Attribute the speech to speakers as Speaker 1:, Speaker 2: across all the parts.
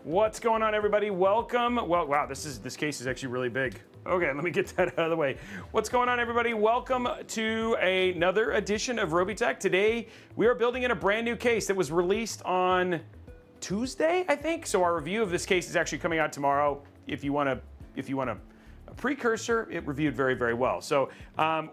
Speaker 1: What's going on, everybody? Welcome. Well, wow, this case is actually really big. Okay, let me get that out of the way. What's going on, everybody? Welcome to another edition of Robeytech. Today, we are building in a brand new case that was released on Tuesday, I think. So our review of this case is actually coming out tomorrow. If you want a precursor, it reviewed very, very well. So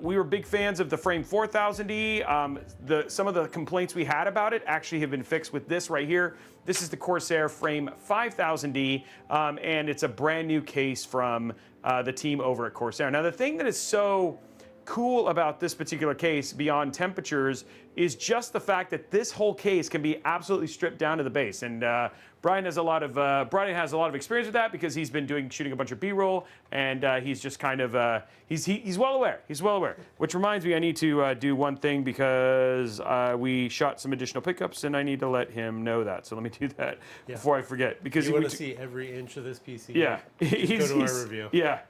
Speaker 1: we were big fans of the Frame 4000D. Some of the complaints we had about it actually have been fixed with this right here. This is the Corsair Frame 5000D, and it's a brand new case from the team over at Corsair. Now, the thing that is so cool about this particular case beyond temperatures is just the fact that this whole case can be absolutely stripped down to the base. And Brian has a lot of experience with that because he's been shooting a bunch of B-roll, and he's just kind of he's well aware. He's well aware. Which reminds me, I need to do one thing because we shot some additional pickups, and I need to let him know that. So let me do that before I forget. Because
Speaker 2: you want to see every inch of this PC.
Speaker 1: Yeah,
Speaker 2: go to our review.
Speaker 1: Yeah.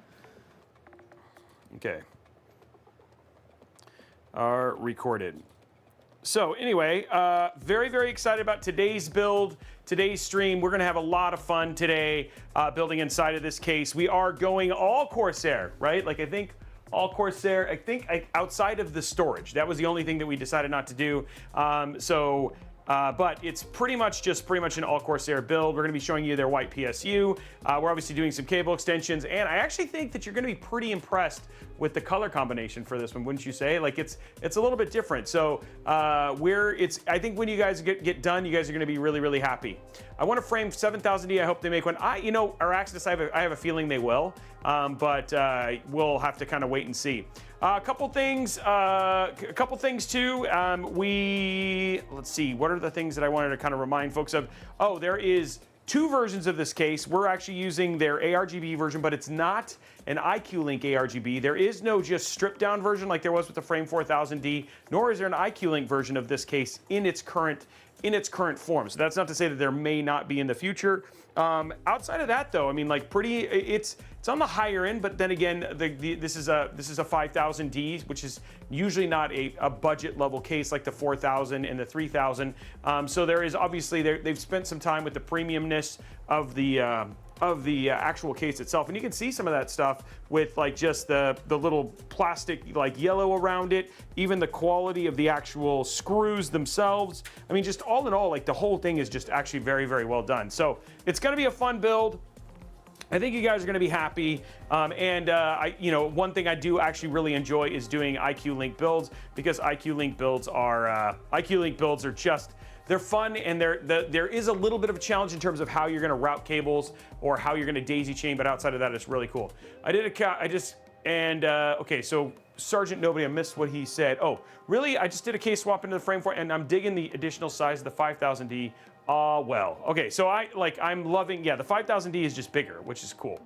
Speaker 1: Okay. Are recorded. So anyway, very, very excited about today's build, today's stream. We're going to have a lot of fun today building inside of this case. We are going all Corsair, right? Like I think all Corsair, I think outside of the storage. That was the only thing that we decided not to do. But it's pretty much an all Corsair build. We're going to be showing you their white PSU. We're obviously doing some cable extensions, and I actually think that you're going to be pretty impressed with the color combination for this one, wouldn't you say? Like it's a little bit different. So I think when you guys get done, you guys are going to be really, really happy. I want a Frame 7000D. I hope they make one. Our Axis, I have a feeling they will, but we'll have to kind of wait and see. A couple things too. Let's see, what are the things that I wanted to kind of remind folks of? Oh, there is two versions of this case. We're actually using their ARGB version, but it's not an icue Link ARGB. There is no just stripped down version like there was with the Frame 4000D, nor is there an icue Link version of this case in its current form. So that's not to say that there may not be in the future. Outside of that, though, I mean, like it's on the higher end, but then again, this is a 5000D, which is usually not a budget level case like the 4000 and the 3000. So there is obviously they've spent some time with the premiumness of the actual case itself, and you can see some of that stuff with like just the little plastic like yellow around it, even the quality of the actual screws themselves. I mean, just all in all, like the whole thing is just actually very, very well done. So it's going to be a fun build. I think you guys are going to be happy, one thing I do actually really enjoy is doing icue Link builds, because icue Link builds are just, they're fun, and there is a little bit of a challenge in terms of how you're going to route cables or how you're going to daisy chain, but outside of that, it's really cool. Okay, so Sergeant Nobody, I missed what he said. Oh, really? I just did a case swap into the Frame 4, and I'm digging the additional size of the 5000D. Well, okay, so I'm loving, the 5000D is just bigger, which is cool.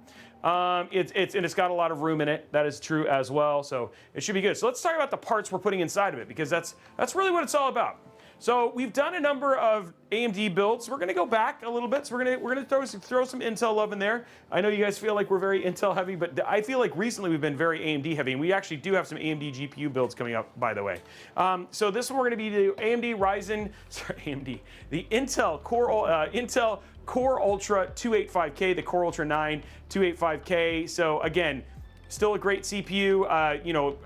Speaker 1: It's got a lot of room in it. That is true as well, so it should be good. So let's talk about the parts we're putting inside of it, because that's really what it's all about. So we've done a number of AMD builds. We're going to go back a little bit. So we're going to throw some Intel love in there. I know you guys feel like we're very Intel heavy, but I feel like recently we've been very AMD heavy, and we actually do have some AMD GPU builds coming up, by the way. So this one we're going to be the Intel Core Ultra 285K, the Core Ultra 9 285K. So again, still a great CPU.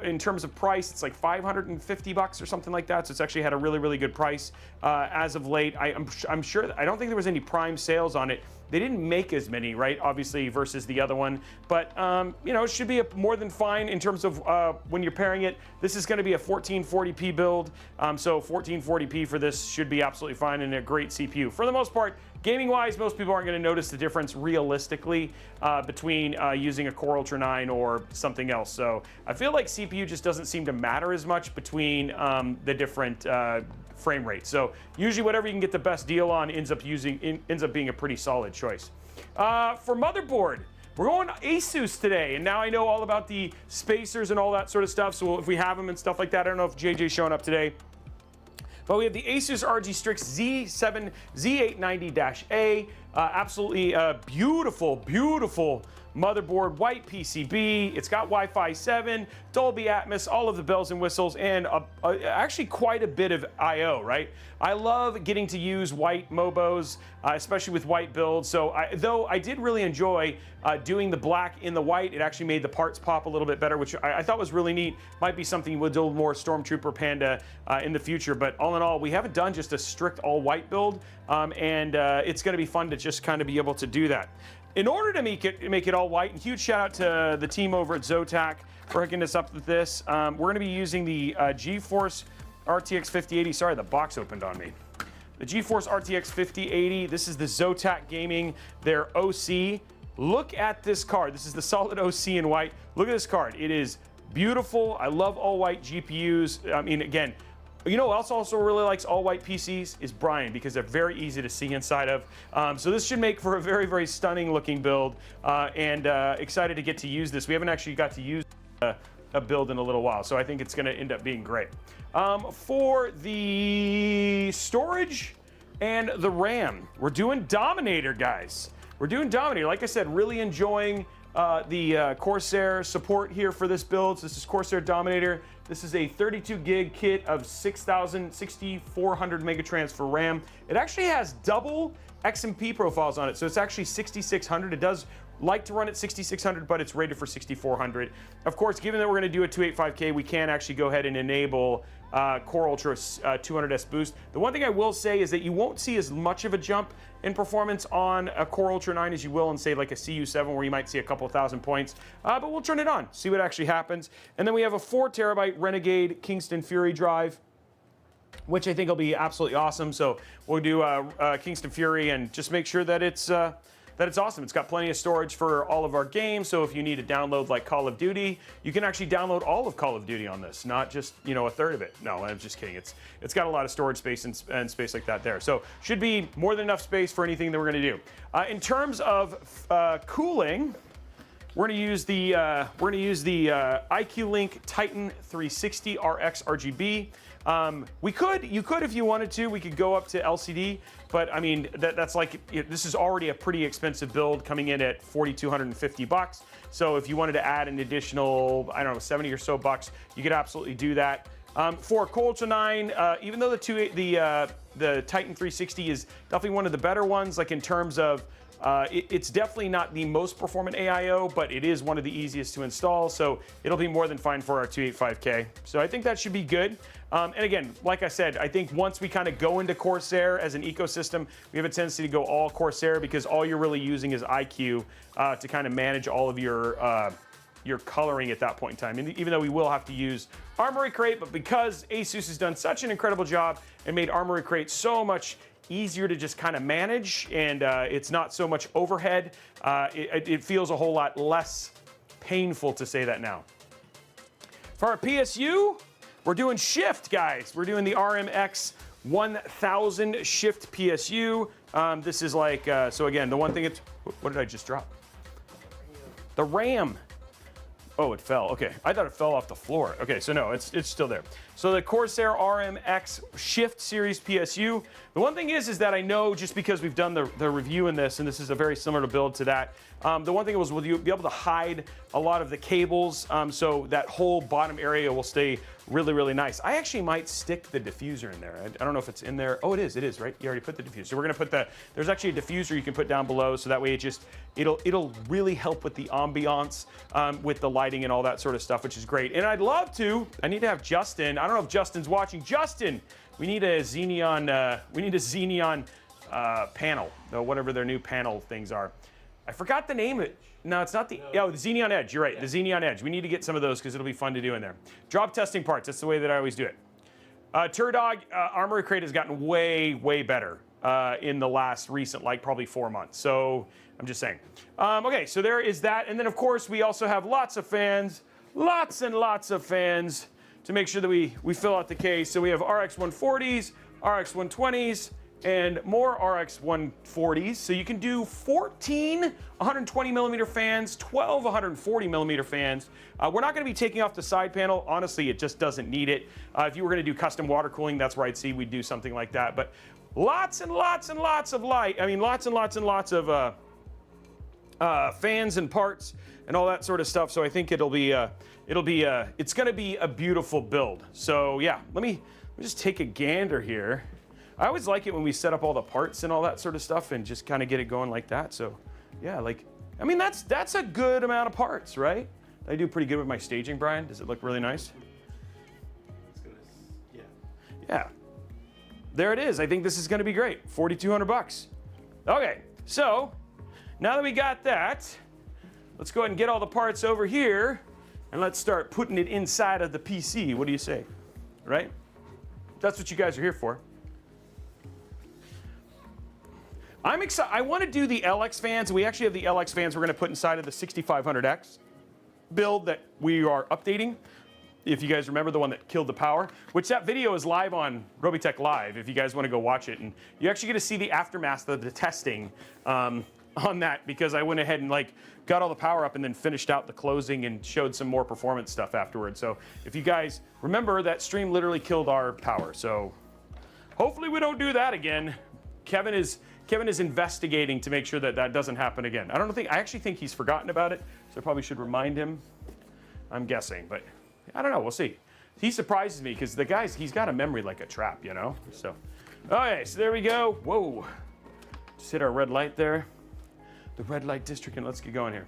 Speaker 1: In terms of price, it's like $550 or something like that. So it's actually had a really, really good price as of late. I'm sure, I don't think there was any prime sales on it. They didn't make as many, right? Obviously, versus the other one. But, it should be more than fine in terms of when you're pairing it. This is going to be a 1440p build. So 1440p for this should be absolutely fine, and a great CPU. For the most part, gaming-wise, most people aren't going to notice the difference realistically between using a Core Ultra 9 or something else. So I feel like CPU just doesn't seem to matter as much between the different frame rates. So usually whatever you can get the best deal on ends up being a pretty solid choice. For motherboard, we're going ASUS today, and now I know all about the spacers and all that sort of stuff. So if we have them and stuff like that, I don't know if JJ's showing up today. But we have the ASUS ROG Strix Z890-A, absolutely beautiful, beautiful motherboard, white PCB. It's got Wi-Fi 7, Dolby Atmos, all of the bells and whistles, and actually quite a bit of I/O, right? I love getting to use white Mobos, especially with white builds. So though I did really enjoy doing the black in the white, it actually made the parts pop a little bit better, which I thought was really neat. Might be something we'll do more Stormtrooper Panda in the future, but all in all, we haven't done just a strict all white build, and it's gonna be fun to just kind of be able to do that. In order to make it all white, and huge shout out to the team over at Zotac for hooking us up with this. We're gonna be using the GeForce RTX 5080. Sorry, the box opened on me. The GeForce RTX 5080. This is the Zotac Gaming, their OC. Look at this card. This is the Solid OC in white. Look at this card. It is beautiful. I love all white GPUs. I mean, again, you know who else also really likes all white PCs is Brian, because they're very easy to see inside of. So this should make for a very, very stunning looking build, and excited to get to use this. We haven't actually got to use a build in a little while, so I think it's going to end up being great. For the storage and the RAM, we're doing Dominator, guys. We're doing Dominator. Like I said, really enjoying the Corsair support here for this build. So this is Corsair Dominator. This is a 32 gig kit of 6,400 megatrans for RAM. It actually has double XMP profiles on it, so it's actually 6,600. It does like to run at 6,600, but it's rated for 6,400. Of course, given that we're going to do a 285K, we can actually go ahead and enable Core Ultra 200S boost. The one thing I will say is that you won't see as much of a jump in performance on a Core Ultra 9 as you will in, say, like a CU7, where you might see a couple thousand points. But we'll turn it on, see what actually happens. And then we have a 4 terabyte Renegade Kingston Fury drive, which I think will be absolutely awesome. So we'll do Kingston Fury and just make sure that it's awesome. It's got plenty of storage for all of our games, so if you need to download like Call of Duty, you can actually download all of Call of Duty on this, not just, you know, a third of it. No, I'm just kidding. It's got a lot of storage space and space like that there. So should be more than enough space for anything that we're gonna do. In terms of cooling, we're gonna use the icue Link Titan 360 RX RGB. You could if you wanted to, we could go up to LCD, but I mean, that's like, this is already a pretty expensive build coming in at $4,250. So if you wanted to add an additional, I don't know, 70 or so bucks, you could absolutely do that. For Core Ultra 9, even though the Titan 360 is definitely one of the better ones, like in terms of, it's definitely not the most performant AIO, but it is one of the easiest to install, so it'll be more than fine for our 285K. So I think that should be good. And again, like I said, I think once we kind of go into Corsair as an ecosystem, we have a tendency to go all Corsair, because all you're really using is icue to kind of manage all of your coloring at that point in time. And even though we will have to use Armory Crate, but because ASUS has done such an incredible job and made Armory Crate so much easier to just kind of manage, and it's not so much overhead, it feels a whole lot less painful to say that now. For our PSU, we're doing Shift, guys. We're doing the RMX 1000 Shift PSU. This is like, so again, the one thing what did I just drop? The RAM. Oh, it fell. Okay, I thought it fell off the floor. Okay, so no, it's still there. So the Corsair RMX Shift Series PSU. The one thing is that I know, just because we've done the review in this, and this is a very similar build to that, the one thing was, will you be able to hide a lot of the cables, so that whole bottom area will stay really, really nice. I actually might stick the diffuser in there. I don't know if it's in there. Oh, it is, right? You already put the diffuser. So we're gonna put there's actually a diffuser you can put down below, so that way it'll really help with the ambiance, with the lighting and all that sort of stuff, which is great. And I need to have Justin. I don't know if Justin's watching. Justin, we need a Xenon panel, or whatever their new panel things are. I forgot the name of it. No, it's not the Xenon Edge. You're right, yeah. The Xenon Edge. We need to get some of those because it'll be fun to do in there. Drop testing parts. That's the way that I always do it. Turdog Armory Crate has gotten way, way better in the last recent, like probably 4 months. So I'm just saying. Okay, so there is that. And then of course we also have lots of fans, lots and lots of fans to make sure that we fill out the case. So we have RX 140s, RX 120s, and more RX 140s. So you can do 14 120 millimeter fans, 12 140 millimeter fans. We're not gonna be taking off the side panel. Honestly, it just doesn't need it. If you were gonna do custom water cooling, that's where I'd see we'd do something like that. But lots and lots and lots of light. I mean, lots and lots and lots of fans and parts and all that sort of stuff. So I think it's gonna be a beautiful build. So yeah, let me just take a gander here. I always like it when we set up all the parts and all that sort of stuff and just kind of get it going like that. So yeah, like, I mean, that's a good amount of parts, right? I do pretty good with my staging, Brian. Does it look really nice?
Speaker 2: Yeah.
Speaker 1: Yeah. There it is. I think this is gonna be great. 4,200 bucks. Okay, so now that we got that, let's go ahead and get all the parts over here and let's start putting it inside of the PC. What do you say? Right? That's what you guys are here for. I'm excited. I want to do the LX fans. We actually have the LX fans we're going to put inside of the 6500X build that we are updating. If you guys remember the one that killed the power, which that video is live on Robeytech Live if you guys want to go watch it. And you actually get to see the aftermath of the testing on that, because I went ahead and like got all the power up and then finished out the closing and showed some more performance stuff afterwards. So if you guys remember, that stream literally killed our power. So hopefully we don't do that again. Kevin is investigating to make sure that that doesn't happen again. I actually think he's forgotten about it, so I probably should remind him. I'm guessing, but I don't know, we'll see. He surprises me because he's got a memory like a trap, you know? So, okay, so there we go. Whoa, just hit our red light there. The red light district, and let's get going here.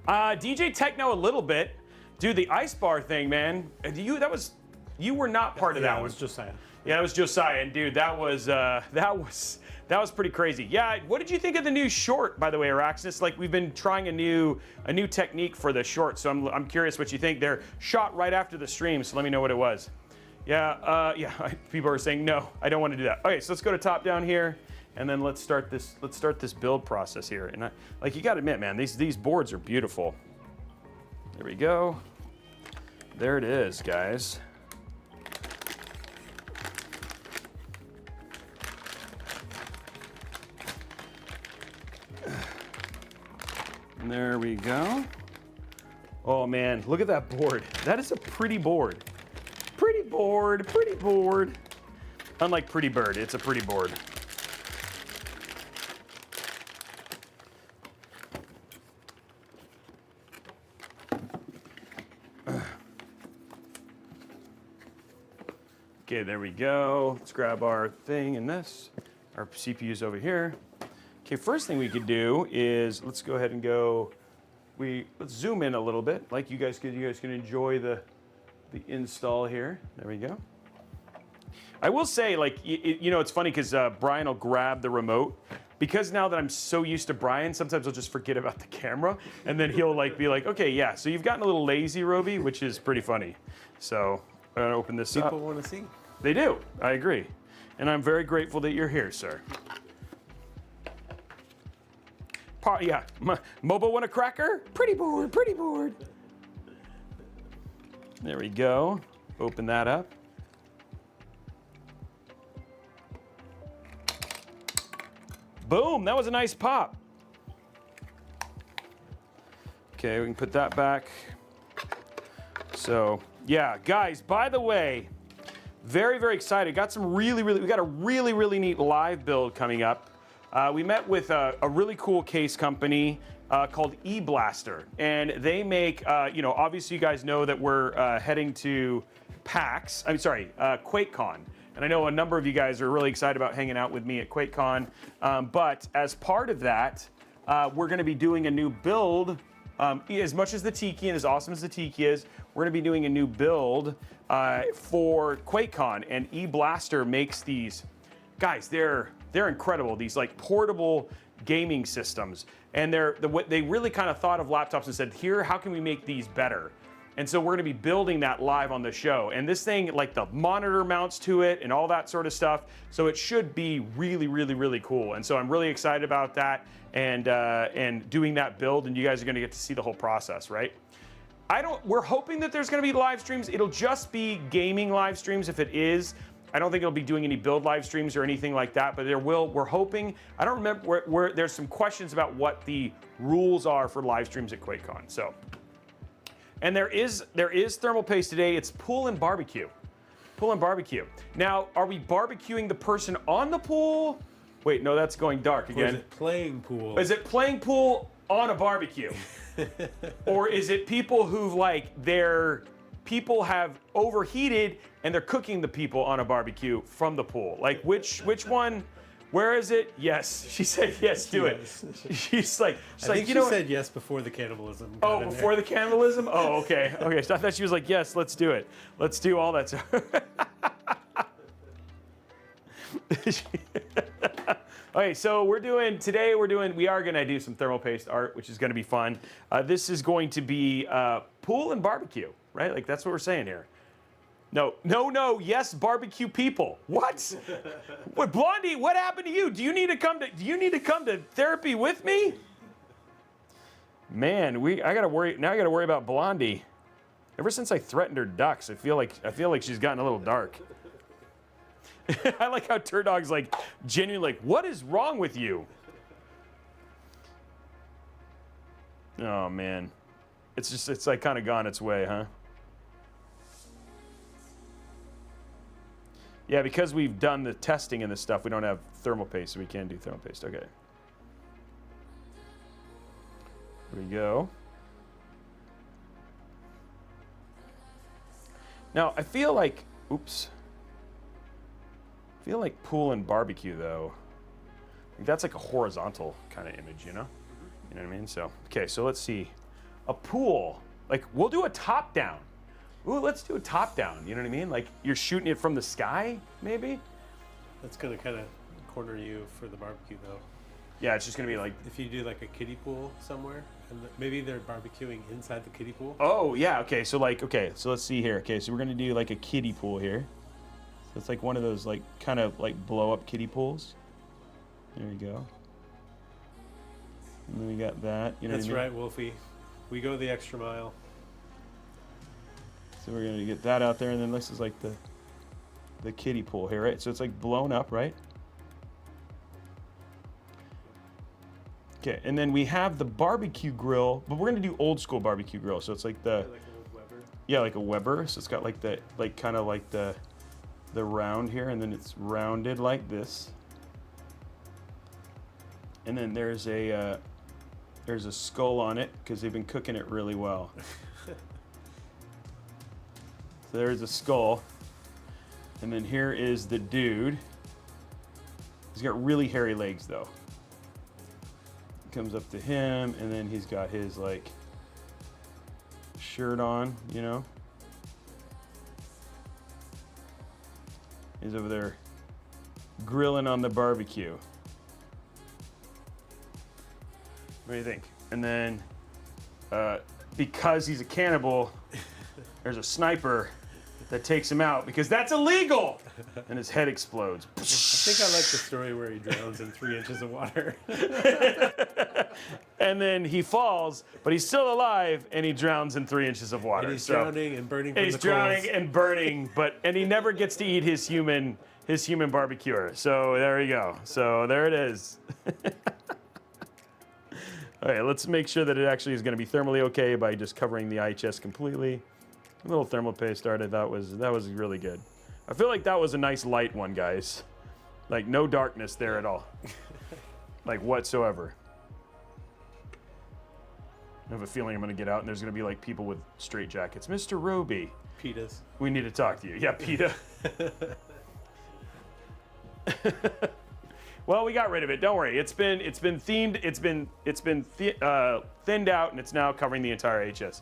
Speaker 1: DJ Techno a little bit. Dude, the ice bar thing, man. You were not part of that one.
Speaker 2: It was Josiah.
Speaker 1: Yeah, it was Josiah, and dude, that was pretty crazy. Yeah, what did you think of the new short, by the way, Araxis? Like, we've been trying a new technique for the short, so I'm curious what you think. They're shot right after the stream, so let me know what it was. Yeah, people are saying no, I don't want to do that. Okay, so let's go to top down here, and then let's start this build process here. And like, you got to admit, man, these boards are beautiful. There we go. There it is, guys. And there we go. Oh man, look at that board. That is a pretty board. Pretty board, pretty board. Unlike Pretty Bird, it's a pretty board. Okay, there we go. Let's grab our thing in this. Our CPU's over here. Okay, first thing we could do is let's go ahead and let's zoom in a little bit. Like you guys can enjoy the install here. There we go. I will say, like, it's funny because Brian will grab the remote. Because now that I'm so used to Brian, sometimes I'll just forget about the camera, and then he'll be like, okay, yeah. So you've gotten a little lazy, Robey, which is pretty funny. So I'm gonna open this up.
Speaker 2: People want to see.
Speaker 1: They do. I agree, and I'm very grateful that you're here, sir. Yeah, Mobo want a cracker? Pretty bored, pretty bored. There we go. Open that up. Boom, that was a nice pop. Okay, we can put that back. So, yeah, guys, by the way, very, very excited. Got some we got a really, really neat live build coming up. We met with a really cool case company called eBlaster, and they make, obviously you guys know that we're heading to PAX, QuakeCon. And I know a number of you guys are really excited about hanging out with me at QuakeCon, but as part of that, we're gonna be doing a new build. As much as the Tiki and as awesome as the Tiki is, we're gonna be doing a new build for QuakeCon, and eBlaster makes these, guys, they're incredible. These like portable gaming systems, and they really kind of thought of laptops and said, here, how can we make these better? And so we're gonna be building that live on the show. And this thing, like the monitor mounts to it and all that sort of stuff. So it should be really, really, really cool. And so I'm really excited about that and doing that build, and you guys are gonna get to see the whole process, right? We're hoping that there's gonna be live streams. It'll just be gaming live streams if it is. I don't think it'll be doing any build live streams or anything like that, but we're hoping. I don't remember there's some questions about what the rules are for live streams at QuakeCon. So, and there is thermal paste today. It's pool and barbecue. Pool and barbecue. Now, are we barbecuing the person on the pool, Wait, no, that's going dark
Speaker 2: Or
Speaker 1: again.
Speaker 2: is it playing pool?
Speaker 1: Is it playing pool on a barbecue? Or is it people who've people have overheated and they're cooking the people on a barbecue from the pool? Like which one? Where is it? Yes. She said yes, do it. She's like,
Speaker 2: I think she said yes before the cannibalism.
Speaker 1: Oh, before the cannibalism? Oh, okay. Okay. So I thought she was like, yes, let's do it. Let's do all that stuff. Okay, so we are gonna do some thermal paste art, which is gonna be fun. This is going to be pool and barbecue, right? Like that's what we're saying here. No, yes, barbecue people. What? What, Blondie, what happened to you? Do you need to come to therapy with me? Man, I gotta worry about Blondie. Ever since I threatened her ducks, I feel like she's gotten a little dark. I like how Turdog's like genuinely like, what is wrong with you? Oh man. It's like kind of gone its way, huh? Yeah, because we've done the testing and this stuff, we don't have thermal paste, so we can't do thermal paste. Okay. Here we go. Now, I feel like, pool and barbecue, though. Like that's like a horizontal kind of image, you know? You know what I mean? So, okay, so let's see. A pool, like we'll do a top down. Ooh, let's do a top down, you know what I mean? Like you're shooting it from the sky, maybe?
Speaker 2: That's gonna kind of corner you for the barbecue, though.
Speaker 1: Yeah, it's just gonna be like...
Speaker 2: If you do like a kiddie pool somewhere, and maybe they're barbecuing inside the kiddie pool.
Speaker 1: Oh, yeah, okay, so let's see here. Okay, so we're gonna do like a kiddie pool here. So it's like one of those like kind of like blow up kiddie pools. There you go. And then we got that, you know
Speaker 2: That's
Speaker 1: what I mean?
Speaker 2: right, Wolfie. We go the extra mile.
Speaker 1: So we're gonna get that out there, and then this is like the kiddie pool here, right? So it's like blown up, right? Okay, and then we have the barbecue grill, but we're gonna do old school barbecue grill. So it's like the,
Speaker 2: Like an old Weber.
Speaker 1: yeah, like a Weber. So it's got like the, like kind of like the round here, and then it's rounded like this. And then there's a skull on it because they've been cooking it really well. So there's a skull, and then here is the dude. He's got really hairy legs though. Comes up to him, and then he's got his like shirt on, you know. He's over there grilling on the barbecue. What do you think? And then, because he's a cannibal, there's a sniper that takes him out because that's illegal, and his head explodes.
Speaker 2: I think I like the story where he drowns in 3 inches of water.
Speaker 1: And then he falls, but he's still alive, and he drowns in 3 inches of water.
Speaker 2: And he's drowning and burning from
Speaker 1: he's
Speaker 2: the
Speaker 1: drowning
Speaker 2: coals.
Speaker 1: and burning, and he never gets to eat his human barbecuer. So there we go. So there it is. All right, let's make sure that it actually is going to be thermally okay by just covering the IHS completely. A little thermal paste art, I thought that was really good. I feel like that was a nice light one, guys. Like no darkness there at all, like whatsoever. I have a feeling I'm going to get out and there's going to be like people with straight jackets. Mr. Robey,
Speaker 2: Pitas.
Speaker 1: we need to talk to you. Yeah, PETA. Well, we got rid of it. Don't worry. It's been themed. It's been thinned out, and it's now covering the entire HS.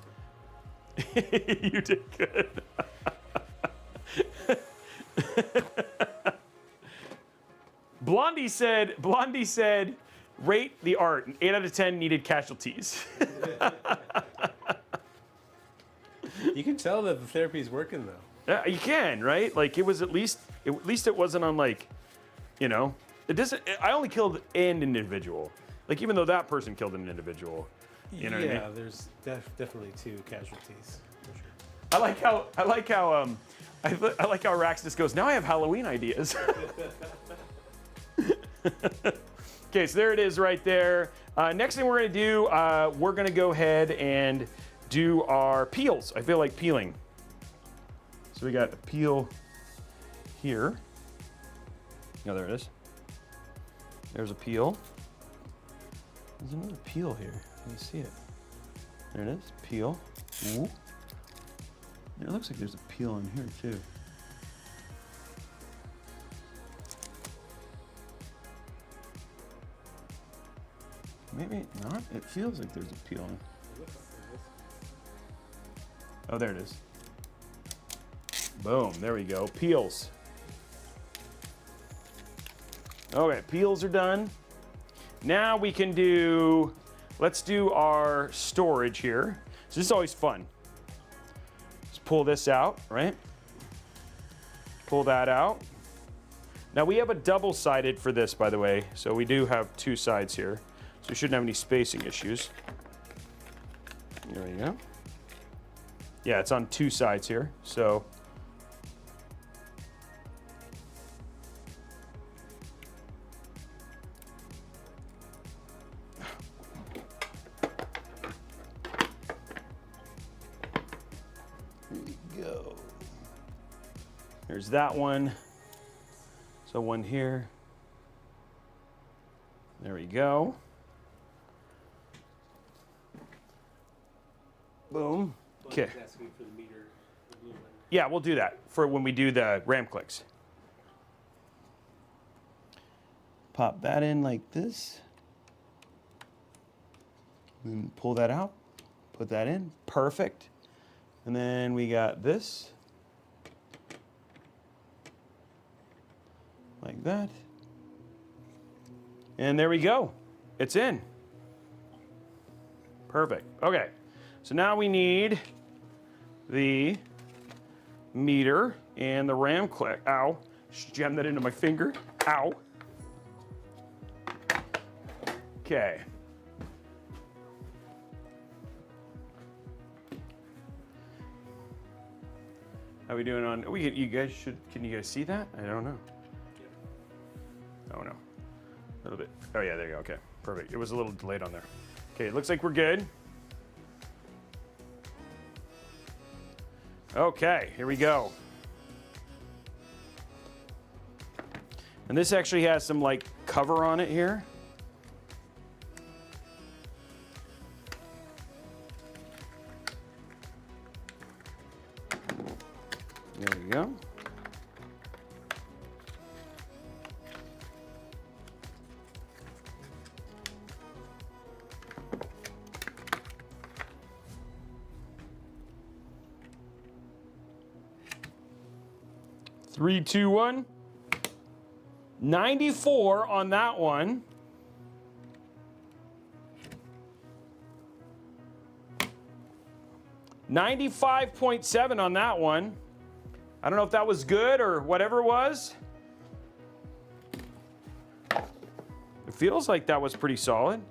Speaker 1: You did good. Blondie said, rate the art. 8 out of 10 needed casualties.
Speaker 2: You can tell that the therapy's working though.
Speaker 1: Yeah, you can, right? Like it was at least it wasn't on like, you know, it doesn't. I only killed an individual. Like even though that person killed an individual, you know what I mean?
Speaker 2: Yeah, there's definitely 2 casualties for sure.
Speaker 1: I like how Rax just goes, now I have Halloween ideas. Okay, so there it is right there. Next thing we're gonna do, we're gonna go ahead and do our peels. I feel like peeling. So we got a peel here. Oh, there it is. There's a peel. There's another peel here. Let me see it. There it is, peel. Ooh. It looks like there's a peel in here too. Maybe not. It feels like there's a peel in. Oh, there it is. Boom, there we go. Peels. Okay, peels are done. Now we can do, let's do our storage here. So this is always fun. Let's pull this out, right? Pull that out. Now we have a double-sided for this, by the way. So we do have two sides here. So we shouldn't have any spacing issues. There we go. Yeah, it's on two sides here, so. There you go. There's that one. So one here. There we go. Boom. Okay. Yeah, we'll do that for when we do the RAM clicks. Pop that in like this. And pull that out. Put that in. Perfect. And then we got this. Like that. And there we go. It's in. Perfect. Okay. So now we need the meter and the RAM click. Ow. Just jammed that into my finger. Ow. Okay. How are we doing on, you guys should, can you guys see that? I don't know. Oh no. A little bit. Oh yeah, there you go. Okay. Perfect. It was a little delayed on there. Okay, it looks like we're good. Okay, here we go. And this actually has some like cover on it here. There we go. Three, two, one. 94 on that one. $95.7 on that one. I don't know if that was good or whatever it was. It feels like that was pretty solid.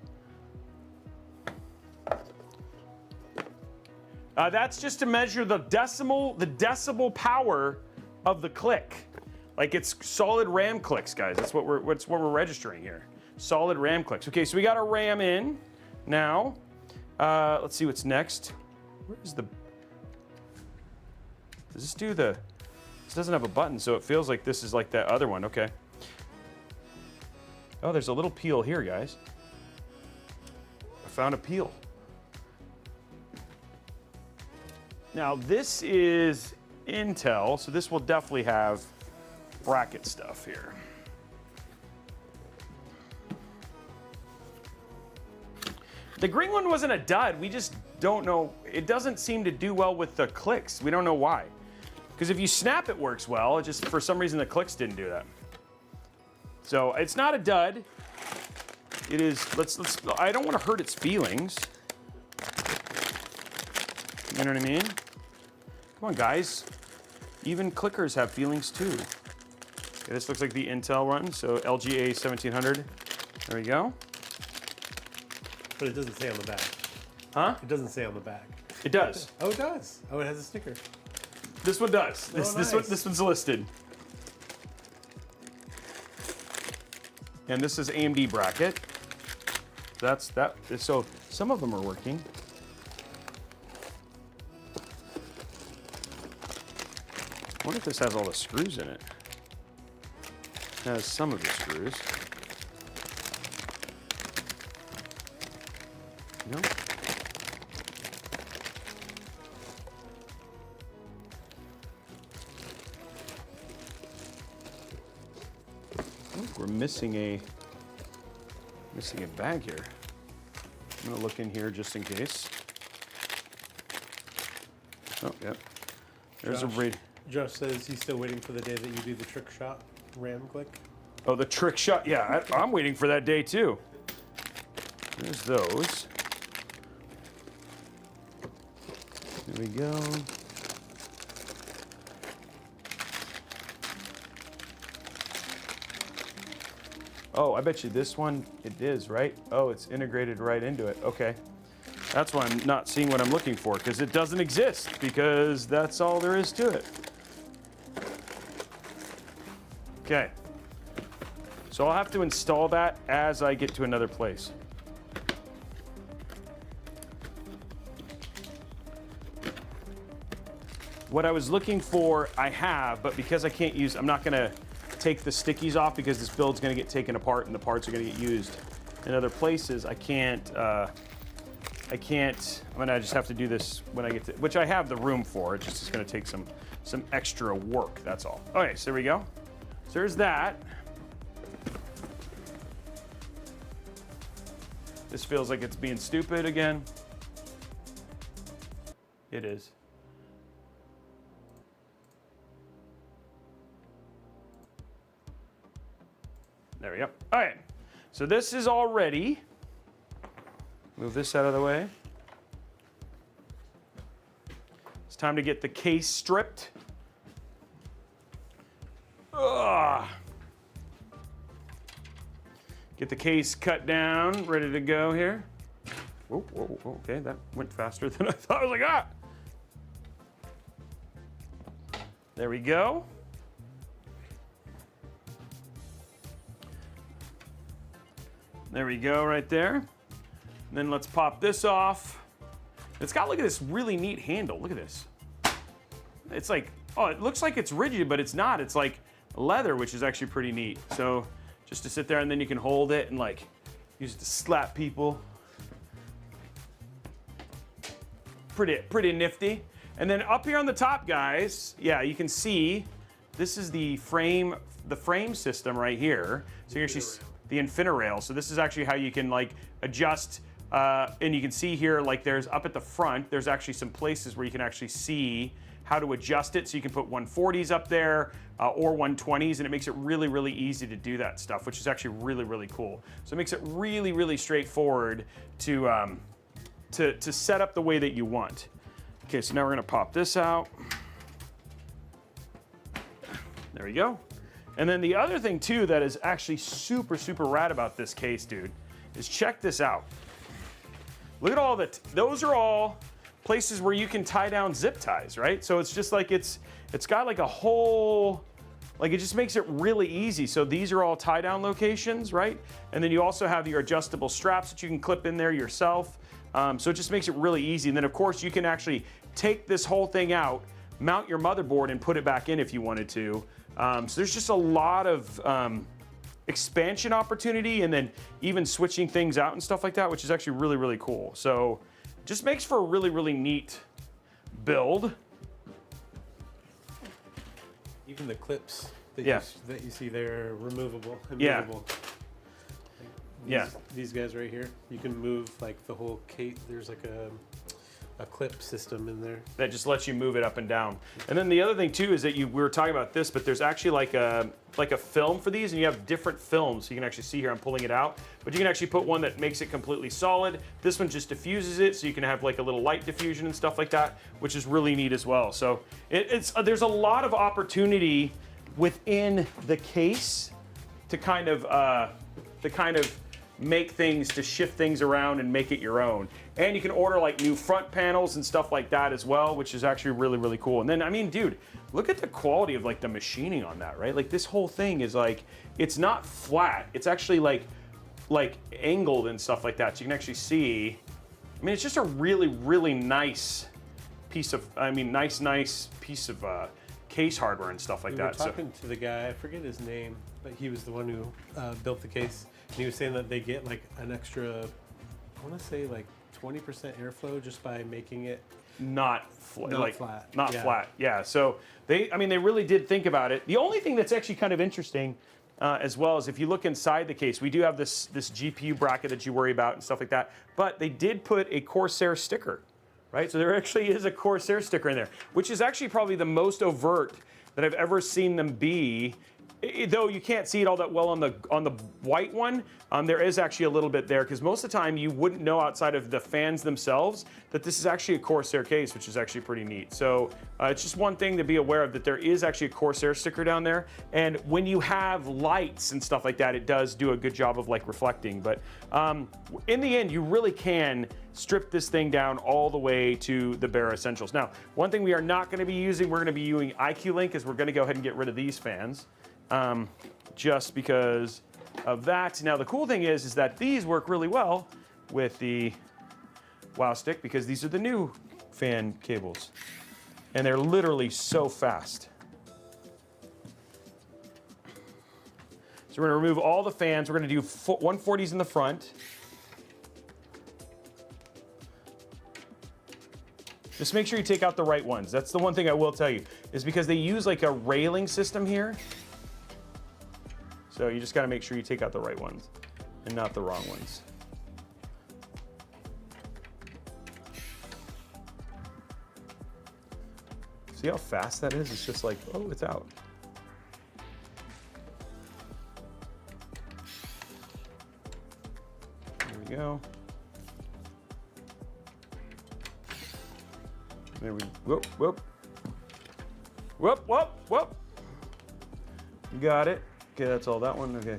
Speaker 1: That's just to measure the decibel power of the click. Like it's solid RAM clicks, guys. That's what we're registering here. Solid RAM clicks. Okay, so we got our RAM in now. Let's see what's next. Where is the? Does this do the? This doesn't have a button, so it feels like this is like that other one. Okay. Oh, there's a little peel here, guys. I found a peel. Now this is Intel, so this will definitely have bracket stuff here. The green one wasn't a dud. We just don't know. It doesn't seem to do well with the clicks. We don't know why. Because if you snap, it works well. It just, for some reason, the clicks didn't do that. So it's not a dud. It is, I don't want to hurt its feelings. You know what I mean? Come on, guys. Even clickers have feelings too. Okay, this looks like the Intel one, so LGA 1700. There we go.
Speaker 2: But it doesn't say on the back.
Speaker 1: Huh?
Speaker 2: It doesn't say on the back.
Speaker 1: It does.
Speaker 2: Oh, it does. Oh, it has a sticker.
Speaker 1: This one does.
Speaker 2: Nice.
Speaker 1: This one's listed. And this is AMD bracket. That's that. So some of them are working. I wonder if this has all the screws in it. It has some of the screws. No. We're missing a bag here. I'm gonna look in here just in case. Oh, yeah. There's a read.
Speaker 2: Josh says he's still waiting for the day that you do the trick shot RAM click.
Speaker 1: Oh, the trick shot. Yeah, I'm waiting for that day too. There's those. There we go. Oh, I bet you this one, it is, right? Oh, it's integrated right into it. Okay. That's why I'm not seeing what I'm looking for, because it doesn't exist, because that's all there is to it. Okay. So I'll have to install that as I get to another place. What I was looking for, I have, but because I can't use, I'm not gonna take the stickies off because this build's gonna get taken apart and the parts are gonna get used in other places. I'm gonna just have to do this when I get to, which I have the room for. It's just gonna take some extra work, that's all. Okay, so there we go. So there's that. This feels like it's being stupid again. It is. There we go. All right, so this is all ready. Move this out of the way. It's time to get the case stripped. Ugh. Get the case cut down, ready to go here. Whoa, whoa, whoa, okay, that went faster than I thought. I was like, ah! There we go. There we go, right there. And then let's pop this off. It's got, look at this really neat handle. Look at this. It's like, oh, it looks like it's rigid, but it's not. It's like leather, which is actually pretty neat. So just to sit there, and then you can hold it and like use it to slap people. Pretty nifty. And then up here on the top, guys, yeah, you can see this is the frame system right here. So you actually the InfiniRail. So this is actually how you can like adjust. And you can see here, like there's up at the front, there's actually some places where you can actually see how to adjust it. So you can put 140s up there or 120s, and it makes it really, really easy to do that stuff, which is actually really, really cool. So it makes it really, really straightforward to set up the way that you want. Okay, so now we're gonna pop this out. There we go. And then the other thing too that is actually super, super rad about this case, dude, is check this out. Look at all that. Those are all places where you can tie down zip ties, right? So it's just like it's got like a whole, like it just makes it really easy. So these are all tie down locations, right? And then you also have your adjustable straps that you can clip in there yourself. So it just makes it really easy. And then of course you can actually take this whole thing out, mount your motherboard and put it back in if you wanted to. So there's just a lot of expansion opportunity, and then even switching things out and stuff like that, which is actually really, really cool. So just makes for a really, really neat build.
Speaker 2: Even the clips that,
Speaker 1: yeah.
Speaker 2: that you see there are removable and
Speaker 1: yeah.
Speaker 2: movable.
Speaker 1: Yeah.
Speaker 2: These guys right here, you can move like the whole case. There's like a clip system in there
Speaker 1: that just lets you move it up and down. And then the other thing too is that we were talking about this, but there's actually like a film for these, and you have different films. So you can actually see here, I'm pulling it out, but you can actually put one that makes it completely solid. This one just diffuses it, so you can have like a little light diffusion and stuff like that, which is really neat as well. So there's a lot of opportunity within the case to kind of make things, to shift things around and make it your own. And you can order like new front panels and stuff like that as well, which is actually really, really cool. And then, I mean, dude, look at the quality of like the machining on that, right? Like this whole thing is like, it's not flat. It's actually like angled and stuff like that. So you can actually see, I mean, it's just a really, really nice piece of, nice piece of case hardware and stuff like that.
Speaker 2: We were talking to the guy, I forget his name, but he was the one who built the case. And he was saying that they get like an extra, I want to say like 20% airflow just by making it
Speaker 1: not
Speaker 2: flat.
Speaker 1: Not flat. Yeah. So they really did think about it. The only thing that's actually kind of interesting, as well, is if you look inside the case, we do have this GPU bracket that you worry about and stuff like that. But they did put a Corsair sticker, right? So there actually is a Corsair sticker in there, which is actually probably the most overt that I've ever seen them be. Though you can't see it all that well on the white one, there is actually a little bit there, because most of the time you wouldn't know outside of the fans themselves that this is actually a Corsair case, which is actually pretty neat. So it's just one thing to be aware of, that there is actually a Corsair sticker down there. And when you have lights and stuff like that, it does do a good job of like reflecting. But in the end, you really can strip this thing down all the way to the bare essentials. Now, one thing we are not going to be using, we're going to be using icue link, is we're going to go ahead and get rid of these fans. Just because of that. Now the cool thing is that these work really well with the Wow Stick, because these are the new fan cables, and they're literally so fast. So we're going to remove all the fans. We're going to do 140s in the front. Just make sure you take out the right ones. That's the one thing I will tell you, is because they use like a railing system here. So you just got to make sure you take out the right ones and not the wrong ones. See how fast that is? It's just like, oh, it's out. There we go. There we, whoop, whoop. Whoop, whoop, whoop. You got it. Okay, that's all that one, okay.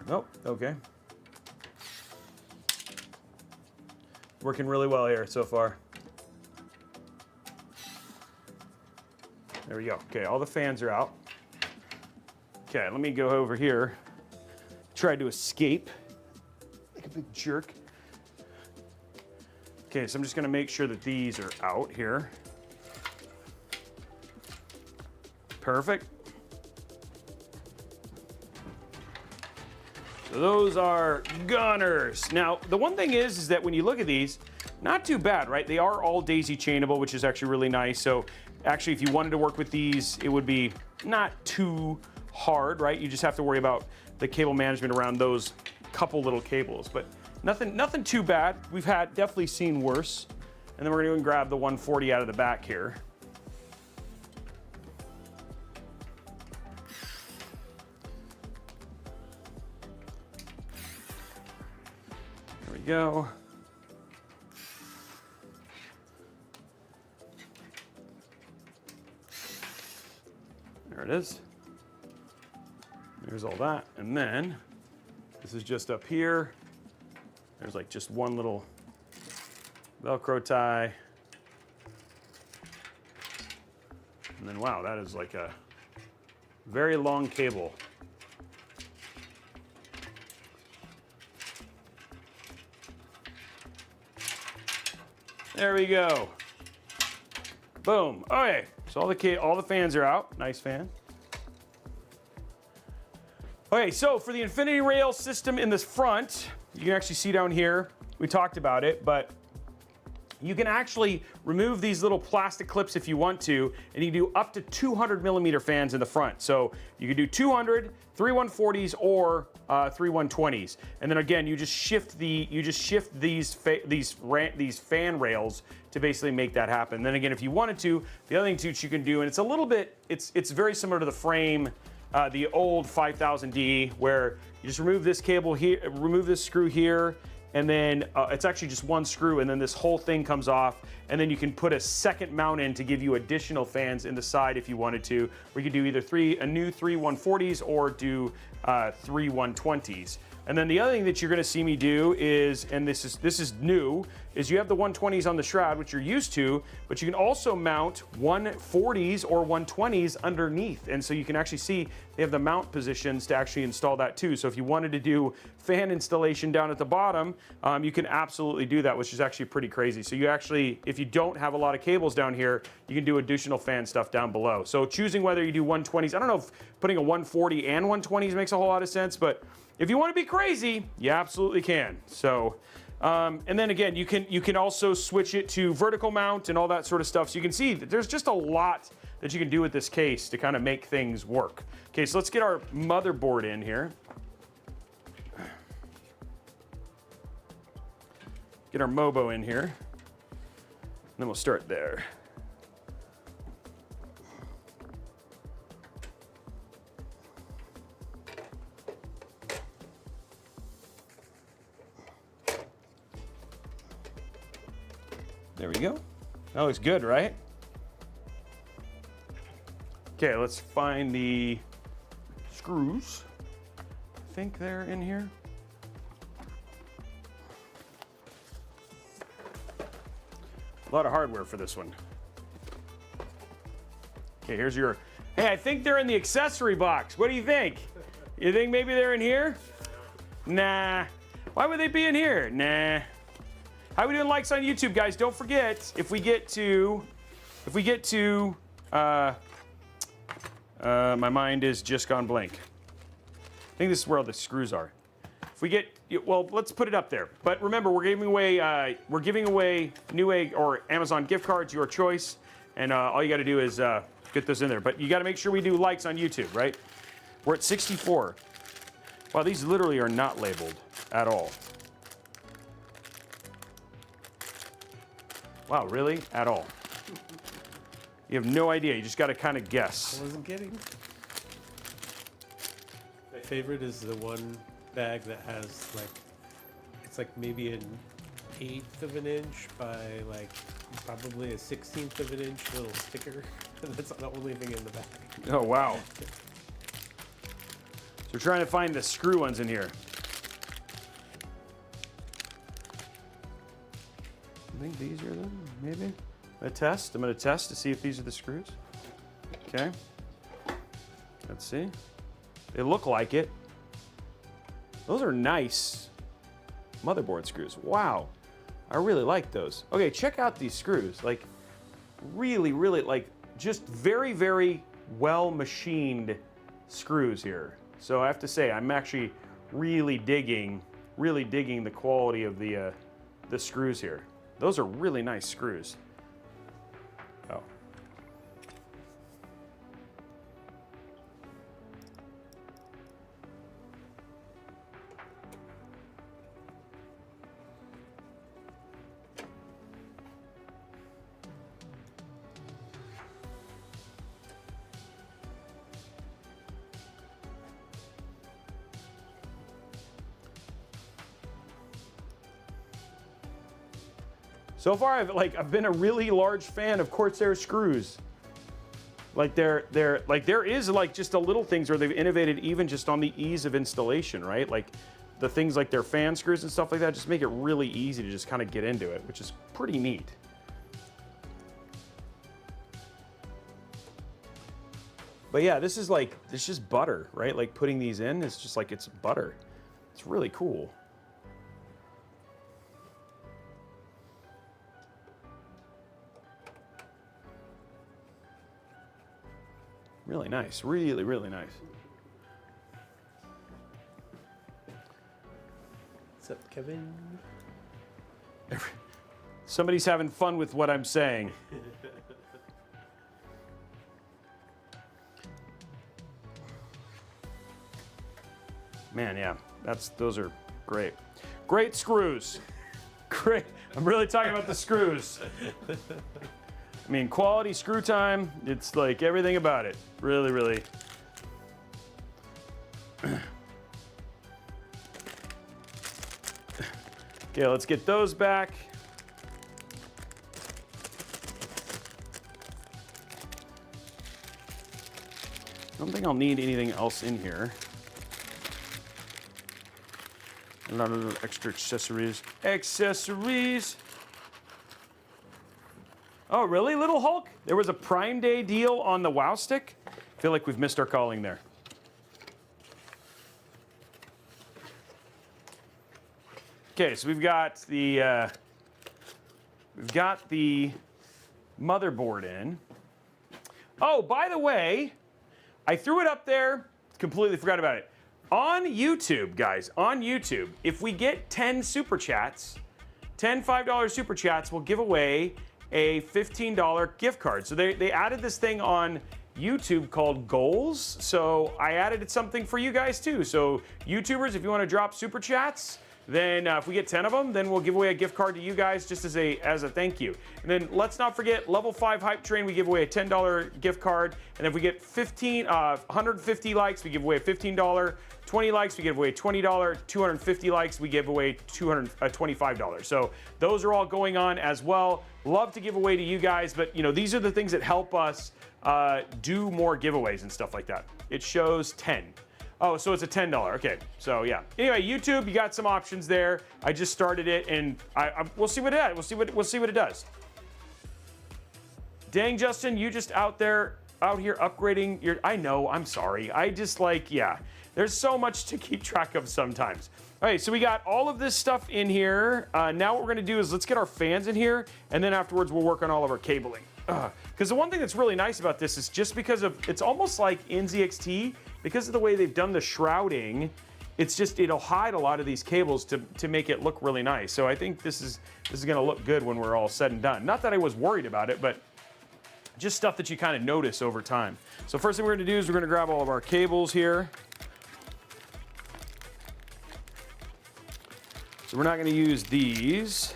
Speaker 1: Nope, okay. Working really well here so far. There we go. Okay, all the fans are out. Okay, let me go over here. Try to escape like a big jerk. Okay, so I'm just gonna make sure that these are out here. Perfect. So those are gunners. Now, the one thing is that when you look at these, not too bad, right? They are all daisy chainable, which is actually really nice. So actually, if you wanted to work with these, it would be not too hard, right? You just have to worry about the cable management around those couple little cables, but nothing too bad. We've definitely seen worse. And then we're gonna grab the 140 out of the back here. Go. There it is. There's all that. And then this is just up here. There's like just one little Velcro tie. And then, wow, that is like a very long cable. There we go. Boom. Okay, so all the fans are out. Nice fan. Okay, so for the infinity rail system in this front, you can actually see down here, we talked about it, but you can actually remove these little plastic clips if you want to, and you can do up to 200 millimeter fans in the front. So you can do 200, 3 140s, or 3 120s. And then again, you just shift these fan rails to basically make that happen. Then again, if you wanted to, the other thing too you can do, and it's a little bit, it's very similar to the frame, the old 5000D, where you just remove this cable here, remove this screw here, and then it's actually just one screw, and then this whole thing comes off, and then you can put a second mount in to give you additional fans in the side if you wanted to. Or you could do either a new 3 140s or do 3 120s. And then the other thing that you're going to see me do is, and this is new, is you have the 120s on the shroud, which you're used to, but you can also mount 140s or 120s underneath. And so you can actually see they have the mount positions to actually install that too. So if you wanted to do fan installation down at the bottom, you can absolutely do that, which is actually pretty crazy. So you actually, if you don't have a lot of cables down here, you can do additional fan stuff down below. So choosing whether you do 120s, I don't know if putting a 140 and 120s makes a whole lot of sense, but if you want to be crazy, you absolutely can. So And then again, you can also switch it to vertical mount and all that sort of stuff. So you can see that there's just a lot that you can do with this case to kind of make things work. Okay, so let's get our motherboard in here. Get our Mobo in here. And then we'll start there. There we go. That looks good, right? Okay, let's find the screws. I think they're in here. A lot of hardware for this one. Okay, here's your, hey, I think they're in the accessory box. What do you think? You think maybe they're in here? Nah. Why would they be in here? Nah. How are we doing likes on YouTube, guys? Don't forget, if we get to, my mind is just gone blank. I think this is where all the screws are. If we get, well, let's put it up there. But remember, we're giving away Newegg or Amazon gift cards, your choice. And all you got to do is get those in there. But you got to make sure we do likes on YouTube, right? We're at 64. Wow, these literally are not labeled at all. Wow, really? At all. You have no idea. You just got to kind of guess.
Speaker 2: I wasn't kidding. My favorite is the one bag that has like, it's like maybe an 1/8 of an inch by like probably a 1/16 of an inch little sticker. That's the only thing in the bag.
Speaker 1: Oh, wow. So we're trying to find the screw ones in here. I think these are them, maybe? I'm gonna test to see if these are the screws. Okay. Let's see. They look like it. Those are nice motherboard screws. Wow. I really like those. Okay, check out these screws. Like, really, really, like, just very, very well machined screws here. So I have to say, I'm actually really digging the quality of the screws here. Those are really nice screws. Oh. So far, I've been a really large fan of Corsair screws. Like there is like just the little things where they've innovated even just on the ease of installation, right? Like the things like their fan screws and stuff like that just make it really easy to just kind of get into it, which is pretty neat. But yeah, this is like, it's just butter, right? Like putting these in, it's just like, it's butter. It's really cool. Really nice, really, really nice.
Speaker 2: What's up, Kevin?
Speaker 1: Somebody's having fun with what I'm saying. Man, yeah, those are great. Great screws. Great. I'm really talking about the screws. I mean, quality screw time, it's like everything about it. Really, really. Okay, let's get those back. I don't think I'll need anything else in here. A lot of extra accessories. Accessories! Oh, really, Little Hulk? There was a Prime Day deal on the WoW stick? I feel like we've missed our calling there. Okay, so we've got the motherboard in. Oh, by the way, I threw it up there, completely forgot about it. On YouTube, guys, on YouTube, if we get 10 super chats, 10 $5 super chats will give away a $15 gift card. So they added this thing on YouTube called Goals. So I added something for you guys too. So YouTubers, if you want to drop super chats, then if we get 10 of them, then we'll give away a gift card to you guys just as a thank you. And then let's not forget Level 5 Hype Train, we give away a $10 gift card. And if we get 150 likes, we give away a $15. 20 likes, we give away $20. 250 likes, we give away $25. So those are all going on as well. Love to give away to you guys, but you know, these are the things that help us do more giveaways and stuff like that. It shows 10. Oh, so it's a $10. Okay, so yeah. Anyway, YouTube, you got some options there. I just started it, and we'll see what it does. We'll see what it does. Dang, Justin, you just out here upgrading your. I know. I'm sorry. I just yeah. There's so much to keep track of sometimes. All right, so we got all of this stuff in here. Now what we're gonna do is let's get our fans in here, and then afterwards we'll work on all of our cabling. Because the one thing that's really nice about this is just because of, it's almost like in ZXT, because of the way they've done the shrouding, it's just, it'll hide a lot of these cables to make it look really nice. So I think this is gonna look good when we're all said and done. Not that I was worried about it, but just stuff that you kind of notice over time. So first thing we're gonna do is we're gonna grab all of our cables here. So we're not gonna use these.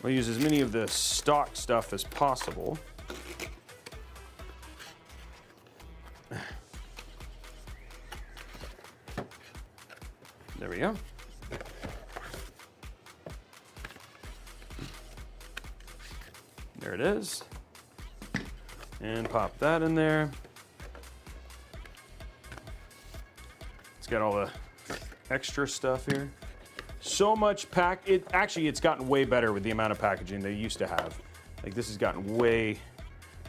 Speaker 1: We'll use as many of the stock stuff as possible. There we go. There it is. And pop that in there. It's got all the extra stuff here. So much it's gotten way better with the amount of packaging they used to have. Like this has gotten way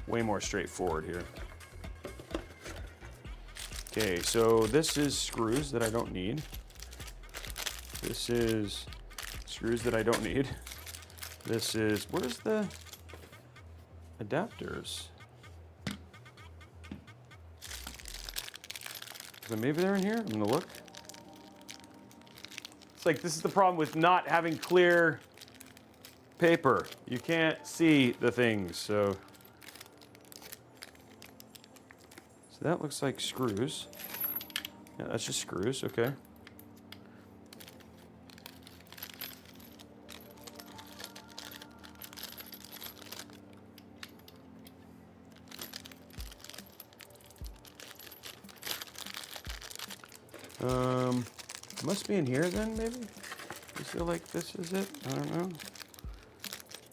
Speaker 1: more straightforward here. Okay, so this is screws that I don't need. This is screws that I don't need. This is, where's the adapters? So maybe they're in here? I'm gonna look. It's like, this is the problem with not having clear paper. You can't see the things, so that looks like screws. Yeah, that's just screws, okay. Must be in here then, maybe? You feel like this is it? I don't know.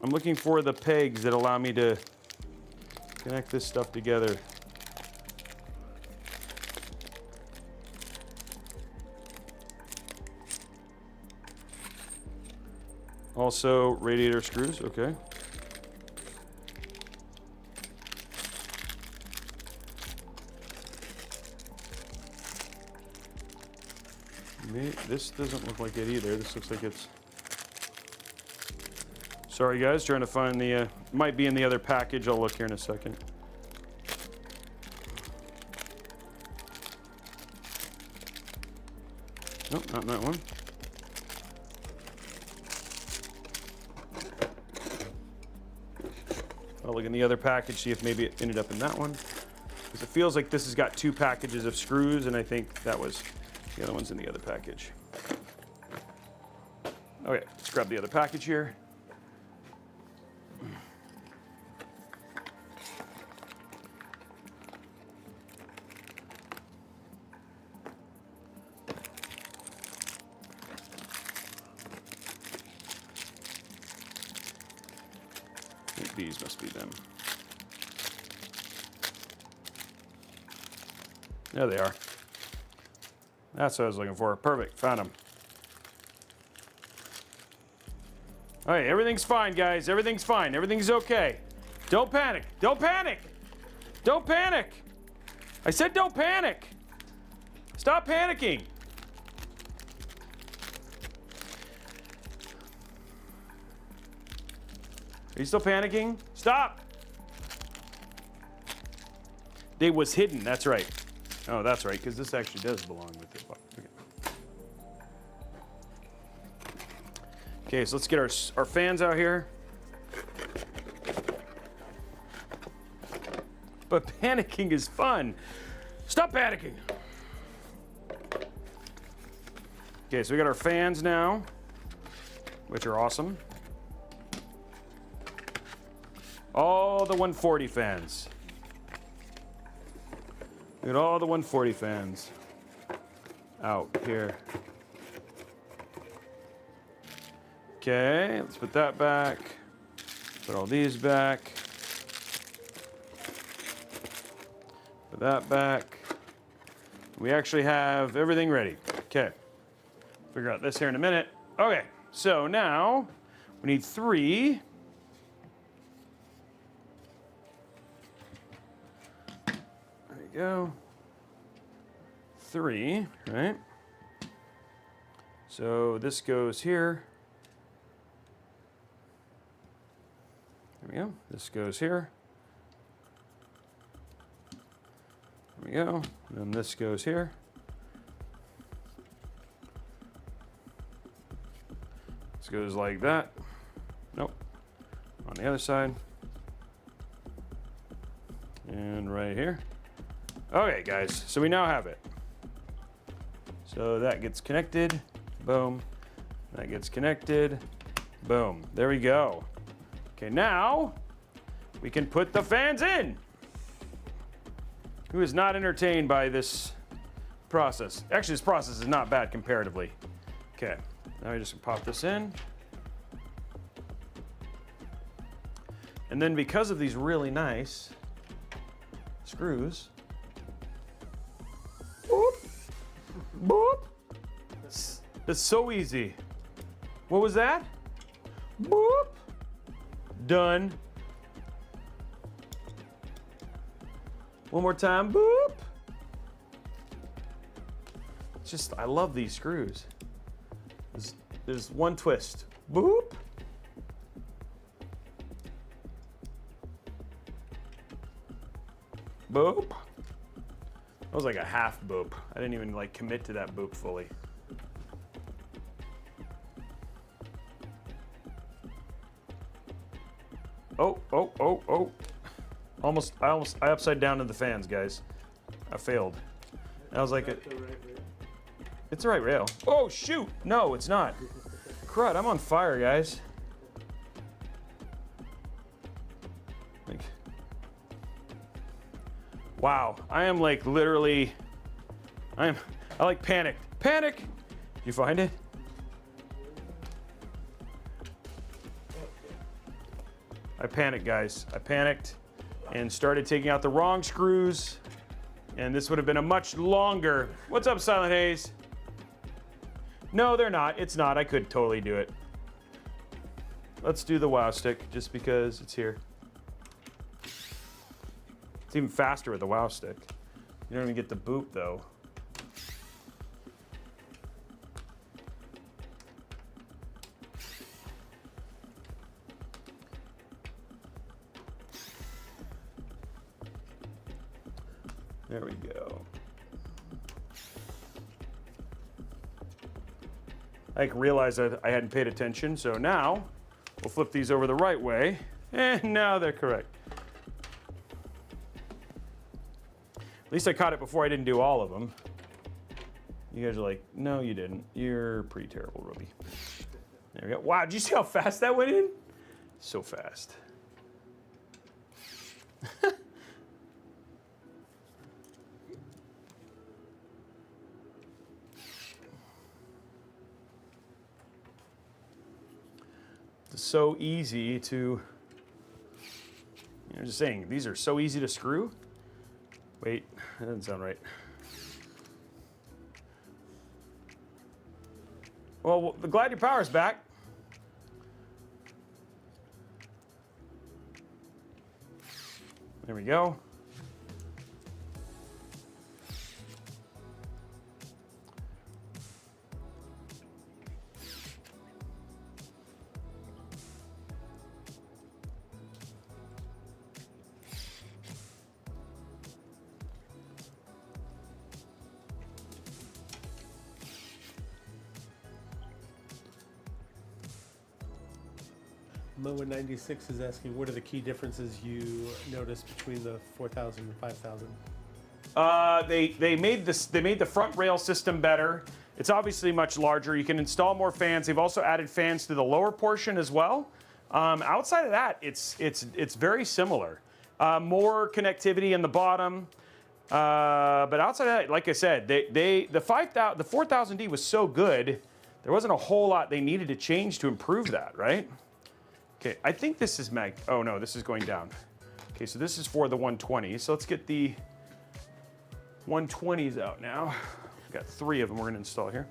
Speaker 1: I'm looking for the pegs that allow me to connect this stuff together. Also, radiator screws, okay. This doesn't look like it either. This looks like it's... Sorry guys, trying to find the... might be in the other package. I'll look here in a second. Nope, not in that one. I'll look in the other package, see if maybe it ended up in that one. Because it feels like this has got two packages of screws, and I think that was the other one's in the other package. Okay, let's grab the other package here. I think these must be them. There they are. That's what I was looking for. Perfect, found them. All right, everything's fine, guys. Everything's fine. Everything's okay. Don't panic. Don't panic. Don't panic. I said don't panic. Stop panicking. Are you still panicking? Stop. They was hidden. That's right. Oh, that's right, because this actually does belong with it. Okay. Okay, so let's get our fans out here. But panicking is fun. Stop panicking. Okay, so we got our fans now, which are awesome. All the 140 fans. Look at all the 140 fans out here. Okay, let's put that back. Put all these back. Put that back. We actually have everything ready. Okay, figure out this here in a minute. Okay, so now we need 3. There you go. 3, right? So this goes here. There we go. This goes here. There we go. And then this goes here. This goes like that. Nope. On the other side. And right here. Okay, guys. So we now have it. So that gets connected. Boom. That gets connected. Boom. There we go. Okay, now we can put the fans in. Who is not entertained by this process? Actually, this process is not bad comparatively. Okay, now we just pop this in. And then because of these really nice screws, boop, boop. It's so easy. What was that? Boop. Done. One more time, boop. It's just, I love these screws. There's one twist, boop. Boop. That was like a half boop. I didn't even like commit to that boop fully. Oh, oh, oh, oh. I upside down to the fans, guys. I failed. I was like, it's the right rail. Oh, shoot. No, it's not. Crud, I'm on fire, guys. Like, wow, I am like literally, I like panicked. Panic! You find it? I panicked, guys. I panicked and started taking out the wrong screws, and this would have been a much longer. What's up, Silent Haze? No, they're not. It's not. I could totally do it. Let's do the WoW stick just because it's here. It's even faster with the WoW stick. You don't even get the boot though. There we go. I realized that I hadn't paid attention, so now we'll flip these over the right way, and now they're correct. At least I caught it before I didn't do all of them. You guys are like, no, you didn't. You're pretty terrible, Robey. There we go. Wow, did you see how fast that went in? So fast. It's so easy to, I'm just saying, these are so easy to screw. Wait, that doesn't sound right. Well, glad your power's back. There we go.
Speaker 2: Moa96 is asking, what are the key differences you noticed between the 4000 and 5000?
Speaker 1: They made the front rail system better. It's obviously much larger. You can install more fans. They've also added fans to the lower portion as well. Outside of that, it's very similar. More connectivity in the bottom. But outside of that, like I said, the 4000D was so good, there wasn't a whole lot they needed to change to improve that, right? Okay, I think this is oh no, this is going down. Okay, so this is for the 120. So let's get the 120s out now. We've got 3 of them we're gonna install here.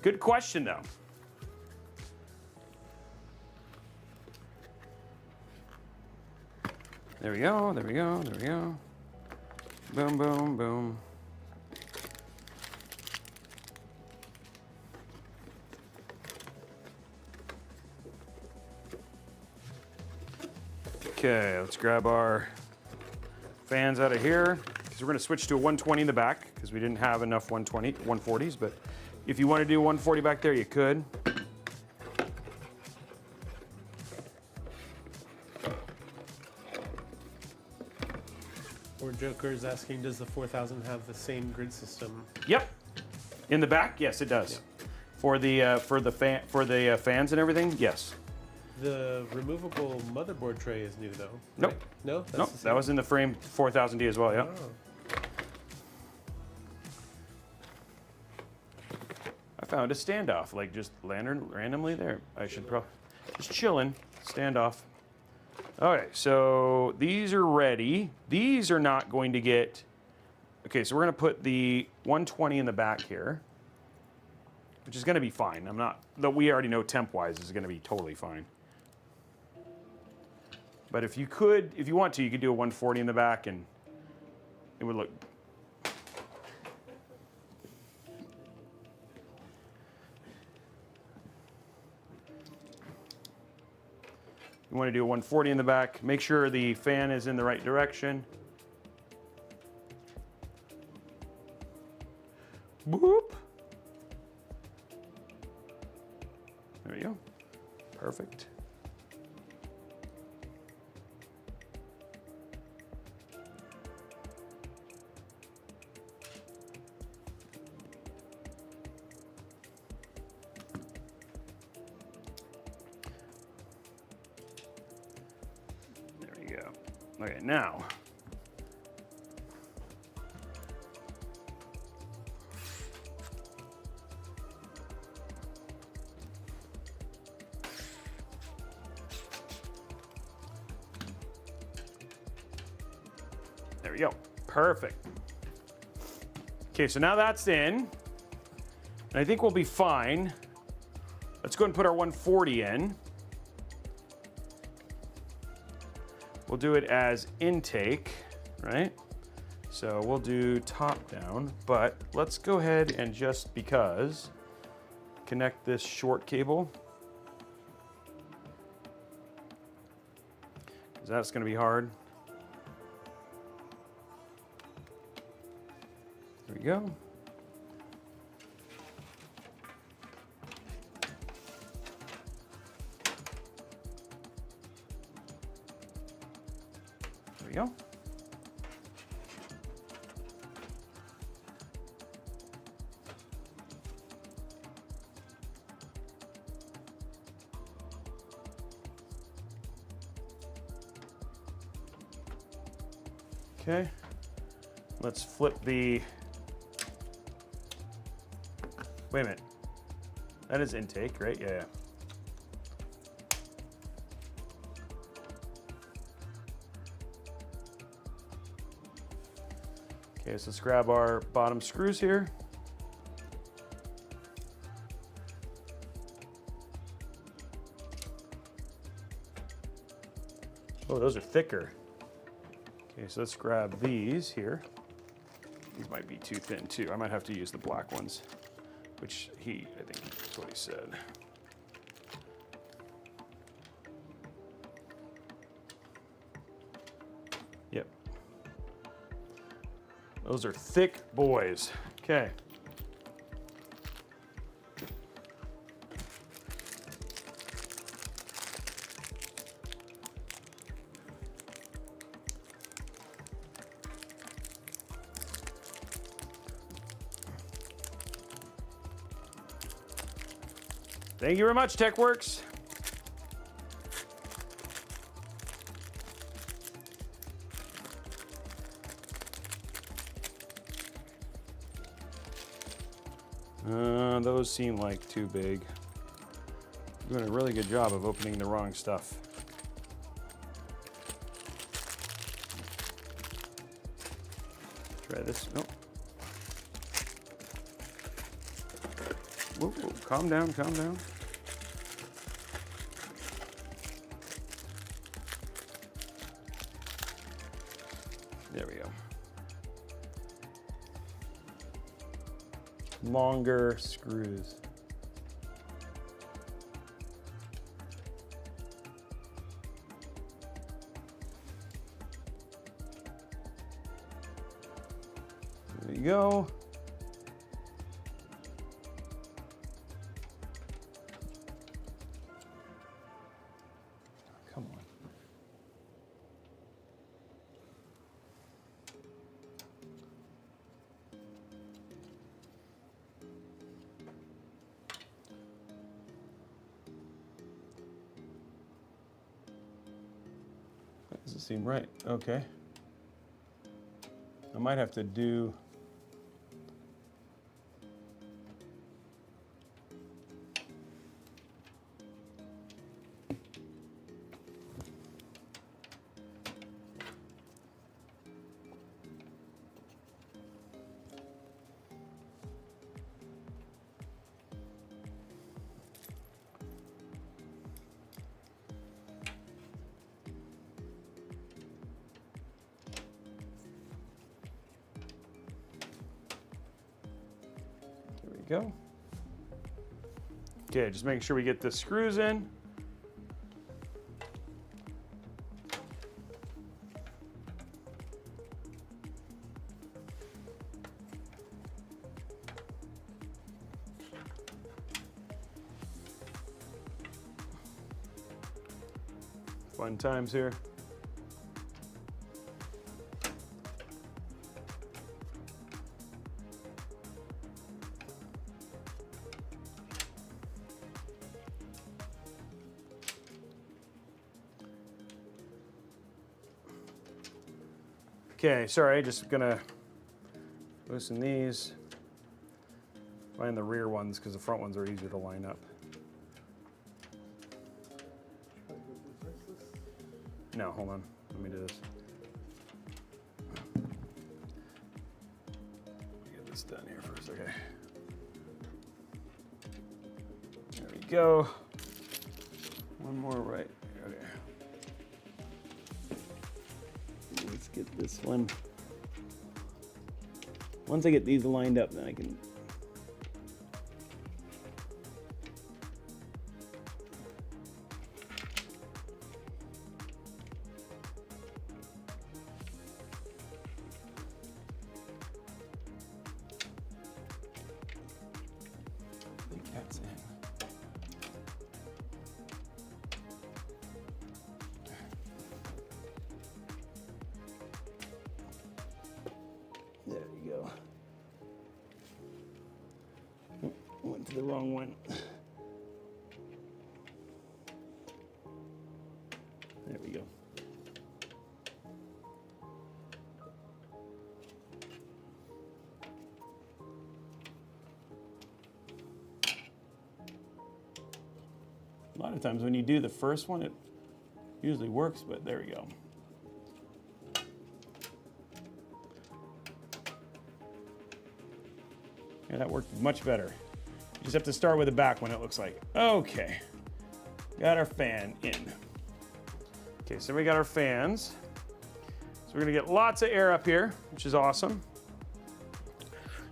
Speaker 1: Good question though. There we go, there we go, there we go. Boom, boom, boom. Okay, let's grab our fans out of here, because we're going to switch to a 120 in the back, because we didn't have enough 140s, but if you want to do 140 back there, you could.
Speaker 2: Or Joker is asking, does the 4000 have the same grid system?
Speaker 1: Yep. In the back, yes, it does. Yep. For the fans and everything, yes.
Speaker 2: The removable motherboard tray is new though.
Speaker 1: Nope.
Speaker 2: Right? No, that's
Speaker 1: nope. That was in the frame 4000D as well. Yeah.
Speaker 2: Oh.
Speaker 1: I found a standoff, like just randomly there. I should probably just chilling. Standoff. Okay, so these are ready. These are not going to get. Okay, so we're going to put the 120 in the back here, which is going to be fine. I'm not. Though we already know temp-wise is going to be totally fine. But if you want to, you could do a 140 in the back, and it would look. You want to do a 140 in the back. Make sure the fan is in the right direction. Boop. There we go. Perfect. Okay, now. There we go. Perfect. Okay, so now that's in. And I think we'll be fine. Let's go ahead and put our 140 in. We'll do it as intake, right? So we'll do top down, but let's go ahead and just because connect this short cable. Because that's going to be hard. There we go. There we go. Okay, let's flip the, wait a minute, that is intake, right? Yeah. Okay, so let's grab our bottom screws here. Oh, those are thicker. Okay, so let's grab these here. These might be too thin too. I might have to use the black ones, which I think that's what he said. Yep. Those are thick boys. Okay. Thank you very much, TechWorks. Those seem like too big. Doing a really good job of opening the wrong stuff. Try this. Nope. Whoa, whoa. Calm down, calm down. There we go. Longer screws. There you go. Come on. That doesn't seem right. Okay. I might have to do go. Okay, just making sure we get the screws in. Fun times here. Okay, sorry, just gonna loosen these. Find the rear ones because the front ones are easier to line up. No, hold on. Let me do this. Let me get this done here first, okay. There we go. One more right. Okay. Let's get this one. Once I get these lined up, then I can. The cat's in. There you go. Oh, went to the wrong one. There we go. A lot of times when you do the first one, it usually works, but there we go. Yeah, that worked much better. You just have to start with the back one, it looks like. Okay, got our fan in. Okay, so we got our fans. So we're gonna get lots of air up here, which is awesome.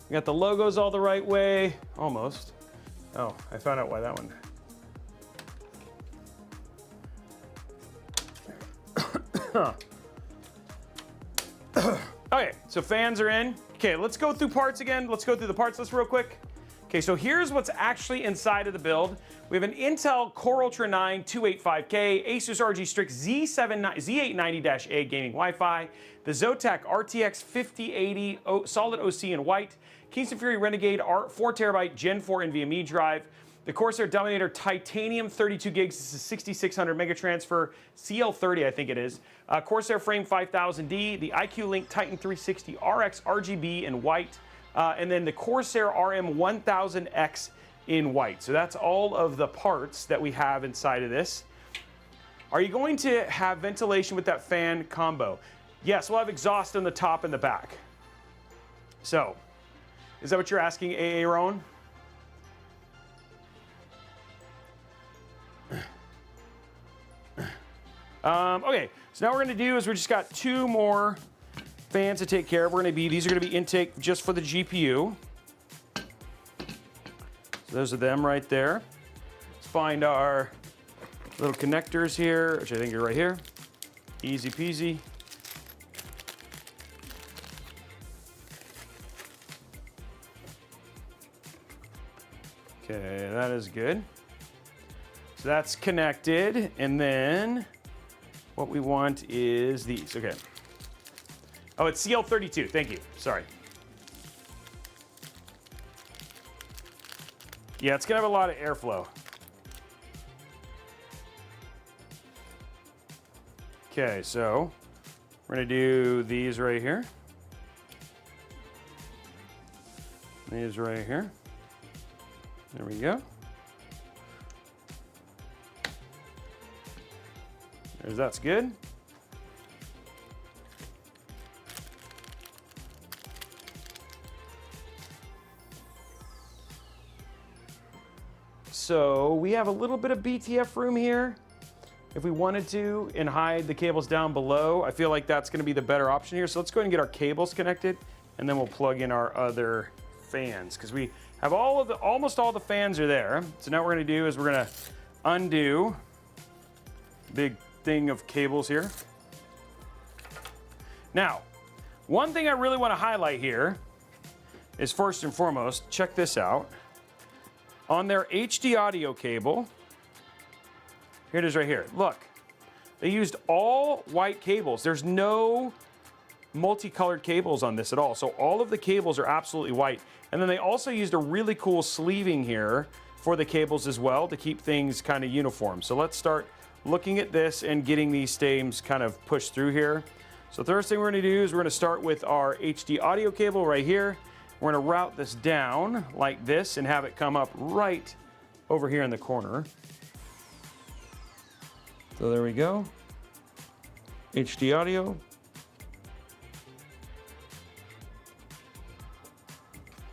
Speaker 1: We got the logos all the right way, almost. Oh, I found out why that one. Okay, so fans are in. Okay, let's go through parts again. Let's go through the parts list real quick. Okay, so here's what's actually inside of the build. We have an Intel Core Ultra 9 285K, ASUS ROG Strix Z890-A gaming Wi-Fi, the Zotac RTX 5080 Solid OC in white, Kingston Fury Renegade 4TB Gen 4 NVMe drive, The Corsair Dominator Titanium 32 gigs. This is 6600 mega transfer, CL30 I think it is. Corsair Frame 5000D, the icue Link Titan 360 RX RGB in white, and then the Corsair RM 1000X in white. So that's all of the parts that we have inside of this. Are you going to have ventilation with that fan combo? Yes, we'll have exhaust on the top and the back. So, is that what you're asking, AA Rowan? Okay, so now what we're going to do is we just got 2 more fans to take care of. These are going to be intake just for the GPU. So those are them right there. Let's find our little connectors here, which I think are right here. Easy peasy. Okay, that is good. So that's connected, and then what we want is these. Okay. Oh, it's CL32. Thank you. Sorry. Yeah, it's gonna have a lot of airflow. Okay, so we're gonna do these right here. These right here. There we go. That's good. So we have a little bit of BTF room here if we wanted to, and hide the cables down below. I feel like that's going to be the better option here. So let's go ahead and get our cables connected, and then we'll plug in our other fans, because we have almost all the fans are there. So now what we're going to do is we're going to undo big thing of cables here. Now, one thing I really want to highlight here is, first and foremost, check this out. On their HD audio cable, here it is right here. Look, they used all white cables. There's no multicolored cables on this at all. So all of the cables are absolutely white. And then they also used a really cool sleeving here for the cables as well to keep things kind of uniform. So let's start looking at this and getting these stems kind of pushed through here. So the first thing we're going to do is we're going to start with our HD audio cable right here. We're going to route this down like this and have it come up right over here in the corner. So there we go. HD audio.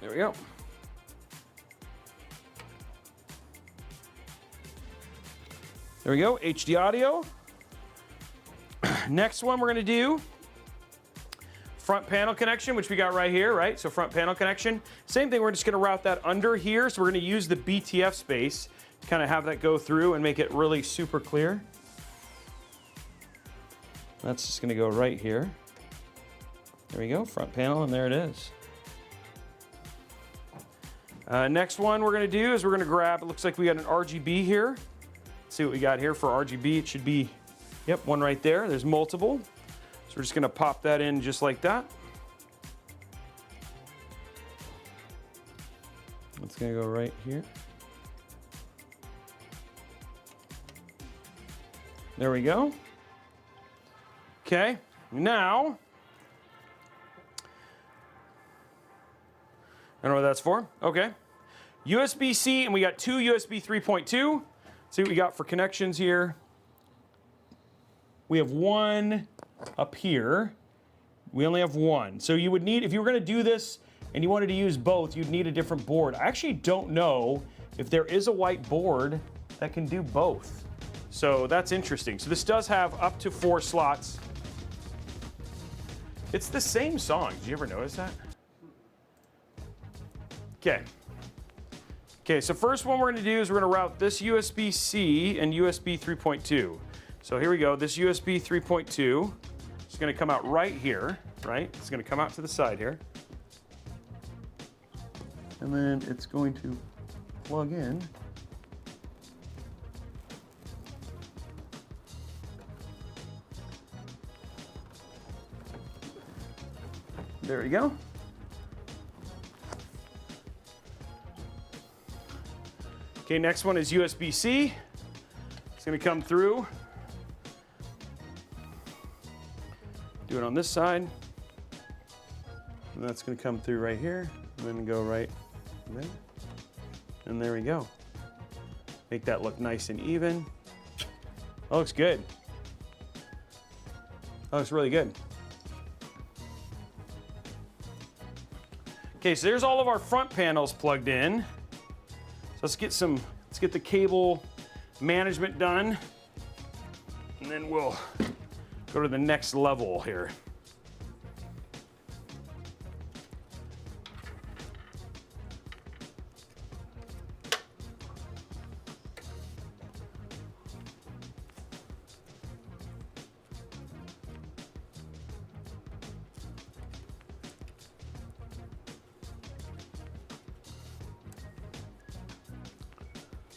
Speaker 1: There we go. There we go, HD audio. Next one we're gonna do, front panel connection, which we got right here, right? So front panel connection. Same thing, we're just gonna route that under here. So we're gonna use the BTF space to kind of have that go through and make it really super clear. That's just gonna go right here. There we go, front panel, and there it is. Next one we're gonna do is we're gonna grab, it looks like we got an RGB here. See what we got here for RGB. It should be, yep, one right there. There's multiple. So we're just gonna pop that in just like that. It's gonna go right here. There we go. Okay, now, I don't know what that's for. Okay. USB-C, and we got 2 USB 3.2. See what we got for connections here. We have one up here. We only have one. So you would need, if you were gonna do this and you wanted to use both, you'd need a different board. I actually don't know if there is a white board that can do both. So that's interesting. So this does have up to 4 slots. It's the same song. Did you ever notice that? Okay. Okay, so first one we're gonna do is we're gonna route this USB-C and USB 3.2. So here we go, this USB 3.2 is gonna come out right here, right? It's gonna come out to the side here. And then it's going to plug in. There we go. Okay, next one is USB-C. It's gonna come through. Do it on this side. And that's gonna come through right here, and then go right there. And there we go. Make that look nice and even. That looks good. That looks really good. Okay, so there's all of our front panels plugged in. So let's get the cable management done, and then we'll go to the next level here.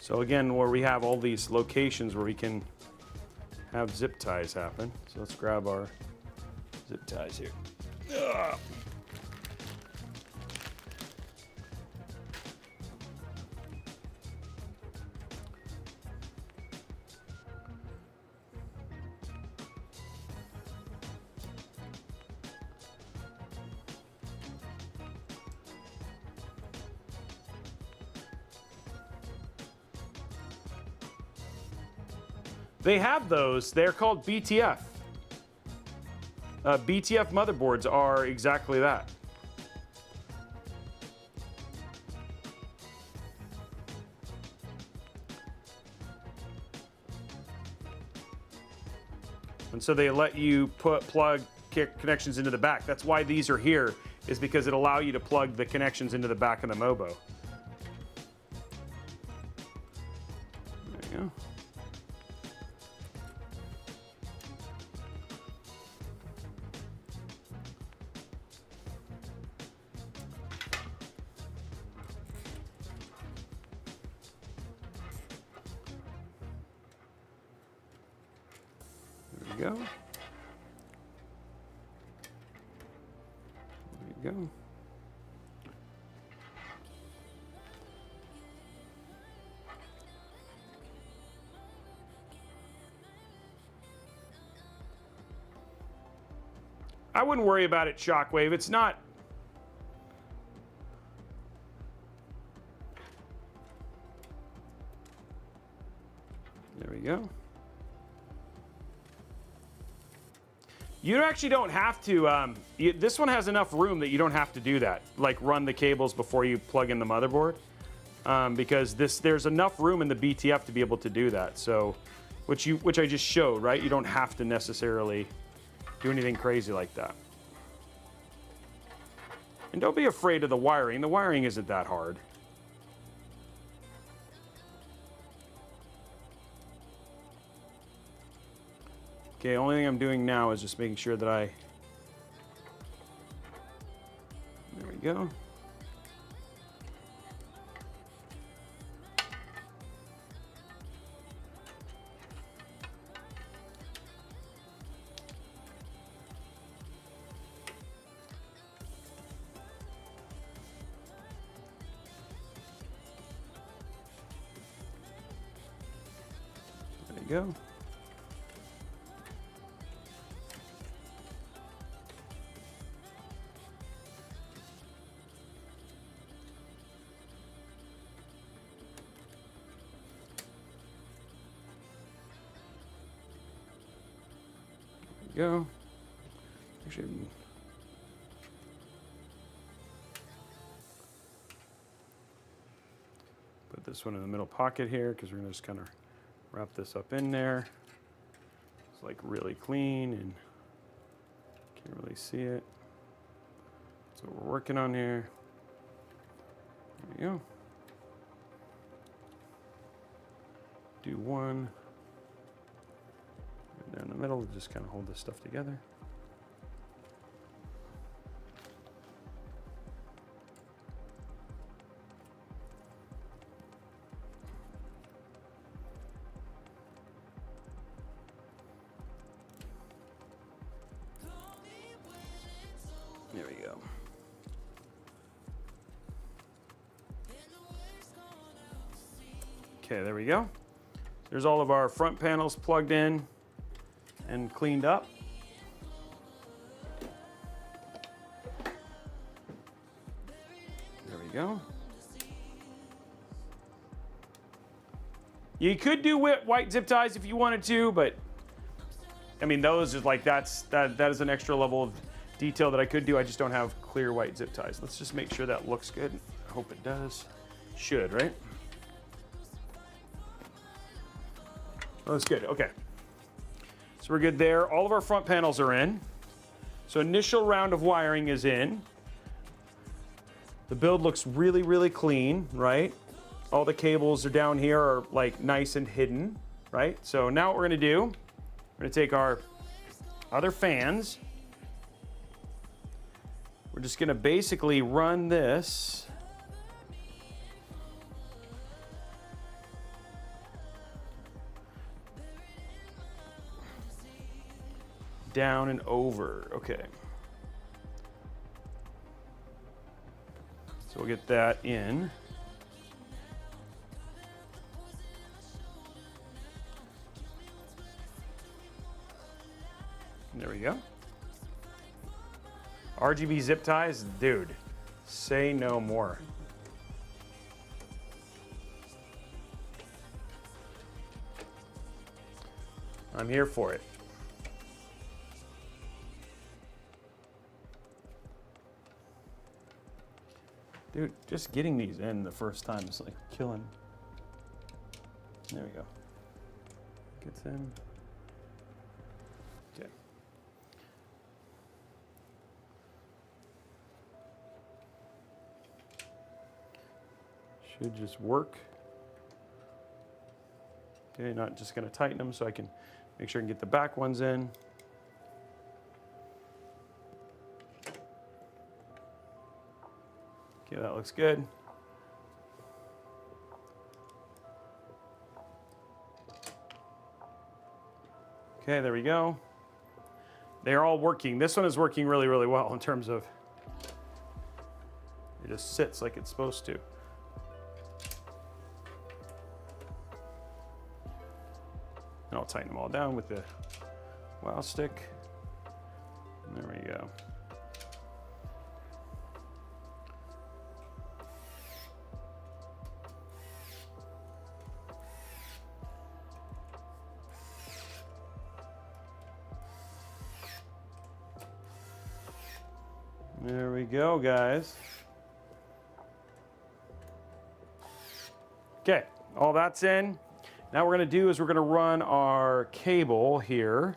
Speaker 1: So again, where we have all these locations where we can have zip ties happen. So let's grab our zip ties here. Ugh. They have those. They're called BTF. BTF motherboards are exactly that. And so they let you plug connections into the back. That's why these are here, is because it allows you to plug the connections into the back of the Mobo. There you go. There you go. There you go. I wouldn't worry about it, Shockwave. It's not. There we go. You actually don't have to, this one has enough room that you don't have to do that, like run the cables before you plug in the motherboard, because there's enough room in the BTF to be able to do that. So, which I just showed, right? You don't have to necessarily do anything crazy like that. And don't be afraid of the wiring. The wiring isn't that hard. Okay, only thing I'm doing now is just making sure that there we go. There you go. Go. Actually, put this one in the middle pocket here because we're going to just kind of wrap this up in there. It's like really clean and can't really see it. That's what we're working on here. There you go. Do one. Down the middle, just kind of hold this stuff together. There we go. Okay, there we go. There's all of our front panels plugged in and cleaned up. There we go. You could do white zip ties if you wanted to, but I mean, those is like, that is an extra level of detail that I could do. I just don't have clear white zip ties. Let's just make sure that looks good. I hope it does. Should, right? Oh, that's good, okay. So we're good there. All of our front panels are in. So initial round of wiring is in. The build looks really, really clean, right? All the cables are down here are like nice and hidden, right? So now what we're gonna do, we're gonna take our other fans. We're just gonna basically run this down and over, okay. So we'll get that in. There we go. RGB zip ties, dude, say no more. I'm here for it. Dude, just getting these in the first time is like killing. There we go. Gets in. Okay. Should just work. Okay, not just gonna tighten them so I can make sure I can get the back ones in. Okay, that looks good. Okay, there we go. They're all working. This one is working really, really well in terms of it just sits like it's supposed to. And I'll tighten them all down with the wow stick. There we go. There we go, guys. Okay, all that's in. Now what we're gonna do is we're gonna run our cable here.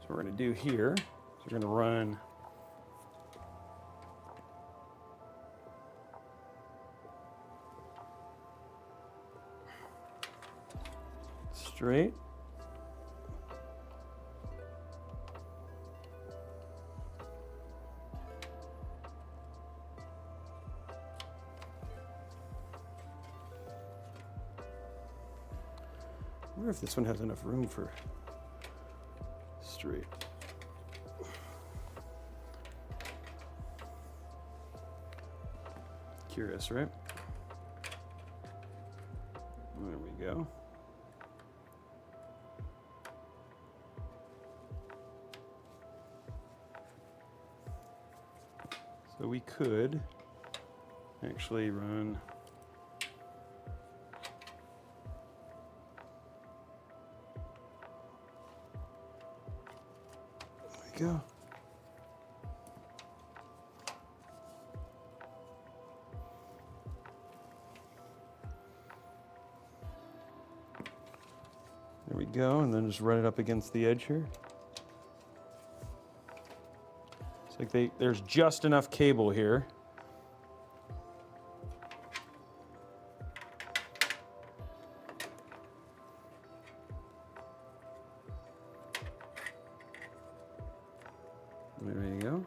Speaker 1: So we're gonna do here, so we're gonna run straight. I wonder if this one has enough room for straight. Curious, right? There we go. So we could actually run there we go. There we go, and then just run it up against the edge here. It's like there's just enough cable here. There you go.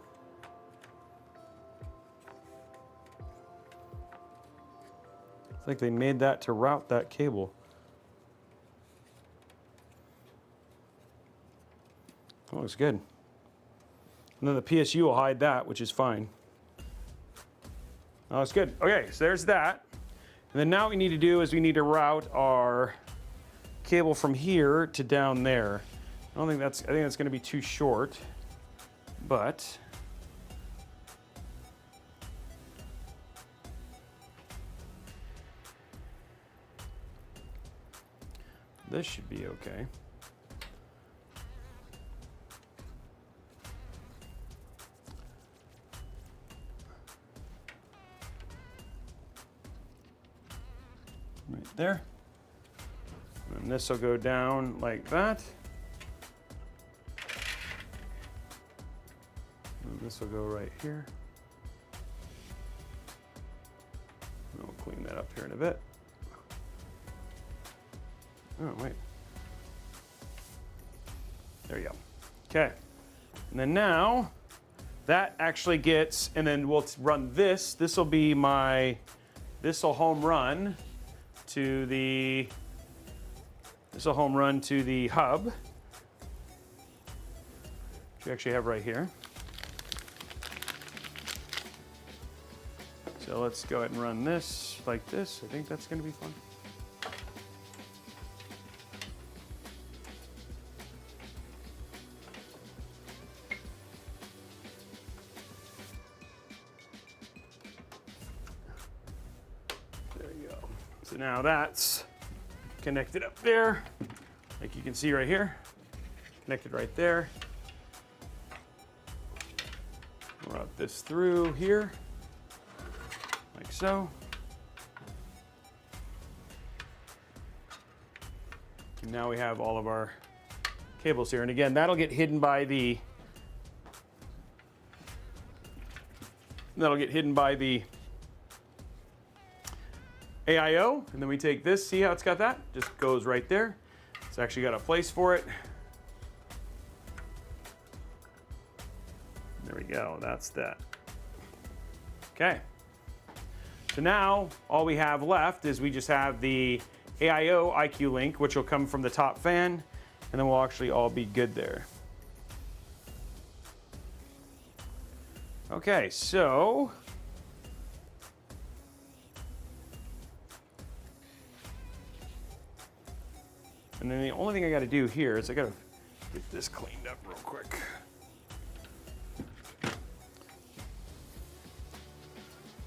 Speaker 1: It's like they made that to route that cable. That looks good. And then the PSU will hide that, which is fine. Oh, it's good. Okay, so there's that. And then now what we need to do is we need to route our cable from here to down there. I think that's going to be too short, but this should be okay. Right there. And this will go down like that. And this will go right here. And we'll clean that up here in a bit. Oh, wait. There you go. Okay. And then now that actually gets, and then we'll run this. This will be my, this will home run to the, hub, which we actually have right here. So let's go ahead and run this like this. I think that's going to be fun. There you go. So now that's connected up there, like you can see right here, connected right there. Route this through here, like so. And now we have all of our cables here. And again, that'll get hidden by the, AIO, and then we take this, see how it's got that? Just goes right there. It's actually got a place for it. There we go, that's that. Okay. So now all we have left is we just have the AIO icue link, which will come from the top fan, and then we'll actually all be good there. Okay, so and then the only thing I got to do here is I got to get this cleaned up real quick.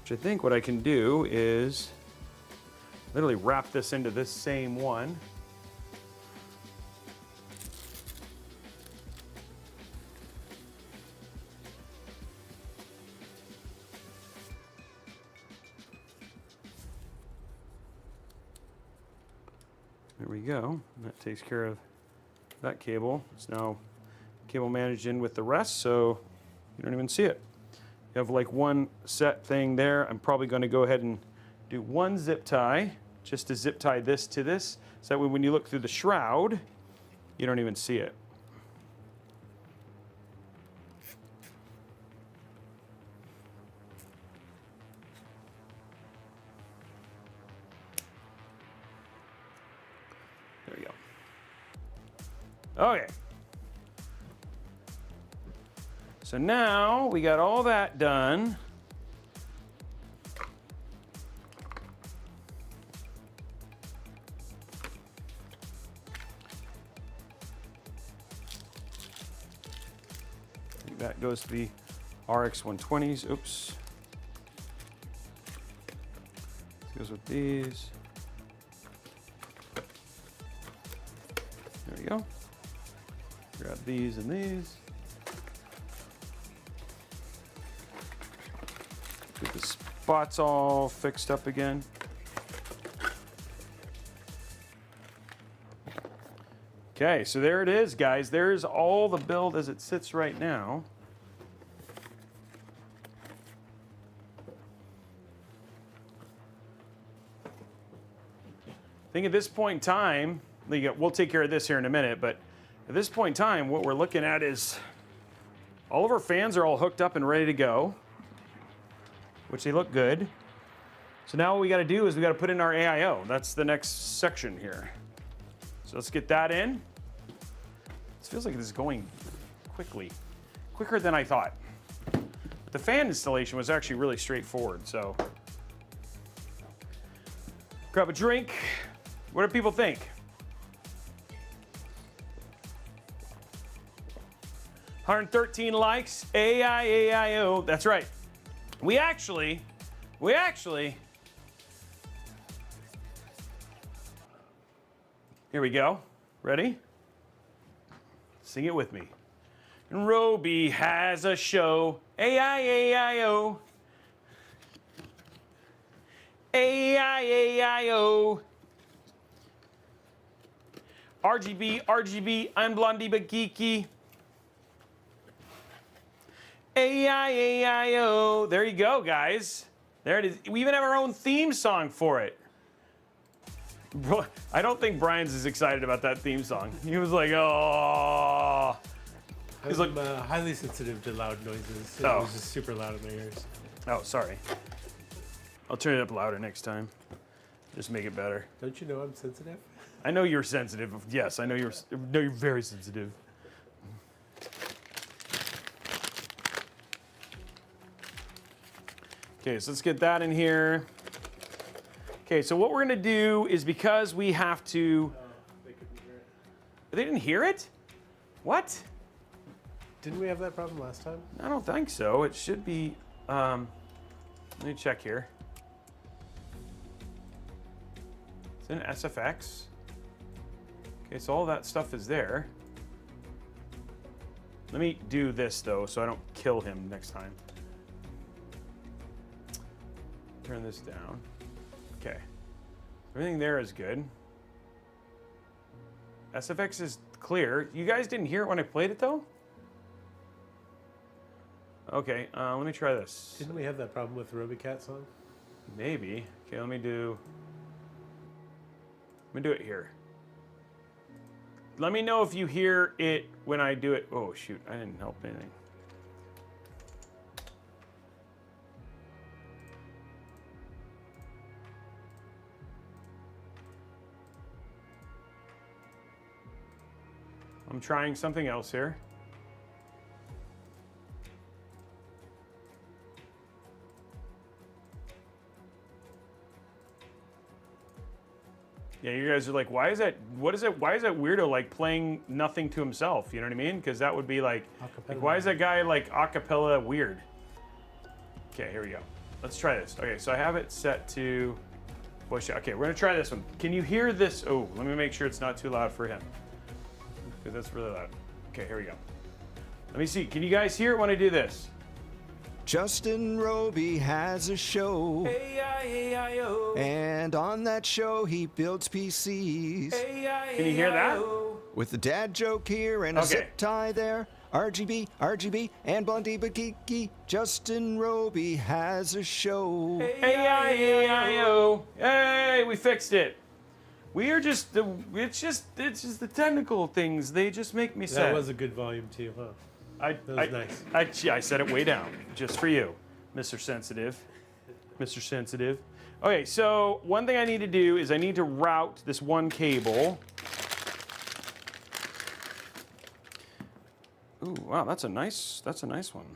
Speaker 1: Which I think what I can do is literally wrap this into this same one. There we go. That takes care of that cable. It's now cable managed in with the rest, so you don't even see it. You have like one set thing there. I'm probably going to go ahead and do one zip tie, just to zip tie this to this, so that way when you look through the shroud, you don't even see it. There you go. Okay. So now we got all that done. That goes to the RX 120s. Oops. This goes with these. There we go. Grab these and these. Get the spots all fixed up again. Okay, so there it is, guys. There's all the build as it sits right now. I think at this point in time, we'll take care of this here in a minute, but at this point in time, what we're looking at is all of our fans are all hooked up and ready to go, which they look good. So now what we got to do is we got to put in our AIO. That's the next section here. So let's get that in. This feels like this is going quickly. quicker than I thought. The fan installation was actually really straightforward, so. Grab a drink. What do people think? $113 likes, AIO. That's right. We actually, here we go. Ready? Sing it with me. Robey has a show, AIO. AIO. RGB, I'm blondie but geeky. AIO. There you go, guys. There it is. We even have our own theme song for it. Bro, I don't think Brian's as excited about that theme song. He was like, oh. He's
Speaker 2: I'm highly sensitive to loud noises. So
Speaker 1: Oh.
Speaker 2: It was just super loud in my ears.
Speaker 1: Oh, sorry. I'll turn it up louder next time. Just make it better.
Speaker 2: Don't you know I'm sensitive?
Speaker 1: I know you're sensitive. Yes, I know you're very sensitive. Okay, so let's get that in here. Okay, so what we're gonna do is, because we have to.
Speaker 2: They couldn't hear it.
Speaker 1: They didn't hear it? What?
Speaker 2: Didn't we have that problem last time?
Speaker 1: I don't think so. It should be. Let me check here. It's in SFX. Okay, so all that stuff is there. Let me do this though, so I don't kill him next time. Turn this down. Okay. Everything there is good. SFX is clear. You guys didn't hear it when I played it though? Okay, let me try this.
Speaker 2: Didn't we have that problem with Robeycat song?
Speaker 1: Maybe. Okay, let me do it here. Let me know if you hear it when I do it. Oh shoot, I didn't help anything. I'm trying something else here. Yeah, you guys are like, why is that weirdo like playing nothing to himself? You know what I mean? Because that would be like why is that guy like acapella weird? Okay, here we go. Let's try this. Okay, so I have it set to push. Okay, we're gonna try this one. Can you hear this? Oh, let me make sure it's not too loud for him, because that's really loud. Okay, here we go. Let me see. Can you guys hear it when I do this?
Speaker 3: Justin Robey has a show,
Speaker 1: AIO.
Speaker 3: and on that show he builds PCs.
Speaker 1: Can you hear that?
Speaker 3: With the dad joke here and a
Speaker 1: Okay.
Speaker 3: zip tie there, RGB, and blondie but geeky, Justin Robey has a show.
Speaker 1: AIO. Hey, we fixed it. We are just it's just the technical things. They just make me sad.
Speaker 2: That was a good volume too, huh?
Speaker 1: That
Speaker 2: was nice.
Speaker 1: I set it way down just for you, Mr. Sensitive. Mr. Sensitive. Okay, so one thing I need to do is I need to route this one cable. Ooh, wow, that's a nice one.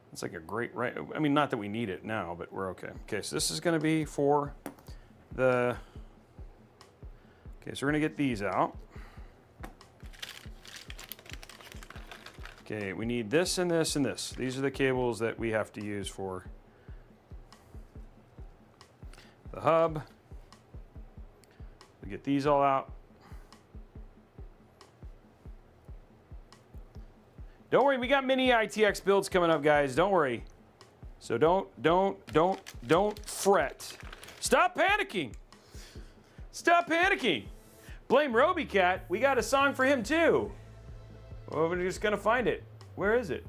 Speaker 1: That's like a great right. I mean, not that we need it now, but we're okay. Okay, so this is going to be for the. Okay, so we're going to get these out. Okay, we need this and this and this. These are the cables that we have to use for the hub. We get these all out. Don't worry, we got mini ITX builds coming up, guys. Don't worry. So don't fret. Stop panicking. Stop panicking. Blame Robeycat. We got a song for him too. Well, we're just gonna find it. Where is it?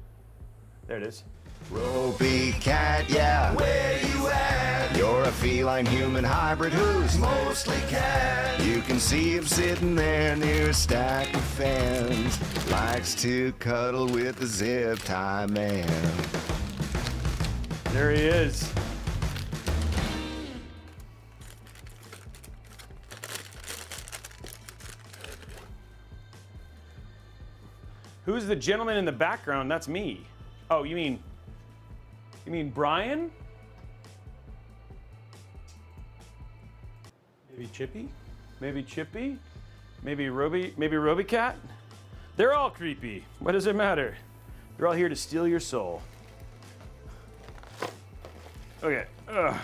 Speaker 1: There it is.
Speaker 3: Robeycat, yeah. Where you at? You're a feline human hybrid who's mostly cat. You can see him sitting there near a stack of fans. Likes to cuddle with the zip tie man.
Speaker 1: There he is. Who's the gentleman in the background? That's me. Oh, you mean Brian?
Speaker 2: Maybe Chippy?
Speaker 1: Maybe Chippy? Maybe Robey? Maybe Robeycat? They're all creepy. What does it matter? They're all here to steal your soul. Okay. Ugh.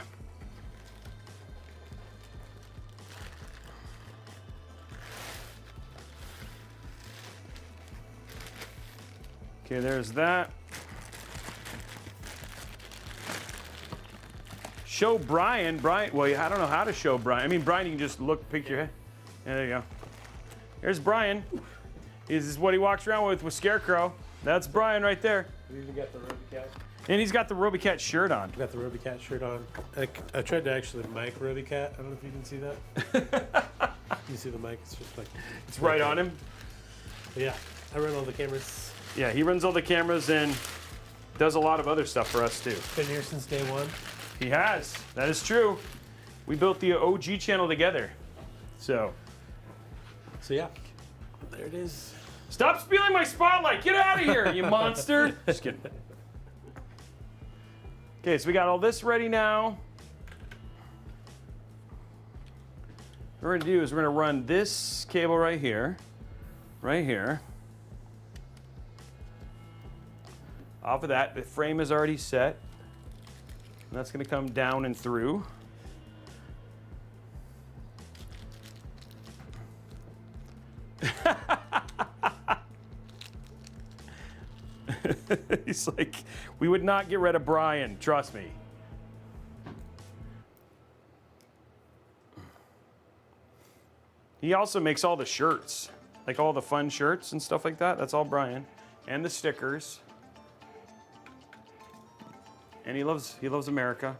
Speaker 1: Okay, there's that. Show Brian. Brian, well, I don't know how to show Brian. I mean, Brian, you can just look, pick your head. Yeah, there you go. There's Brian. This is what he walks around with Scarecrow. That's Brian right there.
Speaker 2: We even got the Robeycat.
Speaker 1: And he's got the Robeycat shirt on.
Speaker 2: Got the Robeycat shirt on. I tried to actually mic Robeycat. I don't know if you can see that. You see the mic? It's just like...
Speaker 1: It's right on him.
Speaker 2: But yeah, I run all the cameras.
Speaker 1: Yeah, he runs all the cameras and does a lot of other stuff for us too.
Speaker 2: Been here since day one.
Speaker 1: He has. That is true. We built the OG channel together. So
Speaker 2: yeah, there it is.
Speaker 1: stop stealing my spotlight. Get out of here, you monster. Just kidding. Okay, so we got all this ready now. What we're gonna do is we're gonna run this cable right here. Off of that, the frame is already set. And that's gonna come down and through. He's like, we would not get rid of Brian, trust me. He also makes all the shirts, like all the fun shirts and stuff like that. That's all Brian. And the stickers. And he loves America.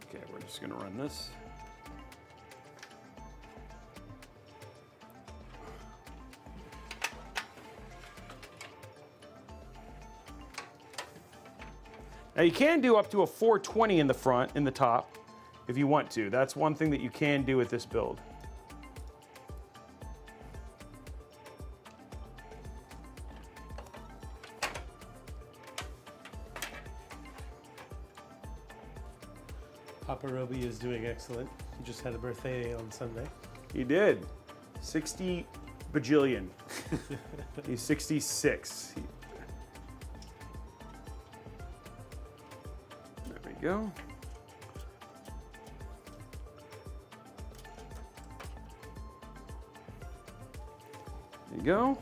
Speaker 1: Okay, we're just gonna run this. Now you can do up to a 420 in the front, in the top, if you want to. That's one thing that you can do with this build.
Speaker 2: Papa Robey is doing excellent. He just had a birthday on Sunday.
Speaker 1: He did. 60 bajillion. He's 66. There we go. There you go.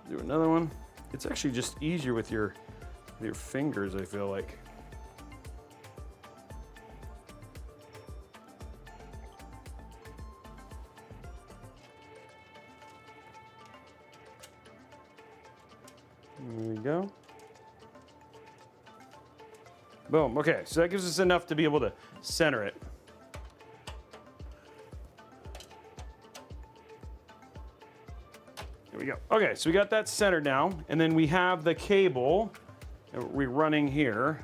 Speaker 1: Do another one. It's actually just easier with your fingers, I feel like. There we go. Boom. Okay, so that gives us enough to be able to center it. There we go. Okay, so we got that centered now, and then we have the cable that we're running here.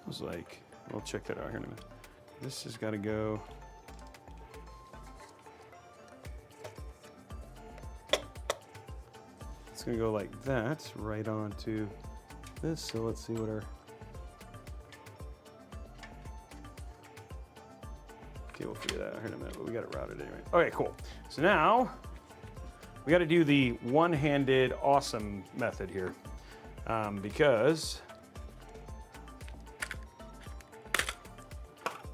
Speaker 1: Feels like, we'll check that out here in a minute. This has got to go. It's going to go like that, right onto this. So let's see what our. Okay, we'll figure that out here in a minute, but we got it routed anyway. Okay, cool. So now we got to do the one-handed awesome method here, because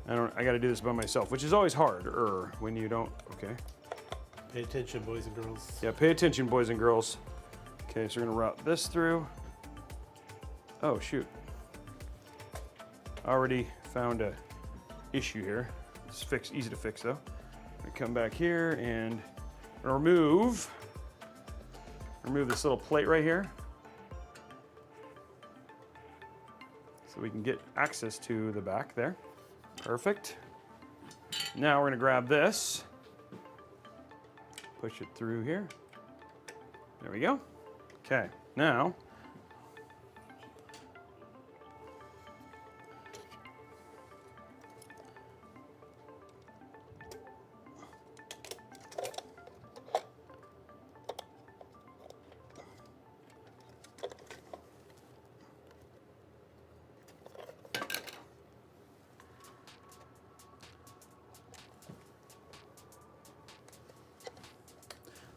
Speaker 1: I got to do this by myself, which is always harder when you don't. Okay.
Speaker 2: Pay attention, boys and girls.
Speaker 1: Yeah, pay attention, boys and girls. Okay, so we're gonna route this through. Oh shoot! Already found a issue here. It's easy to fix though. I'm gonna come back here and remove remove this little plate right here so we can get access to the back there. Perfect. Now we're gonna grab this, push it through here. There we go. Okay, now,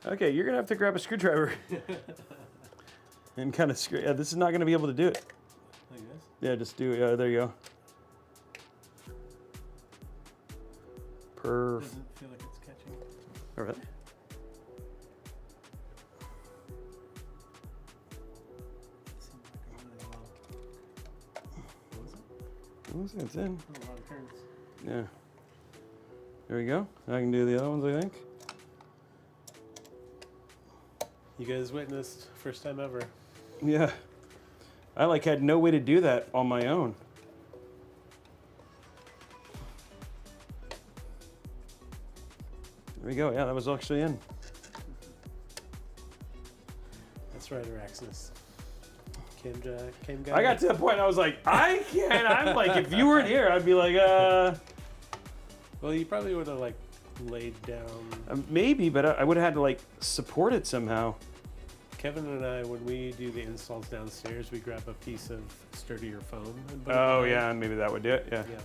Speaker 1: okay, you're gonna have to grab a screwdriver and kind of screw. Yeah, this is not gonna be able to do it.
Speaker 2: Like this?
Speaker 1: Yeah, just do it. Yeah, there you go.
Speaker 2: Doesn't feel like it's catching.
Speaker 1: All right. It's in.
Speaker 2: A lot of turns.
Speaker 1: Yeah. There we go. I can do the other ones, I think.
Speaker 2: You guys witnessed first time ever.
Speaker 1: Yeah. I like had no way to do that on my own. There we go. Yeah, that was actually in.
Speaker 2: That's right, Araxis. Cam guy.
Speaker 1: I got to the point I was like, I can't. I'm like, if you weren't here, I'd be like,
Speaker 2: Well, you probably would have like laid down.
Speaker 1: maybe, but I would have had to like support it somehow.
Speaker 2: Kevin and I, when we do the installs downstairs, we grab a piece of sturdier foam. And put it
Speaker 1: Oh
Speaker 2: down.
Speaker 1: yeah, maybe that would do it. Yeah.
Speaker 2: Yeah.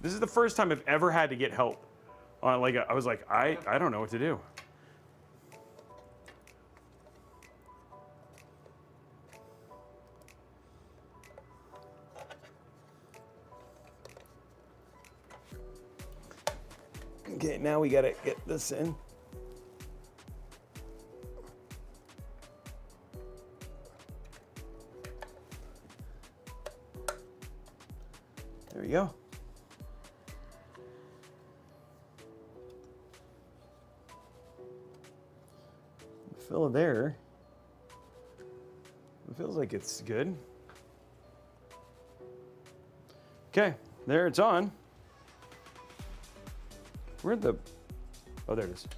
Speaker 1: This is the first time I've ever had to get help. On like, I was like, I don't know what to do. Okay, now we gotta get this in. There we go. Fill it there. It feels like it's good. Okay, there it's on. Where'd the, oh, there it is.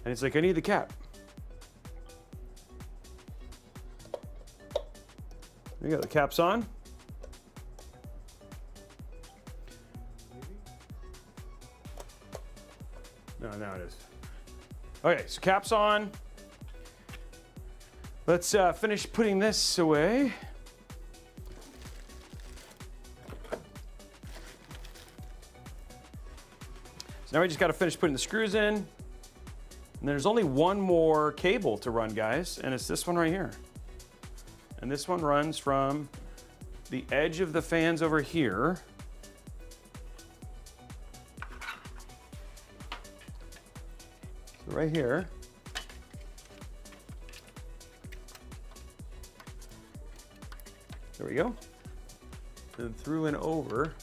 Speaker 1: And it's like, I need the cap. There you go, the cap's on. No, now it is. Okay, so cap's on. Let's finish putting this away. So now we just got to finish putting the screws in. And there's only one more cable to run, guys, and it's this one right here. And this one runs from the edge of the fans over here so right here. There we go. And through and over.